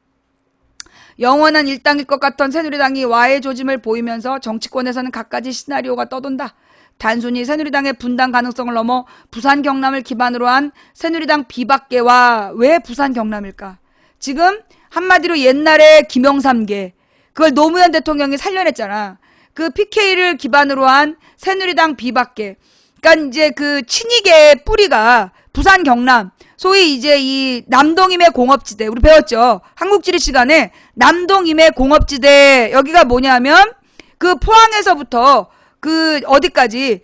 영원한 일당일 것 같던 새누리당이 와해 조짐을 보이면서 정치권에서는 갖가지 시나리오가 떠돈다. 단순히 새누리당의 분당 가능성을 넘어 부산 경남을 기반으로 한 새누리당 비박계와 왜 부산 경남일까? 지금 한마디로 옛날에 김영삼계, 그걸 노무현 대통령이 살려냈잖아. 그 PK를 기반으로 한 새누리당 비박계. 그러니까 이제 그 친이계의 뿌리가 부산 경남, 소위 이제 이 남동임의 공업지대, 우리 배웠죠? 한국지리 시간에 남동임의 공업지대, 여기가 뭐냐면 그 포항에서부터 그 어디까지,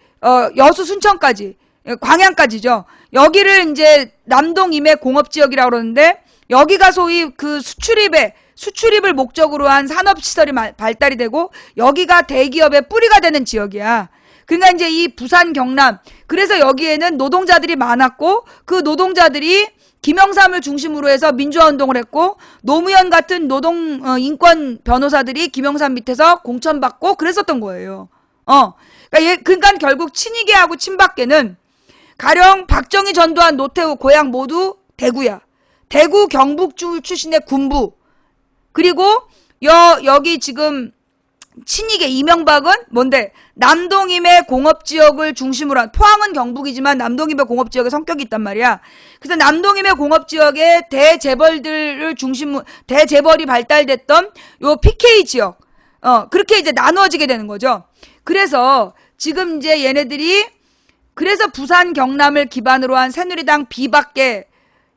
여수 순천까지, 광양까지죠. 여기를 이제 남동임의 공업지역이라고 그러는데, 여기가 소위 그 수출입을 목적으로 한 산업시설이 발달이 되고, 여기가 대기업의 뿌리가 되는 지역이야. 그러니까 이제 이 부산 경남, 그래서 여기에는 노동자들이 많았고, 그 노동자들이 김영삼을 중심으로 해서 민주화운동을 했고, 노무현 같은 인권 변호사들이 김영삼 밑에서 공천받고 그랬었던 거예요. 그러니까 결국 친이계하고 친박계는 가령 박정희, 전두환, 노태우 고향 모두 대구야. 대구 경북 출신의 군부. 그리고 여기 지금 친이계 이명박은 뭔데? 남동임의 공업지역을 중심으로 한, 포항은 경북이지만 남동임의 공업지역에 성격이 있단 말이야. 그래서 남동임의 공업지역에 대재벌이 발달됐던 요 PK 지역, 그렇게 이제 나누어지게 되는 거죠. 그래서 지금 이제 얘네들이, 그래서 부산 경남을 기반으로 한 새누리당 비박계,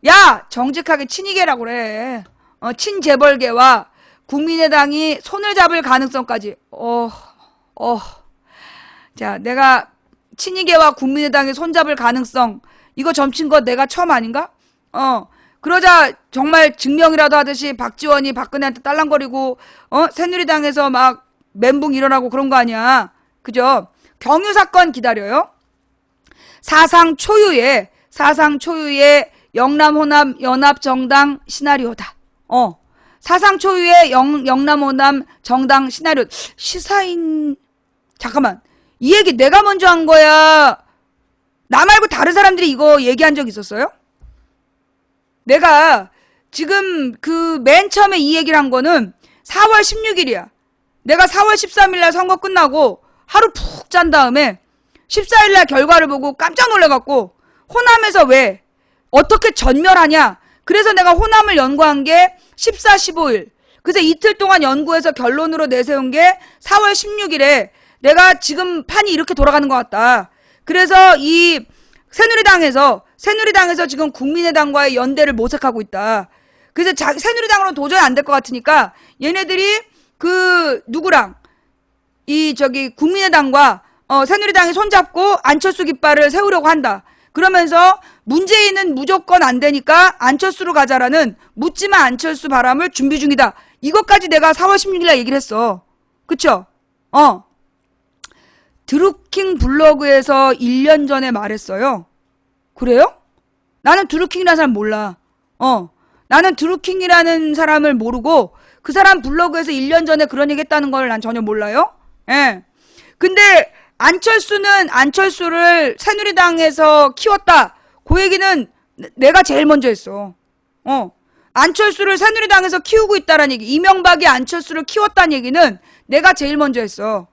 야, 정직하게 친이계라고 그래. 친재벌계와 국민의당이 손을 잡을 가능성까지. 자, 내가 친이계와 국민의당이 손잡을 가능성, 이거 점친 거 내가 처음 아닌가? 그러자 정말 증명이라도 하듯이 박지원이 박근혜한테 딸랑거리고, 새누리당에서 막 멘붕 일어나고 그런 거 아니야. 그죠? 경유 사건 기다려요. 사상 초유의 영남 호남 연합 정당 시나리오다. 사상 초유의 영남 호남 정당 시나리오. 시사인, 잠깐만. 이 얘기 내가 먼저 한 거야? 나 말고 다른 사람들이 이거 얘기한 적 있었어요? 내가 지금 그 맨 처음에 이 얘기를 한 거는 4월 16일이야. 내가 4월 13일날 선거 끝나고 하루 푹 잔 다음에 14일날 결과를 보고 깜짝 놀래갖고, 호남에서 왜 어떻게 전멸하냐, 그래서 내가 호남을 연구한 게 14, 15일. 그래서 이틀 동안 연구해서 결론으로 내세운 게 4월 16일에 내가 지금 판이 이렇게 돌아가는 것 같다. 그래서 이 새누리당에서 지금 국민의당과의 연대를 모색하고 있다. 그래서 새누리당으로는 도저히 안 될 것 같으니까 얘네들이 누구랑 국민의당과 새누리당이 손잡고 안철수 깃발을 세우려고 한다. 그러면서 문재인은 무조건 안 되니까 안철수로 가자라는 묻지마 안철수 바람을 준비 중이다. 이것까지 내가 4월 16일날 얘기를 했어. 그쵸? 드루킹 블로그에서 1년 전에 말했어요. 그래요? 나는 드루킹이라는 사람 몰라. 나는 드루킹이라는 사람을 모르고 그 사람 블로그에서 1년 전에 그런 얘기 했다는 걸 난 전혀 몰라요. 예. 근데 안철수를 새누리당에서 키웠다. 그 얘기는 내가 제일 먼저 했어. 안철수를 새누리당에서 키우고 있다라는 얘기. 이명박이 안철수를 키웠다는 얘기는 내가 제일 먼저 했어.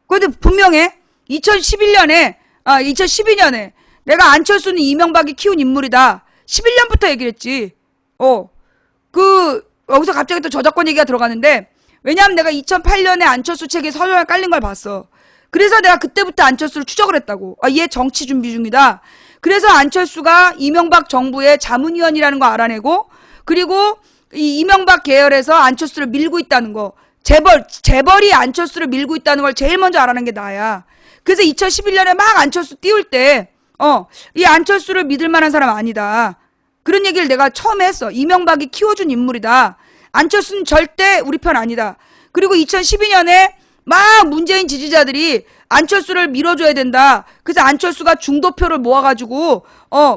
근데 분명해. 2012년에 내가 안철수는 이명박이 키운 인물이다. 11년부터 얘기를 했지. 여기서 갑자기 또 저작권 얘기가 들어가는데, 왜냐면 내가 2008년에 안철수 책에 서점에 깔린 걸 봤어. 그래서 내가 그때부터 안철수를 추적을 했다고. 얘 정치 준비 중이다. 그래서 안철수가 이명박 정부의 자문위원이라는 거 알아내고, 그리고 이 이명박 계열에서 안철수를 밀고 있다는 거. 재벌이 안철수를 밀고 있다는 걸 제일 먼저 알아낸 게 나야. 그래서 2011년에 막 안철수 띄울 때, 이 안철수를 믿을 만한 사람 아니다. 그런 얘기를 내가 처음에 했어. 이명박이 키워준 인물이다. 안철수는 절대 우리 편 아니다. 그리고 2012년에 막 문재인 지지자들이 안철수를 밀어줘야 된다. 그래서 안철수가 중도표를 모아가지고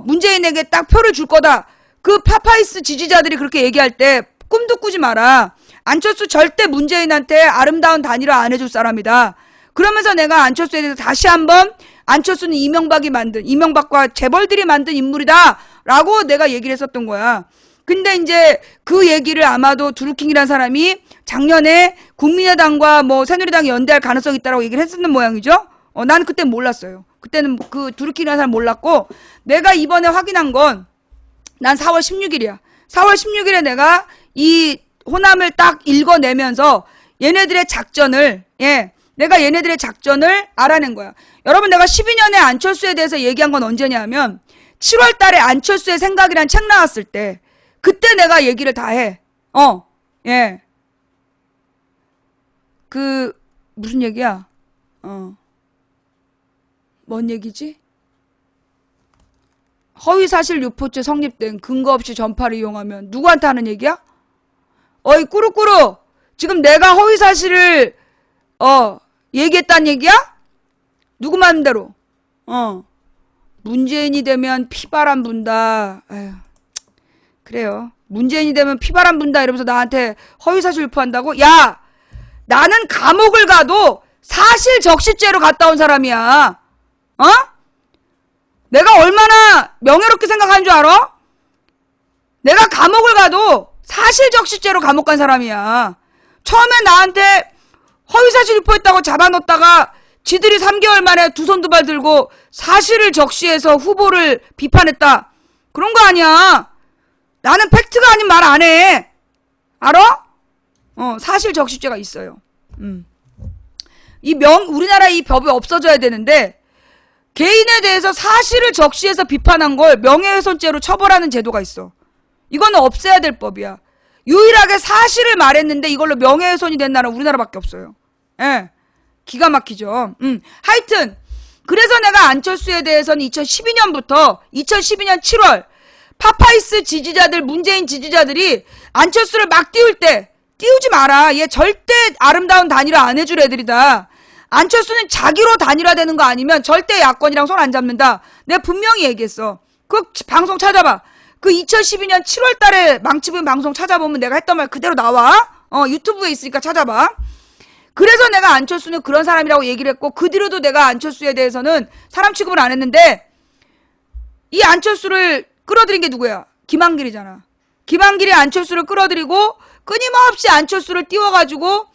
문재인에게 딱 표를 줄 거다. 그 파파이스 지지자들이 그렇게 얘기할 때 꿈도 꾸지 마라. 안철수 절대 문재인한테 아름다운 단일화 안 해줄 사람이다. 그러면서 내가 안철수에 대해서 다시 한번 안철수는 이명박과 재벌들이 만든 인물이다 라고 내가 얘기를 했었던 거야. 근데 이제 그 얘기를 아마도 드루킹이라는 사람이 작년에 국민의당과 새누리당이 연대할 가능성이 있다라고 얘기를 했었는 모양이죠. 나는 그때 몰랐어요. 그때는 그 드루킹이라는 사람 몰랐고, 내가 이번에 확인한 건 난 4월 16일이야. 4월 16일에 내가 이 호남을 딱 읽어내면서 얘네들의 작전을 알아낸 거야. 여러분, 내가 12년에 안철수에 대해서 얘기한 건 언제냐면 7월 달에 안철수의 생각이란 책 나왔을 때, 그때 내가 얘기를 다 해. 무슨 얘기야? 뭔 얘기지? 허위사실 유포죄 성립된 근거 없이 전파를 이용하면 누구한테 하는 얘기야? 어이 꾸루꾸루, 지금 내가 허위사실을 얘기했단 얘기야? 누구 맘대로? 문재인이 되면 피바람 분다. 에휴, 그래요. 문재인이 되면 피바람 분다 이러면서 나한테 허위사실 유포한다고? 야, 나는 감옥을 가도 사실 적시죄로 갔다 온 사람이야. 내가 얼마나 명예롭게 생각하는 줄 알아? 내가 감옥을 가도 사실 적시죄로 감옥 간 사람이야. 처음에 나한테 허위사실 유포했다고 잡아놓다가 지들이 3개월 만에 두 손 두 발 들고 사실을 적시해서 후보를 비판했다. 그런 거 아니야. 나는 팩트가 아닌 말 안 해. 알아? 사실 적시죄가 있어요. 우리나라 이 법이 없어져야 되는데, 개인에 대해서 사실을 적시해서 비판한 걸 명예훼손죄로 처벌하는 제도가 있어. 이거는 없애야 될 법이야. 유일하게 사실을 말했는데 이걸로 명예훼손이 된 나라는 우리나라밖에 없어요. 예. 기가 막히죠. 하여튼 그래서 내가 안철수에 대해서는 2012년 7월 파파이스 지지자들, 문재인 지지자들이 안철수를 막 띄울 때 띄우지 마라. 얘 절대 아름다운 단일화 안 해줄 애들이다. 안철수는 자기로 단일화되는 거 아니면 절대 야권이랑 손 안 잡는다. 내가 분명히 얘기했어. 그 방송 찾아봐. 그 2012년 7월 달에 망치부인 방송 찾아보면 내가 했던 말 그대로 나와. 유튜브에 있으니까 찾아봐. 그래서 내가 안철수는 그런 사람이라고 얘기를 했고, 그 뒤로도 내가 안철수에 대해서는 사람 취급을 안 했는데, 이 안철수를 끌어들인 게 누구야? 김한길이잖아. 김한길이 안철수를 끌어들이고 끊임없이 안철수를 띄워가지고